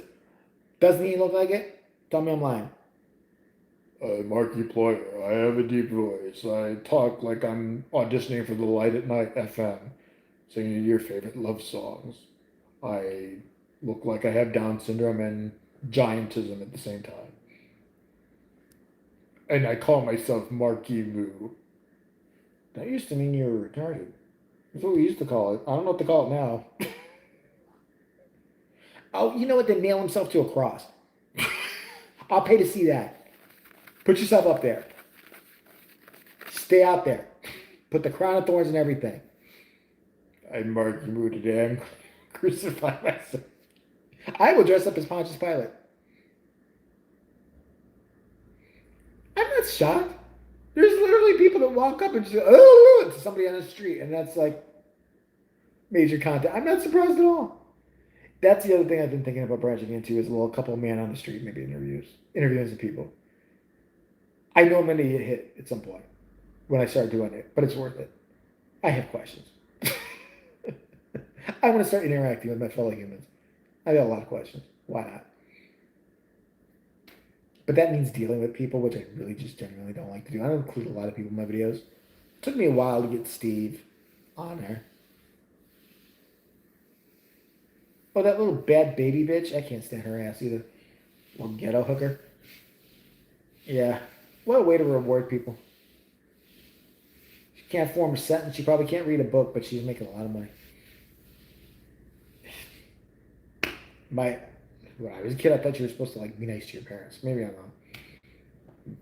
Doesn't he look like it? Tell me I'm lying. Markiplier, I have a deep voice. I talk like I'm auditioning for the Light at Night FM, singing your favorite love songs. I look like I have Down syndrome and giantism at the same time. And I call myself Marky Moo. That used to mean you were retarded. That's what we used to call it. I don't know what to call it now. Oh, you know what? They nail himself to a cross. I'll pay to see that. Put yourself up there. Stay out there. Put the crown of thorns and everything. I Marky Moo today. I'm crucifying myself. I will dress up as Pontius Pilate. I'm not shocked. There's literally people that walk up and just oh to somebody on the street, and that's like major content. I'm not surprised at all. That's the other thing I've been thinking about branching into is a little couple of man on the street, maybe interviewing some people. I know I'm going to get hit at some point when I start doing it, but it's worth it. I have questions. I want to start interacting with my fellow humans. I got a lot of questions. Why not? But that means dealing with people, which I really just genuinely don't like to do. I don't include a lot of people in my videos. It took me a while to get Steve on there. Oh, that little bad baby bitch. I can't stand her ass either. Little ghetto hooker. Yeah. What a way to reward people. She can't form a sentence. She probably can't read a book, but she's making a lot of money. When I was a kid, I thought you were supposed to like be nice to your parents. Maybe I'm wrong.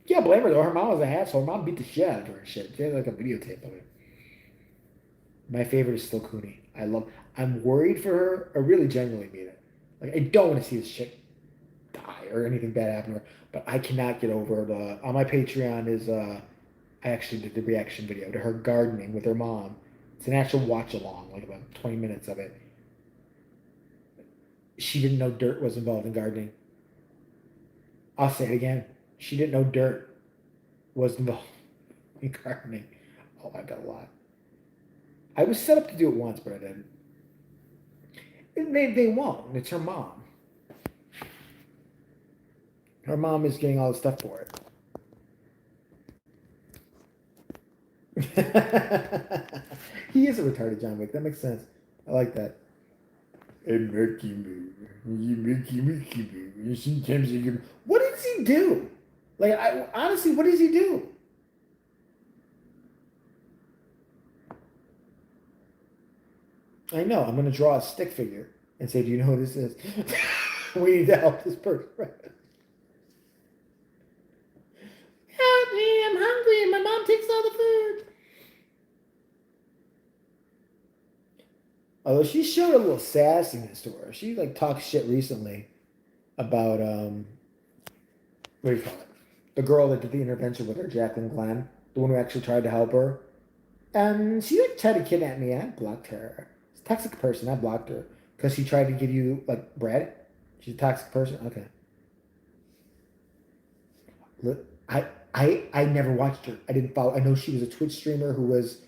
Yeah, blame her though. Her mom was an asshole. Her mom beat the shit out of her and shit. She had like a videotape of it. My favorite is still Cooney. I'm worried for her. I really genuinely mean it. Like I don't want to see this chick die or anything bad happen to her. But I cannot get over the on my Patreon is I actually did the reaction video to her gardening with her mom. It's an actual watch along, like about 20 minutes of it. She didn't know dirt was involved in gardening. I'll say it again. She didn't know dirt was involved in gardening. Oh, I got a lot. I was set up to do it once, but I didn't. They won't. It's her mom. Her mom is getting all the stuff for it. He is a retarded John Wick. That makes sense. I like that. And Murky Moo. Sometimes you can. What does he do? Like, honestly, what does he do? I know. I'm going to draw a stick figure and say, "Do you know who this is? We need to help this person." Help me! I'm hungry, and my mom takes all the food. Although she showed a little sassiness to her. She like talked shit recently about what do you call it? The girl that did the intervention with her, Jacqueline Glenn, the one who actually tried to help her. And she like tried to kidnap me. I blocked her. It's a toxic person. I blocked her because she tried to give you like bread. She's a toxic person. Okay. Look, I never watched her. I didn't follow. I know she was a Twitch streamer who was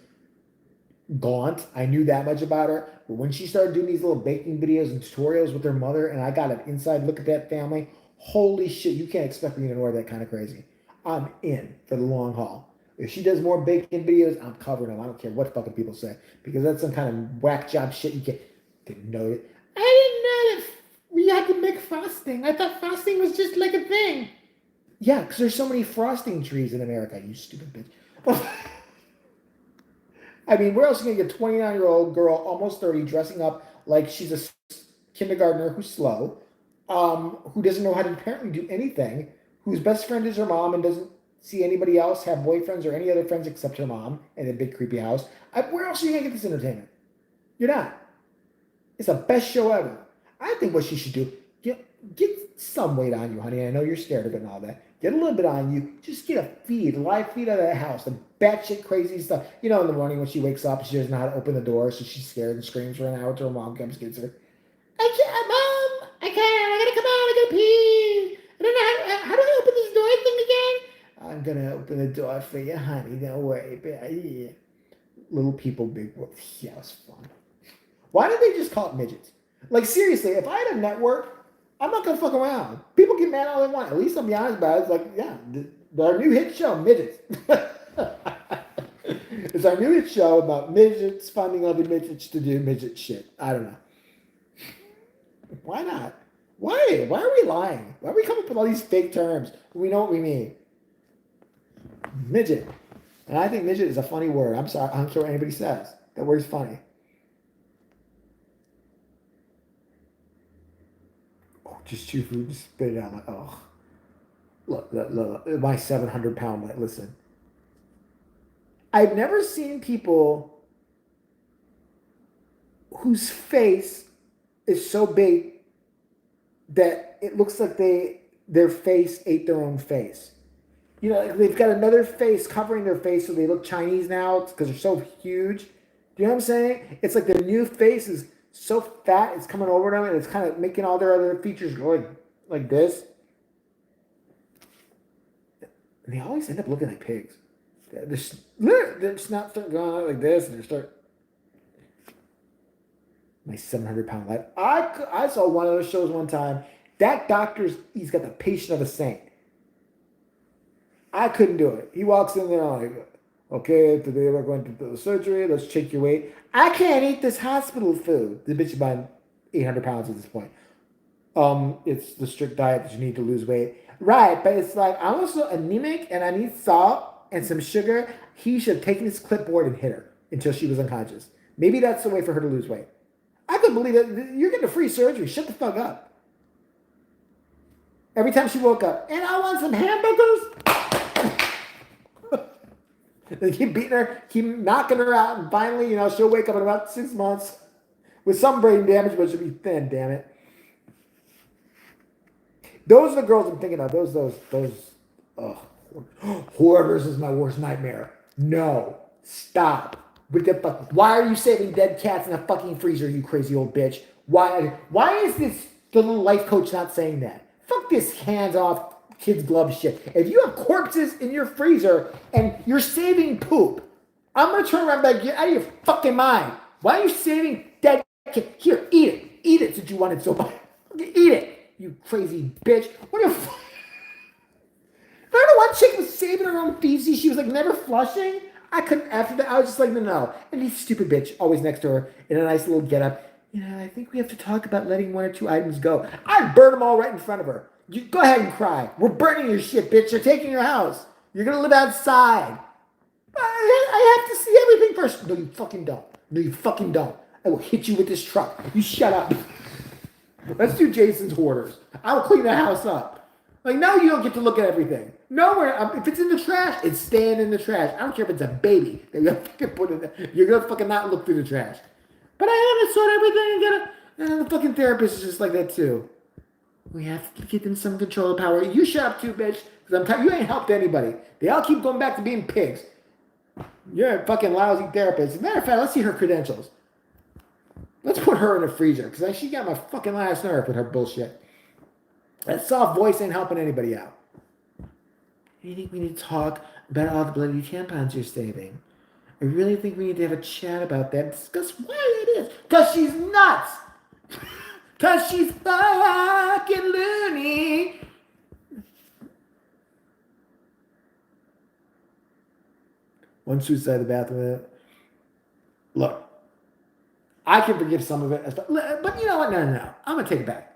gaunt. I knew that much about her. But when she started doing these little baking videos and tutorials with her mother, and I got an inside look at that family, holy shit, you can't expect me to ignore that kind of crazy. I'm in for the long haul. If she does more baking videos, I'm covering them. I don't care what fucking people say. Because that's some kind of whack job shit you didn't know it. I didn't know that we had to make frosting. I thought frosting was just like a thing. Yeah, because there's so many frosting trees in America, you stupid bitch. I mean, where else are you going to get a 29-year-old girl, almost 30, dressing up like she's a kindergartner who's slow, who doesn't know how to apparently do anything, whose best friend is her mom and doesn't see anybody else have boyfriends or any other friends except her mom in a big creepy house. Where else are you going to get this entertainment? You're not. It's the best show ever. I think what she should do, get some weight on you, honey. I know you're scared of it and all that. Get a little bit on you. Just get a live feed out of that house. The batshit crazy stuff. You know, in the morning when she wakes up, she doesn't know how to open the door, so she's scared and screams for an hour till her mom comes gets her. I can't, Mom! I can't! I gotta come out! I gotta pee! I don't know how do I open this door thing again? I'm gonna open the door for you, honey. Don't worry, baby. Little people, big world. Yeah, it was fun. Why did they just call it midgets? Like, seriously, if I had a network, I'm not gonna fuck around. People get mad all they want. At least I'll be honest about it. It's like, yeah, our new hit show, Midgets. It's our new hit show about midgets finding other midgets to do midget shit. I don't know. Why not? Why? Why are we lying? Why are we coming up with all these fake terms? We know what we mean. Midget. And I think midget is a funny word. I'm sorry. I don't care what anybody says. That word's funny. Oh, just chew food, just spit it out. Like, oh. Look, my 700-pound, like, listen. I've never seen people whose face is so big that it looks like their face ate their own face. You know, like they've got another face covering their face so they look Chinese now because they're so huge. Do you know what I'm saying? It's like their new face is so fat, it's coming over them and it's kind of making all their other features go like this. And they always end up looking like pigs. They're just not start going out like this, and they start. My 700-pound life. I saw one of those shows one time. That he's got the patience of a saint. I couldn't do it. He walks in there like, okay, today we're going to do the surgery. Let's check your weight. I can't eat this hospital food. The bitch is buying 800 pounds at this point. It's the strict diet that you need to lose weight. Right, but it's like, I'm also anemic and I need salt and some sugar. He should have taken his clipboard and hit her until she was unconscious. Maybe that's the way for her to lose weight. I couldn't believe it. You're getting a free surgery. Shut the fuck up. Every time she woke up, and I want some hamburgers. They keep beating her, keep knocking her out, and finally, she'll wake up in about 6 months with some brain damage, but she'll be thin, damn it. Those are the girls I'm thinking of. Hoarders is my worst nightmare. No. Stop. Why are you saving dead cats in a fucking freezer, you crazy old bitch? Why is the little life coach not saying that? Fuck this hands-off kids' glove shit. If you have corpses in your freezer and you're saving poop, I'm going to turn around and get out of your fucking mind. Why are you saving dead kids? Here, eat it. Eat it since you want it so bad. Eat it, you crazy bitch. What the fuck? Remember one chick was saving her own feces? She was like never flushing? I couldn't, after that, I was just like, no, no. And this stupid bitch always next to her in a nice little getup. I think we have to talk about letting one or two items go. I'd burn them all right in front of her. You go ahead and cry. We're burning your shit, bitch. You're taking your house. You're going to live outside. I have to see everything first. No, you fucking don't. No, you fucking don't. I will hit you with this truck. You shut up. Let's do Jason's hoarders. I will clean the house up. Like, no, you don't get to look at everything. Nowhere. If it's in the trash, it's staying in the trash. I don't care if it's a baby that you fucking put in there. You're going to fucking not look through the trash. But I have to sort everything and get it. And the fucking therapist is just like that, too. We have to give them some control of power. You shut up, too, bitch. Because I'm telling you, ain't helped anybody. They all keep going back to being pigs. You're a fucking lousy therapist. As a matter of fact, let's see her credentials. Let's put her in a freezer, because she got my fucking last nerve with her bullshit. That soft voice ain't helping anybody out. I think we need to talk about all the bloody tampons you're saving. I really think we need to have a chat about that and discuss why it is. Because she's nuts! Because she's fucking loony! One suicide in the bathroom. Look. I can forgive some of it, but you know what? No. I'm gonna take it back.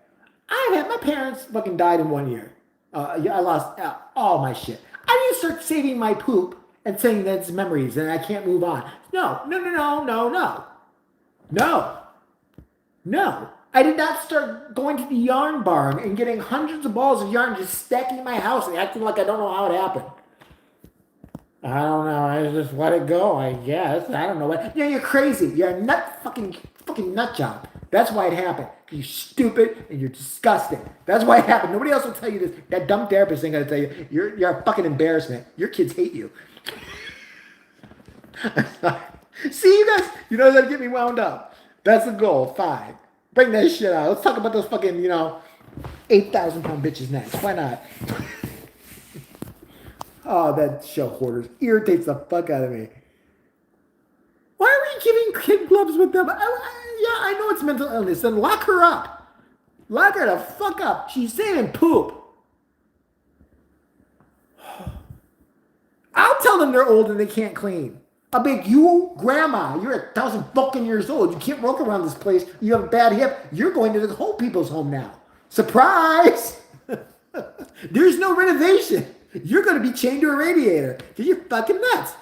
My parents fucking died in 1 year. I lost all my shit. I didn't start saving my poop and saying that it's memories and I can't move on. No. I did not start going to the yarn barn and getting hundreds of balls of yarn just stacking in my house and acting like I don't know how it happened. I don't know. I just let it go, I guess. I don't know what. You're crazy. You're a fucking nut job. That's why it happened. You're stupid and you're disgusting. That's why it happened. Nobody else will tell you this. That dumb therapist ain't gonna tell you. You're a fucking embarrassment. Your kids hate you. See, you guys. You know how to get me wound up. That's the goal. 5. Bring that shit out. Let's talk about those fucking 8,000-pound bitches next. Why not? Oh, that show Hoarders irritates the fuck out of me. Why are we giving kid gloves with them? I know it's mental illness. Then lock her up. Lock her the fuck up. She's saying poop. I'll tell them they're old and they can't clean. I'll be like, you, grandma, you're 1,000 fucking years old. You can't walk around this place. You have a bad hip. You're going to the old people's home now. Surprise! There's no renovation. You're going to be chained to a radiator because you're fucking nuts.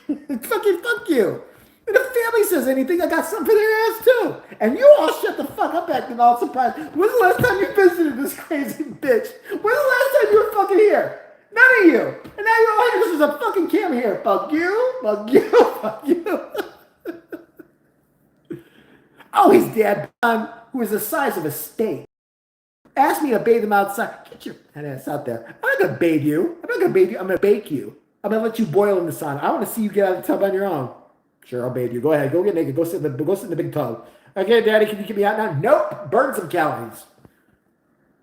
Fucking fuck you. And if family says anything, I got something for their ass too. And you all shut the fuck up acting all surprised. When's the last time you visited this crazy bitch? When's the last time you were fucking here? None of you. And now you're all here. This is a fucking camera here. Fuck you. Fuck you. Fuck you. Oh, his dad, who is the size of a steak, asked me to bathe him outside. Get your head ass out there. I'm not going to bathe you. I'm not going to bathe you. I'm going to bake you. I'm going to let you boil in the sun. I want to see you get out of the tub on your own. Sure, I'll bathe you. Go ahead. Go get naked. Go sit in the big tub. Okay, Daddy, can you get me out now? Nope. Burn some calories.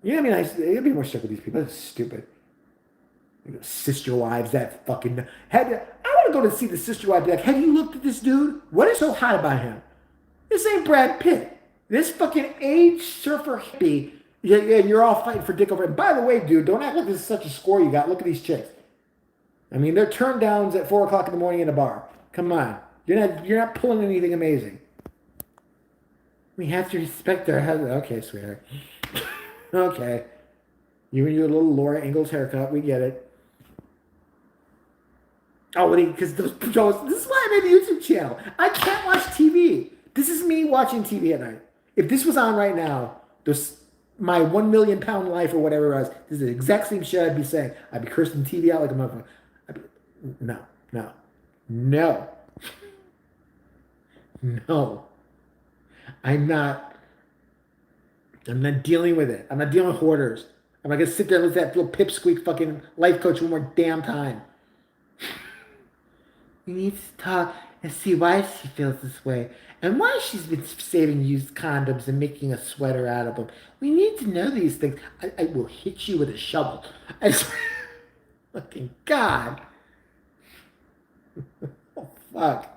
You know what I mean? You'll be more stuck with these people. That's stupid. Sister wives, that fucking... I want to go to see the sister wife. Be like, have you looked at this dude? What is so hot about him? This ain't Brad Pitt. This fucking age surfer hippie. Yeah, you're all fighting for dick over it. By the way, dude, don't act like this is such a score you got. Look at these chicks. I mean, they're turn downs at 4 o'clock in the morning in a bar. Come on. You're not pulling anything amazing. We have to respect our husband. Okay, sweetheart. Okay. You and your little Laura Ingalls haircut. We get it. Oh, because this is why I made a YouTube channel. I can't watch TV. This is me watching TV at night. If this was on right now, my 1 million pound life or whatever it was, this is the exact same shit I'd be saying. I'd be cursing TV out like a motherfucker. No. I'm not dealing with it. I'm not dealing with hoarders. I'm not going to sit there with that little pipsqueak fucking life coach one more damn time. We need to talk and see why she feels this way and why she's been saving used condoms and making a sweater out of them. We need to know these things. I will hit you with a shovel. I swear. Fucking God. Oh, fuck.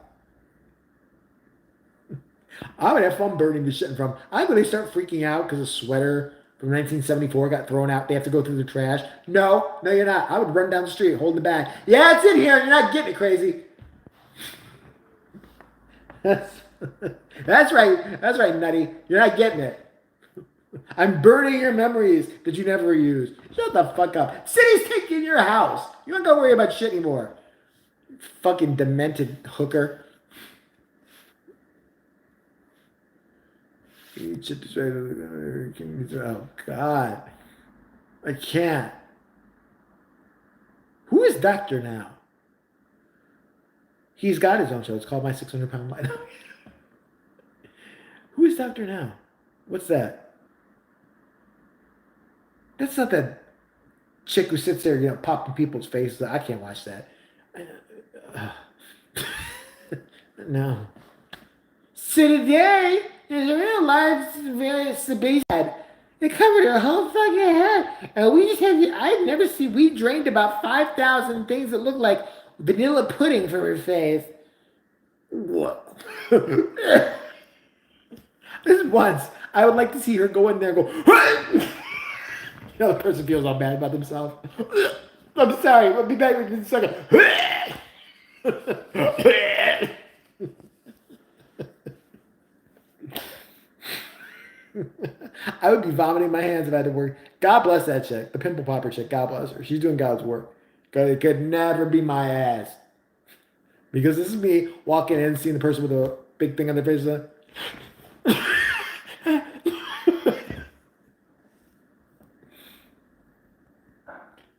I'm going to have fun burning this shit from. I'm going to start freaking out because a sweater from 1974 got thrown out. They have to go through the trash. No, you're not. I would run down the street holding the bag. Yeah, it's in here. You're not getting it, crazy. That's right. That's right, nutty. You're not getting it. I'm burning your memories that you never used. Shut the fuck up. City's taking your house. You don't gotta worry about shit anymore. Fucking demented hooker. Oh, God. I can't. Who is Dr. Now? He's got his own show. It's called My 600-Pound Life. Who is Dr. Now? What's that? That's not that chick who sits there, popping people's faces. I can't watch that. No. So today, there's a real large various base head. It covered her whole fucking head. And we just had, we drained about 5,000 things that looked like vanilla pudding from her face. What? This once, I would like to see her go in there and go, the person feels all bad about themselves. I'm sorry, we'll be back in a second. I would be vomiting my hands if I had to work. God bless that chick, the pimple popper chick. God bless her. She's doing God's work. It could never be my ass. Because this is me walking in and seeing the person with a big thing on their face.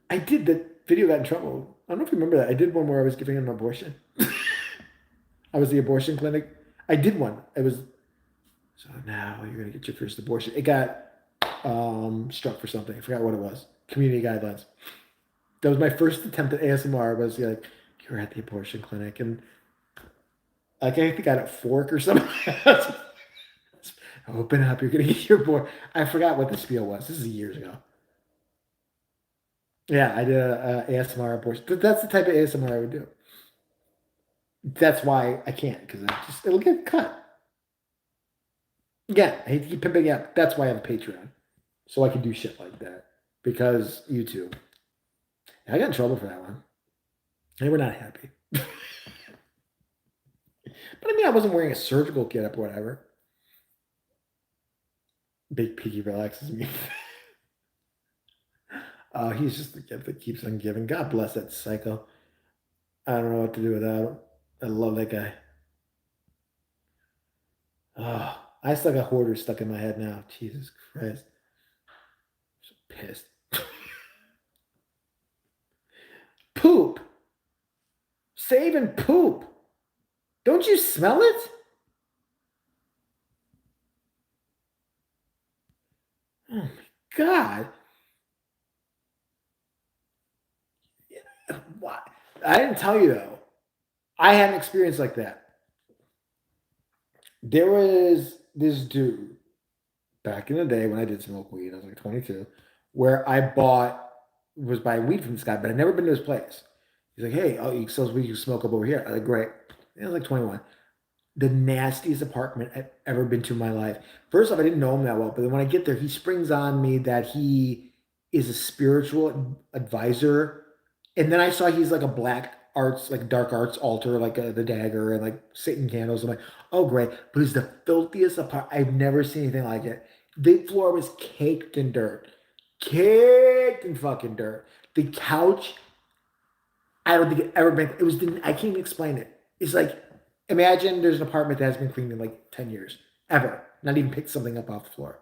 I did the video, got in trouble. I don't know if you remember that. I did one where I was giving an abortion. I was the abortion clinic. I did one. It was, so now you're going to get your first abortion. It got struck for something. I forgot what it was. Community guidelines. That was my first attempt at ASMR. Was like, you're at the abortion clinic. And I think I got a fork or something. Open up. You're going to get your abortion. I forgot what the spiel was. This is years ago. Yeah, I did a ASMR abortion. But that's the type of ASMR I would do. That's why I can't, because it'll get cut. Again, I hate to keep pimping up. That's why I have a Patreon. So I can do shit like that. Because YouTube. I got in trouble for that one. They were not happy. But I mean, I wasn't wearing a surgical getup or whatever. Big Piggy relaxes me. He's just the gift that keeps on giving. God bless that psycho. I don't know what to do without him. I love that guy. I still got Hoarder stuck in my head now. Jesus Christ. I'm so pissed. Poop. Saving poop. Don't you smell it? Oh my God. What? I didn't tell you though. I had an experience like that. There was this dude back in the day when I did smoke weed. I was like 22, where I was buying weed from this guy, but I'd never been to his place. He's like, "Hey, he sells weed. You can smoke up over here." I was like, "Great." I was like 21. The nastiest apartment I've ever been to in my life. First off, I didn't know him that well, but then when I get there, he springs on me that he is a spiritual advisor. And then I saw he's like a black arts, like dark arts altar, like the dagger and like Satan candles. I'm like, oh, great. But it's the filthiest apartment. I've never seen anything like it. The floor was caked in dirt. Caked in fucking dirt. The couch, I don't think it ever been, I can't even explain it. It's like, imagine there's an apartment that has been cleaned in like 10 years. Ever. Not even picked something up off the floor.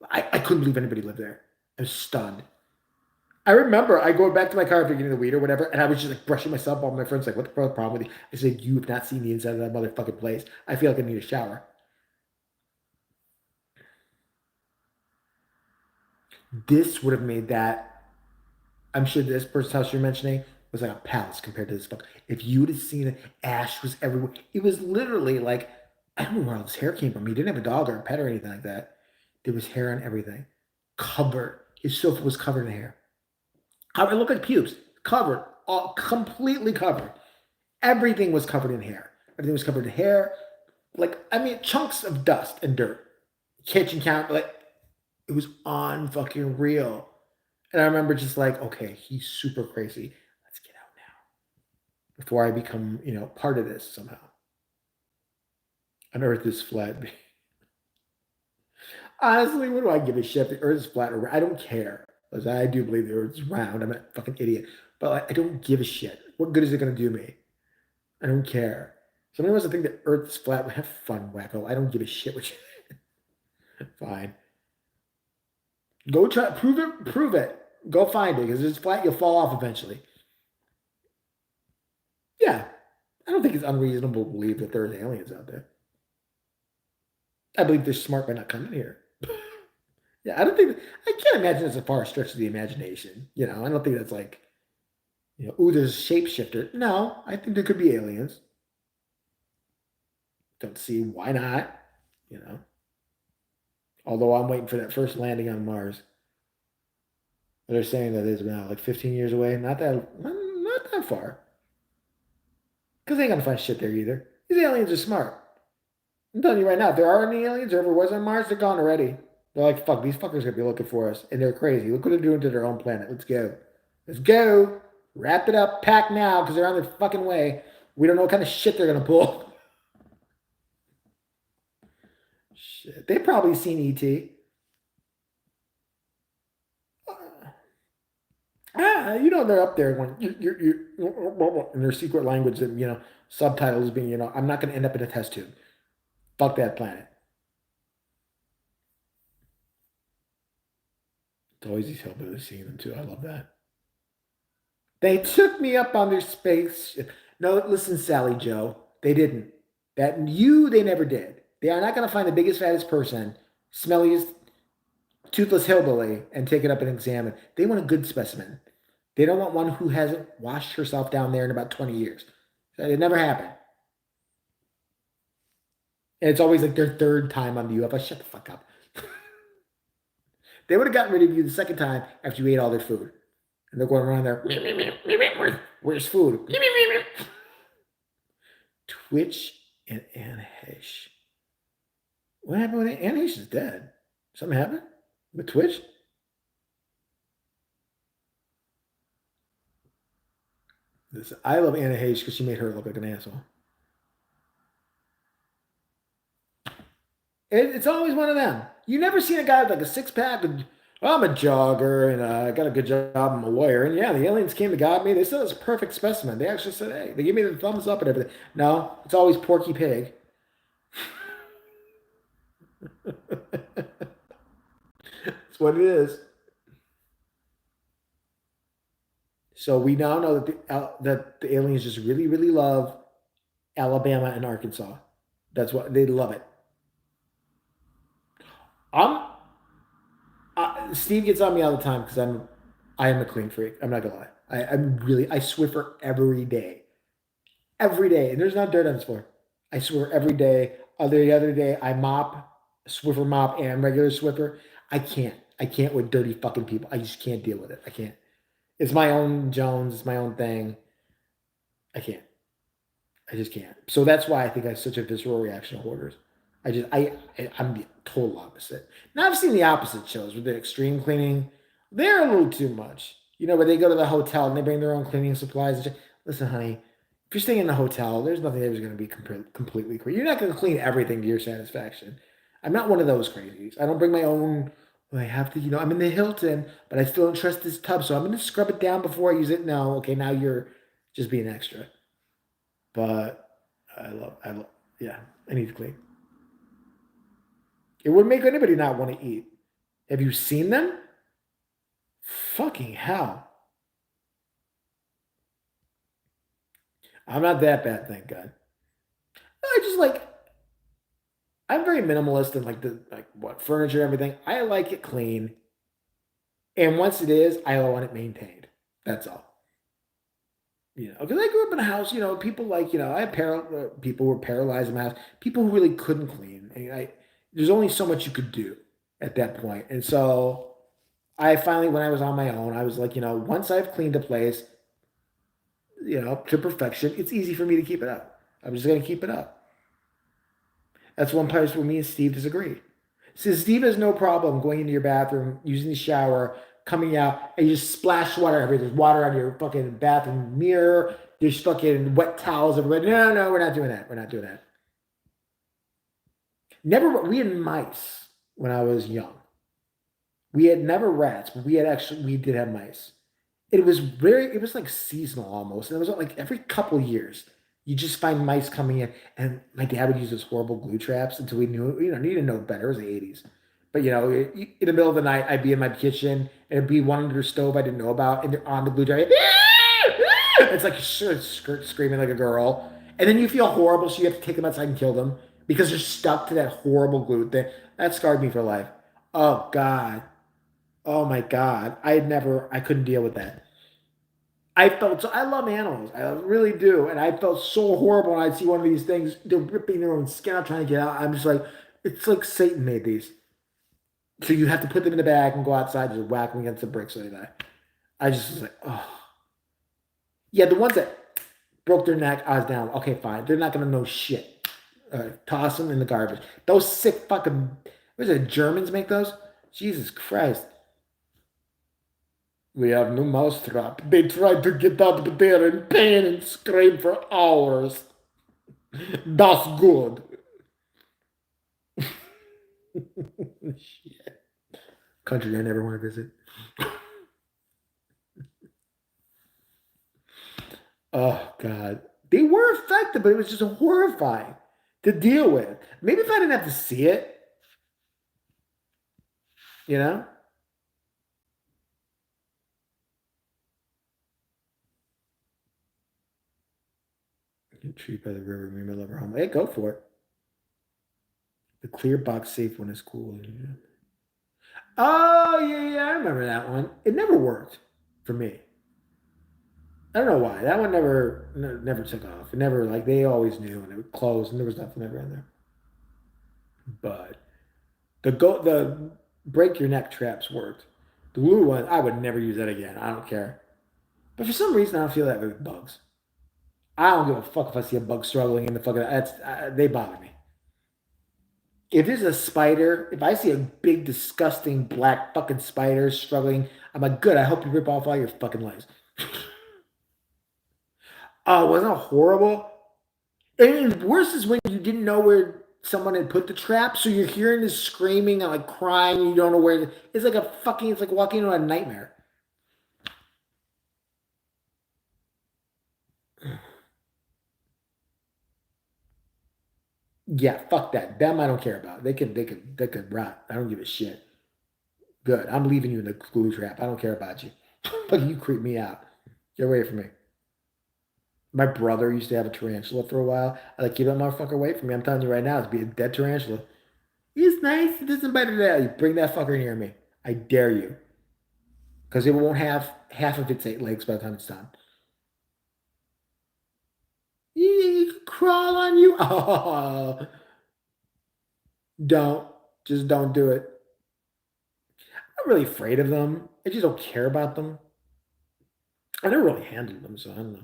I couldn't believe anybody lived there. I was stunned. I remember I go back to my car after getting the weed or whatever, and I was just like brushing myself. All my friends like, "What the problem with you?" I said, "You have not seen the inside of that motherfucking place. I feel like I need a shower." This would have made that. I'm sure this person's house you're mentioning was like a palace compared to this fuck. If you would have seen it, ash was everywhere. It was literally like, I don't know where all this hair came from. He didn't have a dog or a pet or anything like that. There was hair on everything. Covered. His sofa was covered in hair. It looked like pubes. Covered. All completely covered. Everything was covered in hair. Everything was covered in hair. Like, I mean, chunks of dust and dirt. Kitchen counter, like, It was on fucking real. And I remember just like, okay, he's super crazy. Let's get out now before I become, part of this somehow. An Earth is flat. Honestly, what do I give a shit if the Earth is flat or I don't care. Because I do believe the Earth is round. I'm a fucking idiot. But like, I don't give a shit. What good is it going to do me? I don't care. Somebody wants to think the Earth is flat. Have fun, wacko. I don't give a shit what you. Fine. Go try. Prove it. Prove it. Go find it. Because if it's flat, you'll fall off eventually. Yeah. I don't think it's unreasonable to believe that there's aliens out there. I believe they're smart by not coming here. Yeah, I don't think I can't imagine it's a far stretch of the imagination. I don't think that's like, ooh, there's a shapeshifter. No, I think there could be aliens. Don't see why not, you know. Although I'm waiting for that first landing on Mars. They're saying that is now like 15 years away. Not that far. Because they ain't gonna find shit there either. These aliens are smart. I'm telling you right now, if there are any aliens or ever was on Mars, they're gone already. They're like, fuck, these fuckers are gonna be looking for us. And they're crazy. Look what they're doing to their own planet. Let's go. Let's go. Wrap it up. Pack now, because they're on their fucking way. We don't know what kind of shit they're gonna pull. Shit. They've probably seen E.T. They're up there when you're in their secret language and subtitles being, I'm not gonna end up in a test tube. Fuck that planet. It's always these hillbillies seeing them too. I love that. They took me up on their space. No, listen, Sally Joe. They didn't. They never did. They are not going to find the biggest, fattest person, smelliest, toothless hillbilly, and take it up and examine. They want a good specimen. They don't want one who hasn't washed herself down there in about 20 years. It never happened. And it's always like their third time on the UFO. Shut the fuck up. They would have gotten rid of you the second time after you ate all their food. And they're going around there. Where's food? Twitch and Anne Heche. What happened with Anne Heche? Is dead. Something happened with Twitch? I love Anna Heche because she made her look like an asshole. It's always one of them. You never seen a guy with like a six pack. I'm a jogger and I got a good job. I'm a lawyer. And yeah, the aliens came to got me. They said it was a perfect specimen. They actually said, hey, they gave me the thumbs up and everything. No, it's always Porky Pig. That's what it is. So we now know that the aliens just really, really love Alabama and Arkansas. That's what they love it. I'm Steve gets on me all the time because I am a clean freak. I'm not gonna lie. I Swiffer every day, and there's not dirt on this floor. I Swiffer every day. The other day I Swiffer mop, and regular Swiffer. I can't with dirty fucking people. I just can't deal with it. I can't. It's my own Jones. It's my own thing. I can't. I just can't. So that's why I think I have such a visceral reaction to hoarders. I'm the total opposite. Now I've seen the opposite shows with the extreme cleaning. They're a little too much. Where they go to the hotel and they bring their own cleaning supplies and shit. Listen, honey, if you're staying in a hotel, there's nothing that is going to be completely clean. You're not going to clean everything to your satisfaction. I'm not one of those crazies. I don't bring my own. Well, I have to, I'm in the Hilton, but I still don't trust this tub, so I'm going to scrub it down before I use it. No, okay, now you're just being extra. But yeah, I need to clean. It would make anybody not want to eat. Have you seen them? Fucking hell. I'm not that bad, thank God. I just I'm very minimalist in what furniture, everything. I like it clean. And once it is, I want it maintained. That's all. Because I grew up in a house, people I had people were paralyzed in my house, people who really couldn't clean. And there's only so much you could do at that point. And so I finally, when I was on my own, I was like, once I've cleaned a place, to perfection, it's easy for me to keep it up. I'm just going to keep it up. That's one place where me and Steve disagree. So Steve has no problem going into your bathroom, using the shower, coming out, and you just splash water everywhere. There's water on your fucking bathroom mirror. There's fucking wet towels everywhere. No, no, we're not doing that. We're not doing that. Never. We had mice when I was young. We had never rats, but we did have mice. It was like seasonal almost. And it was like every couple years, you just find mice coming in. And my dad would use those horrible glue traps until we knew, you didn't know better. It was the 80s. But, in the middle of the night, I'd be in my kitchen and it'd be one under the stove I didn't know about. And they're on the glue trap. It's like screaming like a girl. And then you feel horrible. So you have to take them outside and kill them because they're stuck to that horrible glue thing. That scarred me for life. Oh, God. Oh my God. I couldn't deal with that. I love animals. I really do. And I felt so horrible when I'd see one of these things. They're ripping their own skin out trying to get out. I'm just like, it's like Satan made these. So you have to put them in the bag and go outside and just whack them against the bricks so they die. I just was like, oh. Yeah, the ones that broke their neck, I was down. Okay, fine. They're not going to know shit. Toss them in the garbage. Those sick fucking, what is it, Germans make those? Jesus Christ. We have no mousetrap. They tried to get out there in pain and scream for hours. That's good. Shit. Country I never want to visit. Oh, God. They were effective, but it was just horrifying to deal with. Maybe if I didn't have to see it, you know? Tree by the river, maybe love her home. Hey, go for it. The clear box safe one is cool. Oh, yeah, yeah, I remember that one. It never worked for me. I don't know why. That one never took off. It never like they always knew and it would close and there was nothing ever in there. But the break your neck traps worked. The glue one, I would never use that again. I don't care. But for some reason, I don't feel that way with bugs. I don't give a fuck if I see a bug struggling in the fucking. They bother me. If there's a spider, if I see a big, disgusting black fucking spider struggling, I'm like, good. I hope you rip off all your fucking legs. Oh, wasn't it horrible? And worse is when you didn't know where someone had put the trap, so you're hearing this screaming and like crying, and you don't know where. It's like it's like walking into a nightmare. Yeah, fuck that. Them I don't care about. They could rot. I don't give a shit. Good. I'm leaving you in the glue trap. I don't care about you. But you creep me out. Get away from me. My brother used to have a tarantula for a while. I like, keep that motherfucker away from me. I'm telling you right now, it's be a dead tarantula. He's nice. He doesn't bite it out. You bring that fucker near me. I dare you. Because it won't have half of its 8 legs by the time it's done. You can crawl on you. Oh, don't. Just don't do it. I'm not really afraid of them. I just don't care about them. I never really handled them, so I don't know.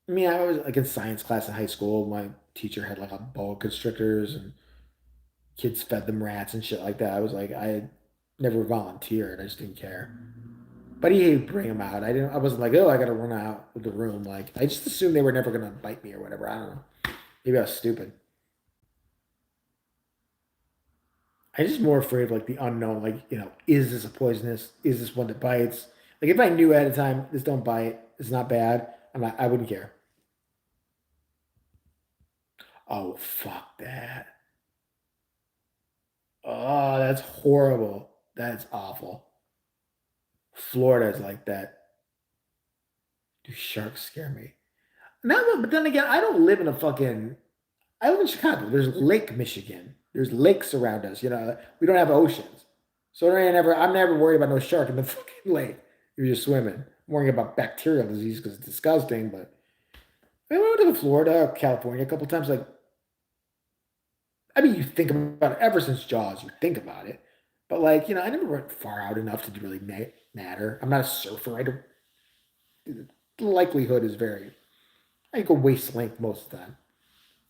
I mean, I was like in science class in high school. My teacher had like a boa constrictors, and kids fed them rats and shit like that. I was like, I never volunteered. I just didn't care. But he would bring them out. I didn't. I wasn't like, oh, I got to run out of the room. Like, I just assumed they were never gonna bite me or whatever. I don't know. Maybe I was stupid. I'm just more afraid of like the unknown. Like, is this a poisonous? Is this one that bites? Like, if I knew ahead of time, this don't bite. It's not bad. I'm not. I wouldn't care. Oh, fuck that. Oh, that's horrible. That's awful. Florida's like that. Do sharks scare me? No, but then again, I don't live in a fucking. I live in Chicago. There's Lake Michigan. There's lakes around us. We don't have oceans, so I'm never worried about no shark in the fucking lake. You're just swimming. I'm worrying about bacterial disease because it's disgusting. But I went to Florida, California a couple times. Like, I mean, you think about it ever since Jaws. You think about it, but like, I never went far out enough to really matter. I'm not a surfer. I don't. The likelihood is very. I go waist length most of the time.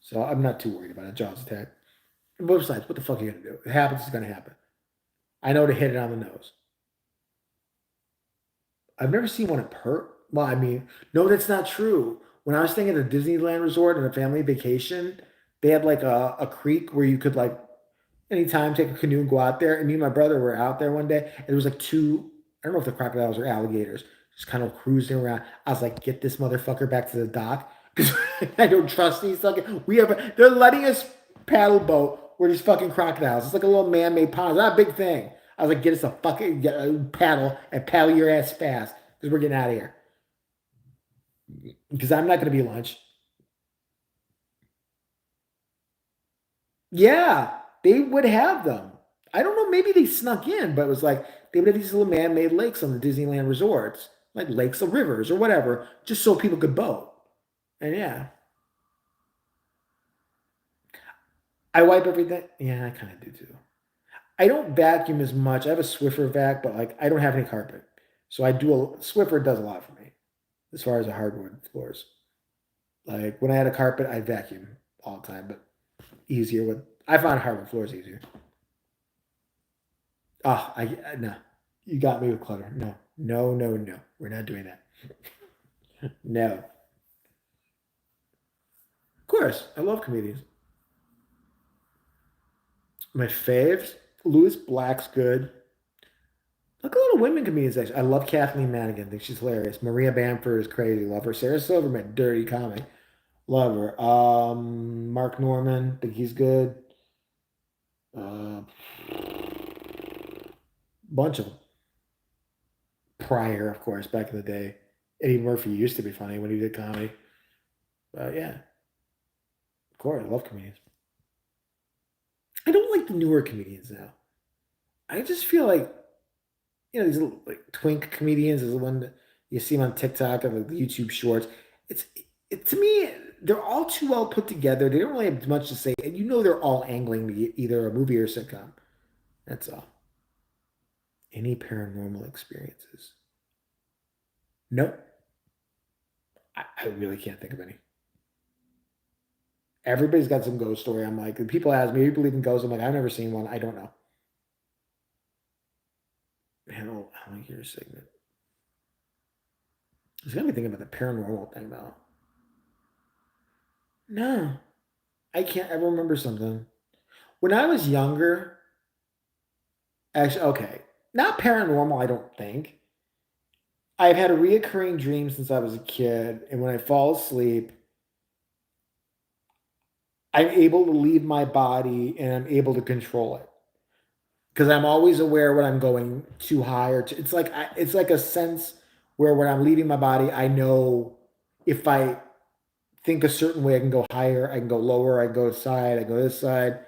So I'm not too worried about a Jaws attack. Both sides. What the fuck are you gonna do? It happens. It's gonna happen. I know to hit it on the nose. I've never seen one in well, I mean, no, that's not true. When I was staying at a Disneyland resort on a family vacation, they had like a creek where you could like anytime take a canoe and go out there. And me and my brother were out there one day, and there was like two, I don't know if they're crocodiles or alligators, just kind of cruising around. I was like, get this motherfucker back to the dock because I don't trust these fucking. They're letting us paddle boat where these fucking crocodiles. It's like a little man-made pond. It's not a big thing. I was like, get us a fucking paddle and paddle your ass fast because we're getting out of here. Because I'm not going to be lunch. Yeah, they would have them. I don't know, maybe they snuck in, but it was like they would have these little man-made lakes on the Disneyland resorts, like lakes or rivers or whatever, just so people could boat. And yeah, I wipe everything. Yeah, I kind of do too. I don't vacuum as much. I have a Swiffer vac, but like I don't have any carpet, so I do a Swiffer does a lot for me as far as the hardwood floors. Like when I had a carpet, I vacuum all the time, but easier with I find hardwood floors easier. Oh, no. You got me with clutter. No, no, no, no. We're not doing that. No. Of course, I love comedians. My faves, Louis Black's good. Look, a lot of women comedians actually. I love Kathleen Madigan. I think she's hilarious. Maria Bamford is crazy. Love her. Sarah Silverman, dirty comic. Love her. Mark Norman, think he's good. Uh, bunch of them. Pryor, of course, back in the day. Eddie Murphy used to be funny when he did comedy. Yeah, of course, I love comedians. I don't like the newer comedians now. I just feel like these little, like twink comedians is the one that you see them on TikTok and like the YouTube Shorts. It's to me they're all too well put together. They don't really have much to say, and they're all angling to get either a movie or a sitcom. That's all. Any paranormal experiences? Nope. I really can't think of any. Everybody's got some ghost story. I'm like, people ask me, "Do you believe in ghosts?" I'm like, I've never seen one. I don't know. I don't hear a segment. It's got me thinking about the paranormal thing though. No, I can't ever remember something. When I was younger, actually, okay, not paranormal. I don't think I've had a reoccurring dream since I was a kid, and when I fall asleep, I'm able to leave my body and I'm able to control it because I'm always aware when I'm going too high or it's like it's like a sense where when I'm leaving my body, I know if I think a certain way, I can go higher, I can go lower, I can go side, I go this side,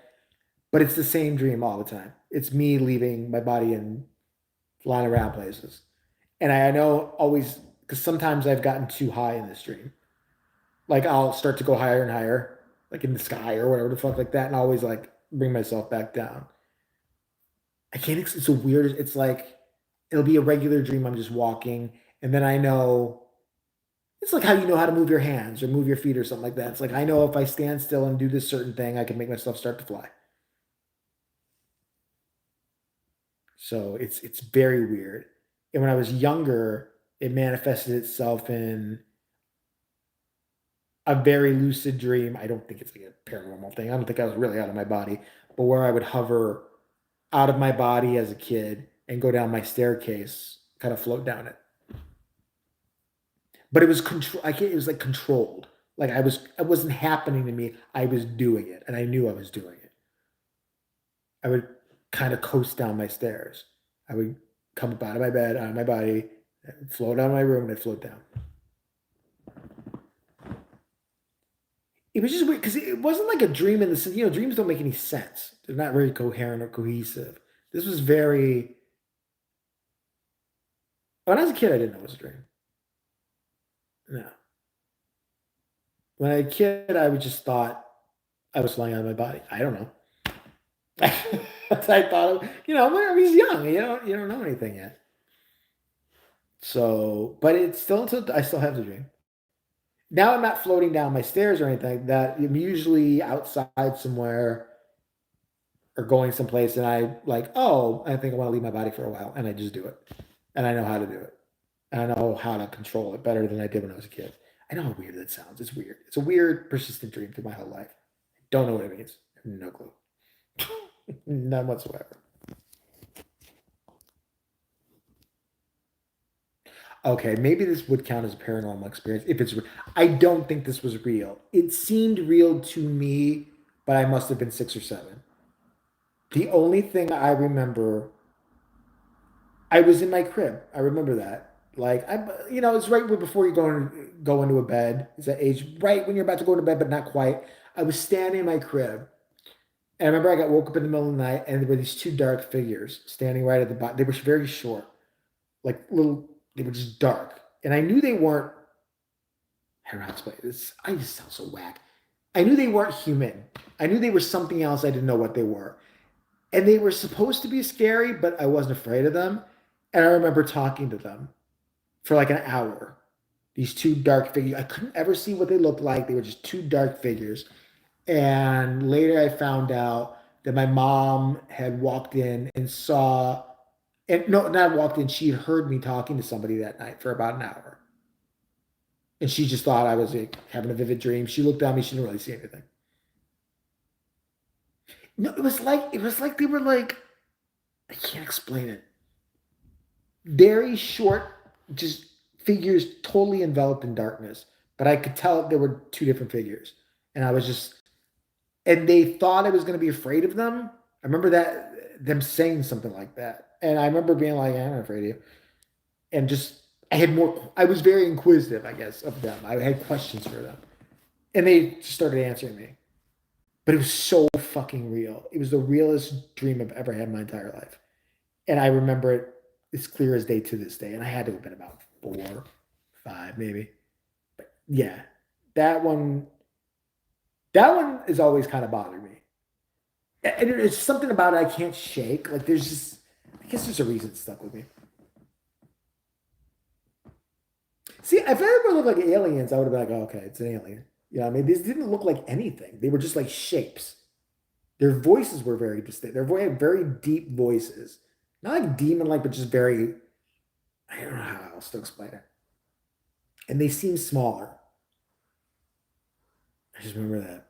but it's the same dream all the time. It's me leaving my body and flying around places, and I know always because sometimes I've gotten too high in this dream. Like I'll start to go higher and higher, like in the sky or whatever the fuck like that, and I always like bring myself back down. I can't. It's a weird. It's like it'll be a regular dream. I'm just walking, and then I know it's like how you know how to move your hands or move your feet or something like that. It's like I know if I stand still and do this certain thing, I can make myself start to fly. So it's very weird. And when I was younger, it manifested itself in a very lucid dream. I don't think it's like a paranormal thing. I don't think I was really out of my body, but where I would hover out of my body as a kid and go down my staircase, kind of float down it. But it was control. I can't. It was like controlled. Like it wasn't happening to me. I was doing it, and I knew I was doing it. I would kind of coast down my stairs. I would come up out of my bed, out of my body, and float out of my room, and I'd float down. It was just weird because it wasn't like a dream in the sense, dreams don't make any sense. They're not very coherent or cohesive. This was very. When I was a kid, I didn't know it was a dream. No. When I was a kid, I just thought I was flying out of my body. I don't know. I thought, I was young. You don't know anything yet. So, but it's still until I still have the dream. Now I'm not floating down my stairs or anything like that. I'm usually outside somewhere or going someplace and I like, oh, I think I want to leave my body for a while, and I just do it. And I know how to do it. And I know how to control it better than I did when I was a kid. I know how weird that sounds. It's weird. It's a weird, persistent dream through my whole life. Don't know what it means. No clue. None whatsoever. Okay, maybe this would count as a paranormal experience if it's. I don't think this was real. It seemed real to me, but I must have been 6 or 7. The only thing I remember, I was in my crib. I remember that. Like it's right before you go into a bed. It's that age, right when you're about to go into bed, but not quite. I was standing in my crib, and I remember I got woke up in the middle of the night, and there were these two dark figures standing right at the bottom. They were very short, like little. They were just dark, and I knew they weren't. I don't know how to explain this. I just sound so whack. I knew they weren't human. I knew they were something else. I didn't know what they were. And they were supposed to be scary, but I wasn't afraid of them. And I remember talking to them for like an hour. These two dark figures. I couldn't ever see what they looked like. They were just two dark figures. And later I found out that my mom had walked in and saw, and no, not walked in, she had heard me talking to somebody that night for about an hour. And she just thought I was like, having a vivid dream. She looked at me, she didn't really see anything. No, it was like they were like, I can't explain it. Very short, just figures totally enveloped in darkness. But I could tell there were two different figures. And I was just, and they thought I was going to be afraid of them. I remember them saying something like that. And I remember being like, I'm not afraid of you. And just, I was very inquisitive, I guess, of them. I had questions for them. And they just started answering me. But it was so fucking real. It was the realest dream I've ever had in my entire life. And I remember it as clear as day to this day. And I had to have been about 4, 5, maybe. But yeah, that one, that one is always kind of bothered me. And it's something about it I can't shake. Like there's just, I guess there's a reason it stuck with me. See, if I ever looked like aliens, I would have been like, oh, okay, it's an alien. You know what I mean? These didn't look like anything. They were just like shapes. Their voices were very distinct. Had very deep voices. Not like demon-like, but just very, I don't know how else to explain it. And they seemed smaller. I just remember that.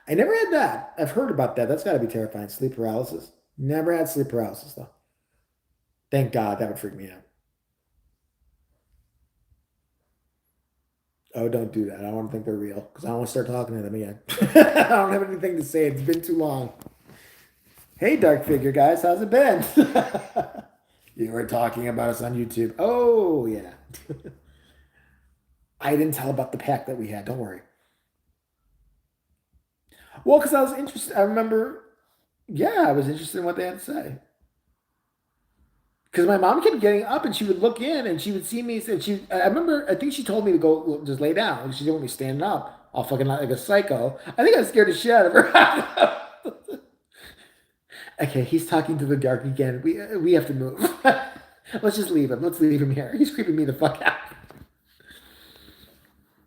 I never had that. I've heard about that. That's got to be terrifying. Sleep paralysis. Never had sleep paralysis, though. Thank God. That would freak me out. Oh, don't do that. I don't want to think they're real because I don't want to start talking to them again. I don't have anything to say. It's been too long. Hey, dark figure guys, how's it been? You were talking about us on YouTube. Oh, yeah. I didn't tell about the pack that we had. Don't worry. Well, because I was interested. I remember, yeah, I was interested in what they had to say. Because my mom kept getting up and she would look in and she would see me. And I remember, I think she told me to go just lay down. She didn't want me standing up, all fucking like a psycho. I think I scared the shit out of her. Okay, he's talking to the dark again. We have to move. Let's just leave him. Let's leave him here. He's creeping me the fuck out.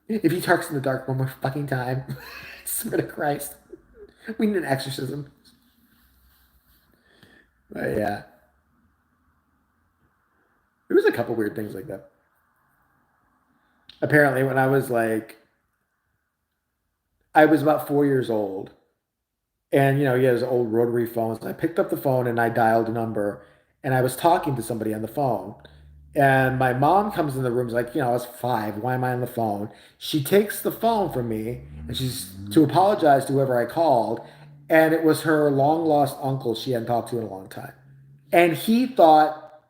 If he talks in the dark one more fucking time, I swear to Christ, we need an exorcism. But yeah, there was a couple weird things like that. Apparently, when I was about 4 years old, and he has old rotary phones. I picked up the phone and I dialed a number, and I was talking to somebody on the phone. And my mom comes in the room, is like, I was 5. Why am I on the phone? She takes the phone from me and she's to apologize to whoever I called. And it was her long lost uncle she hadn't talked to in a long time. And he thought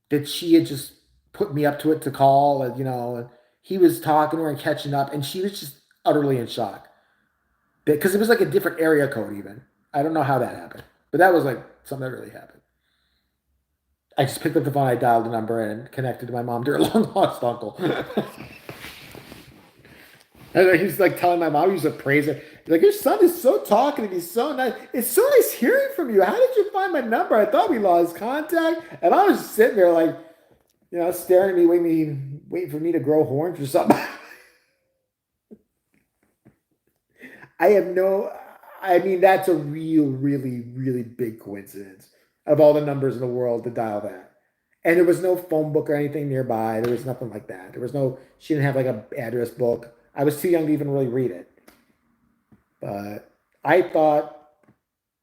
that she had just put me up to it to call, and he was talking to her and catching up, and she was just utterly in shock because it was like a different area code even. I don't know how that happened, but that was like something that really happened. I just picked up the phone, I dialed the number and connected to my mom to her long lost uncle. And he's like telling my mom, he's a praiser. He's like, your son is so talkative. He's so nice. It's so nice hearing from you. How did you find my number? I thought we lost contact. And I was just sitting there like, staring at me, waiting for me to grow horns or something. I have no, I mean, that's a really, really big coincidence of all the numbers in the world to dial that. And there was no phone book or anything nearby. There was nothing like that. There was no, she didn't have like a address book. I was too young to even really read it. But I thought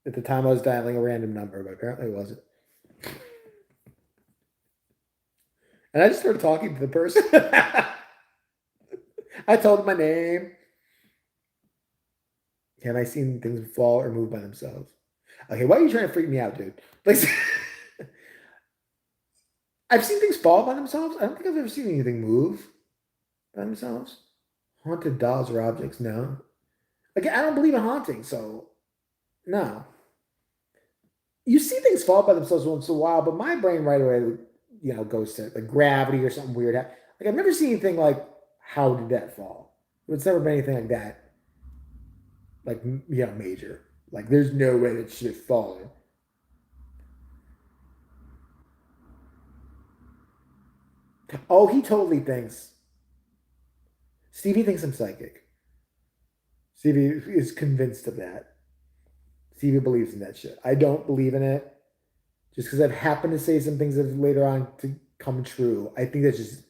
at the time I was dialing a random number, but apparently it wasn't. And I just started talking to the person. I told him my name. And I seen things fall or move by themselves. Okay, why are you trying to freak me out, dude? Like, I've seen things fall by themselves. I don't think I've ever seen anything move by themselves. Haunted dolls or objects, no. Again, I don't believe in haunting, so no. You see things fall by themselves once in a while, but my brain right away, goes to like gravity or something weird. Like I've never seen anything like, how did that fall? It's never been anything like that, like major. Like there's no way that should have fallen. Oh, he totally thinks. Stevie thinks I'm psychic. Stevie is convinced of that. Stevie believes in that shit. I don't believe in it. Just because I've happened to say some things that later on to come true. I think that's just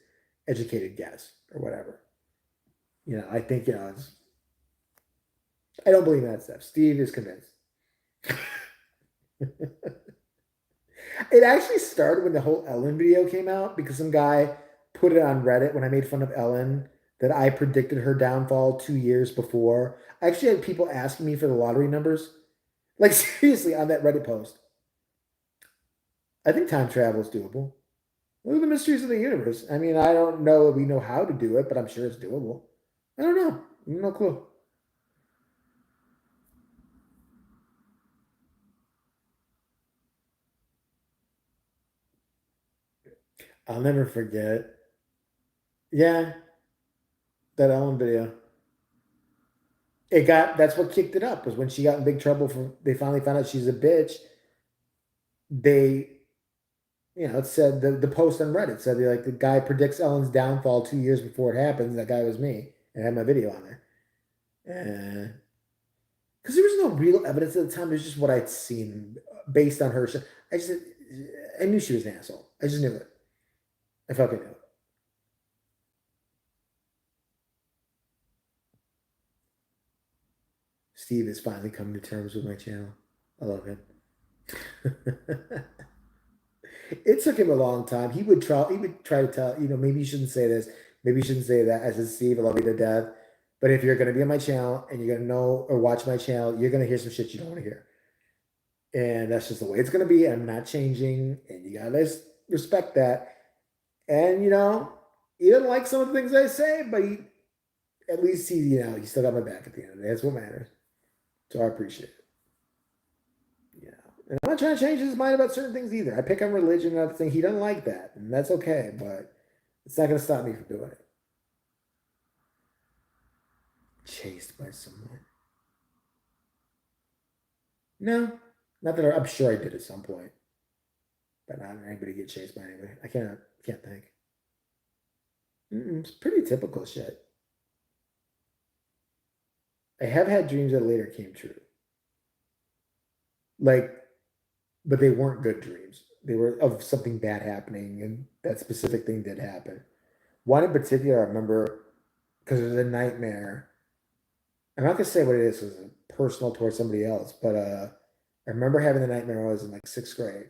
educated guess or whatever. I think, I don't believe in that stuff. Steve is convinced. It actually started when the whole Ellen video came out because some guy put it on Reddit when I made fun of Ellen that I predicted her downfall 2 years before. I actually had people asking me for the lottery numbers. Like, seriously, on that Reddit post. I think time travel is doable. What are the mysteries of the universe? I mean, I don't know if we know how to do it, but I'm sure it's doable. I don't know. No clue. I'll never forget. Yeah, that Ellen video. That's what kicked it up was when she got in big trouble for they finally found out she's a bitch. They, it said the post on Reddit said like the guy predicts Ellen's downfall 2 years before it happens. That guy was me, and I had my video on there. And because there was no real evidence at the time, it was just what I'd seen based on her. I knew she was an asshole. I just knew it. I fucking knew it. Steve is finally coming to terms with my channel. I love him. It took him a long time. He would try. He would try to tell maybe you shouldn't say this. Maybe you shouldn't say that. I said, Steve, I love you to death. But if you're gonna be on my channel and you're gonna know or watch my channel, you're gonna hear some shit you don't want to hear. And that's just the way it's gonna be. I'm not changing, and you gotta respect that. And he doesn't like some of the things I say, but at least he still got my back at the end of the day. That's what matters. So I appreciate it. And I'm not trying to change his mind about certain things either. I pick on religion and other things. He doesn't like that, and that's okay, but it's not going to stop me from doing it. Chased by someone. No, not that I'm sure I did at some point, but not anybody get chased by anybody. I can't think. It's pretty typical shit. I have had dreams that later came true. Like, but they weren't good dreams. They were of something bad happening, and that specific thing did happen. One in particular, I remember because it was a nightmare. I'm not gonna say what it is because it's personal towards somebody else, but I remember having the nightmare when I was in like sixth grade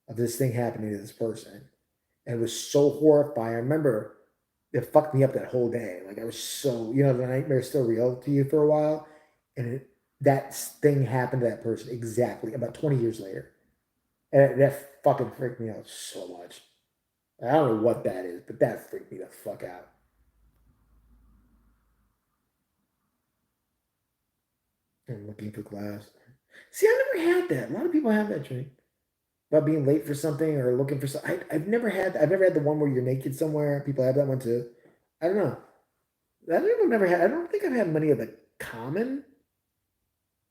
of this thing happening to this person, and it was so horrifying. I remember it fucked me up that whole day. Like I was so the nightmare is still real to you for a while, and that thing happened to that person exactly about 20 years later, and that fucking freaked me out so much. I don't know what that is, but that freaked me the fuck out. I'm looking for glass. See, I never had that. A lot of people have that dream about being late for something or looking for something. I've never had the one where you're naked somewhere. People have that one too. I don't know. I've never had. I don't think I've had many of the common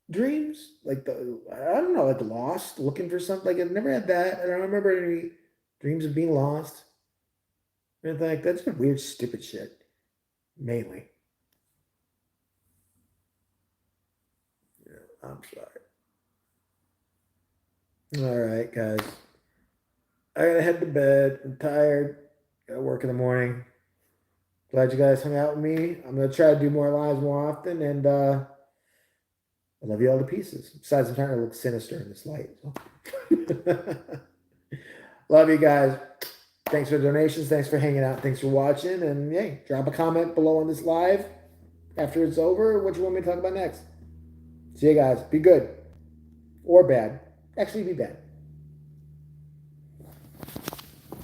dreams, like I don't know, like lost, looking for something. Like I've never had that. I don't remember any dreams of being lost. Anything like that's been weird, stupid shit, mainly. I'm sorry. All right, guys. I gotta head to bed. I'm tired. Gotta work in the morning. Glad you guys hung out with me. I'm gonna try to do more lives more often, and I love you all to pieces. Besides, I'm trying to look sinister in this light. So. Love you guys. Thanks for the donations. Thanks for hanging out. Thanks for watching. And hey, drop a comment below on this live after it's over. What you want me to talk about next? See you guys. Be good or bad. Actually, be bad.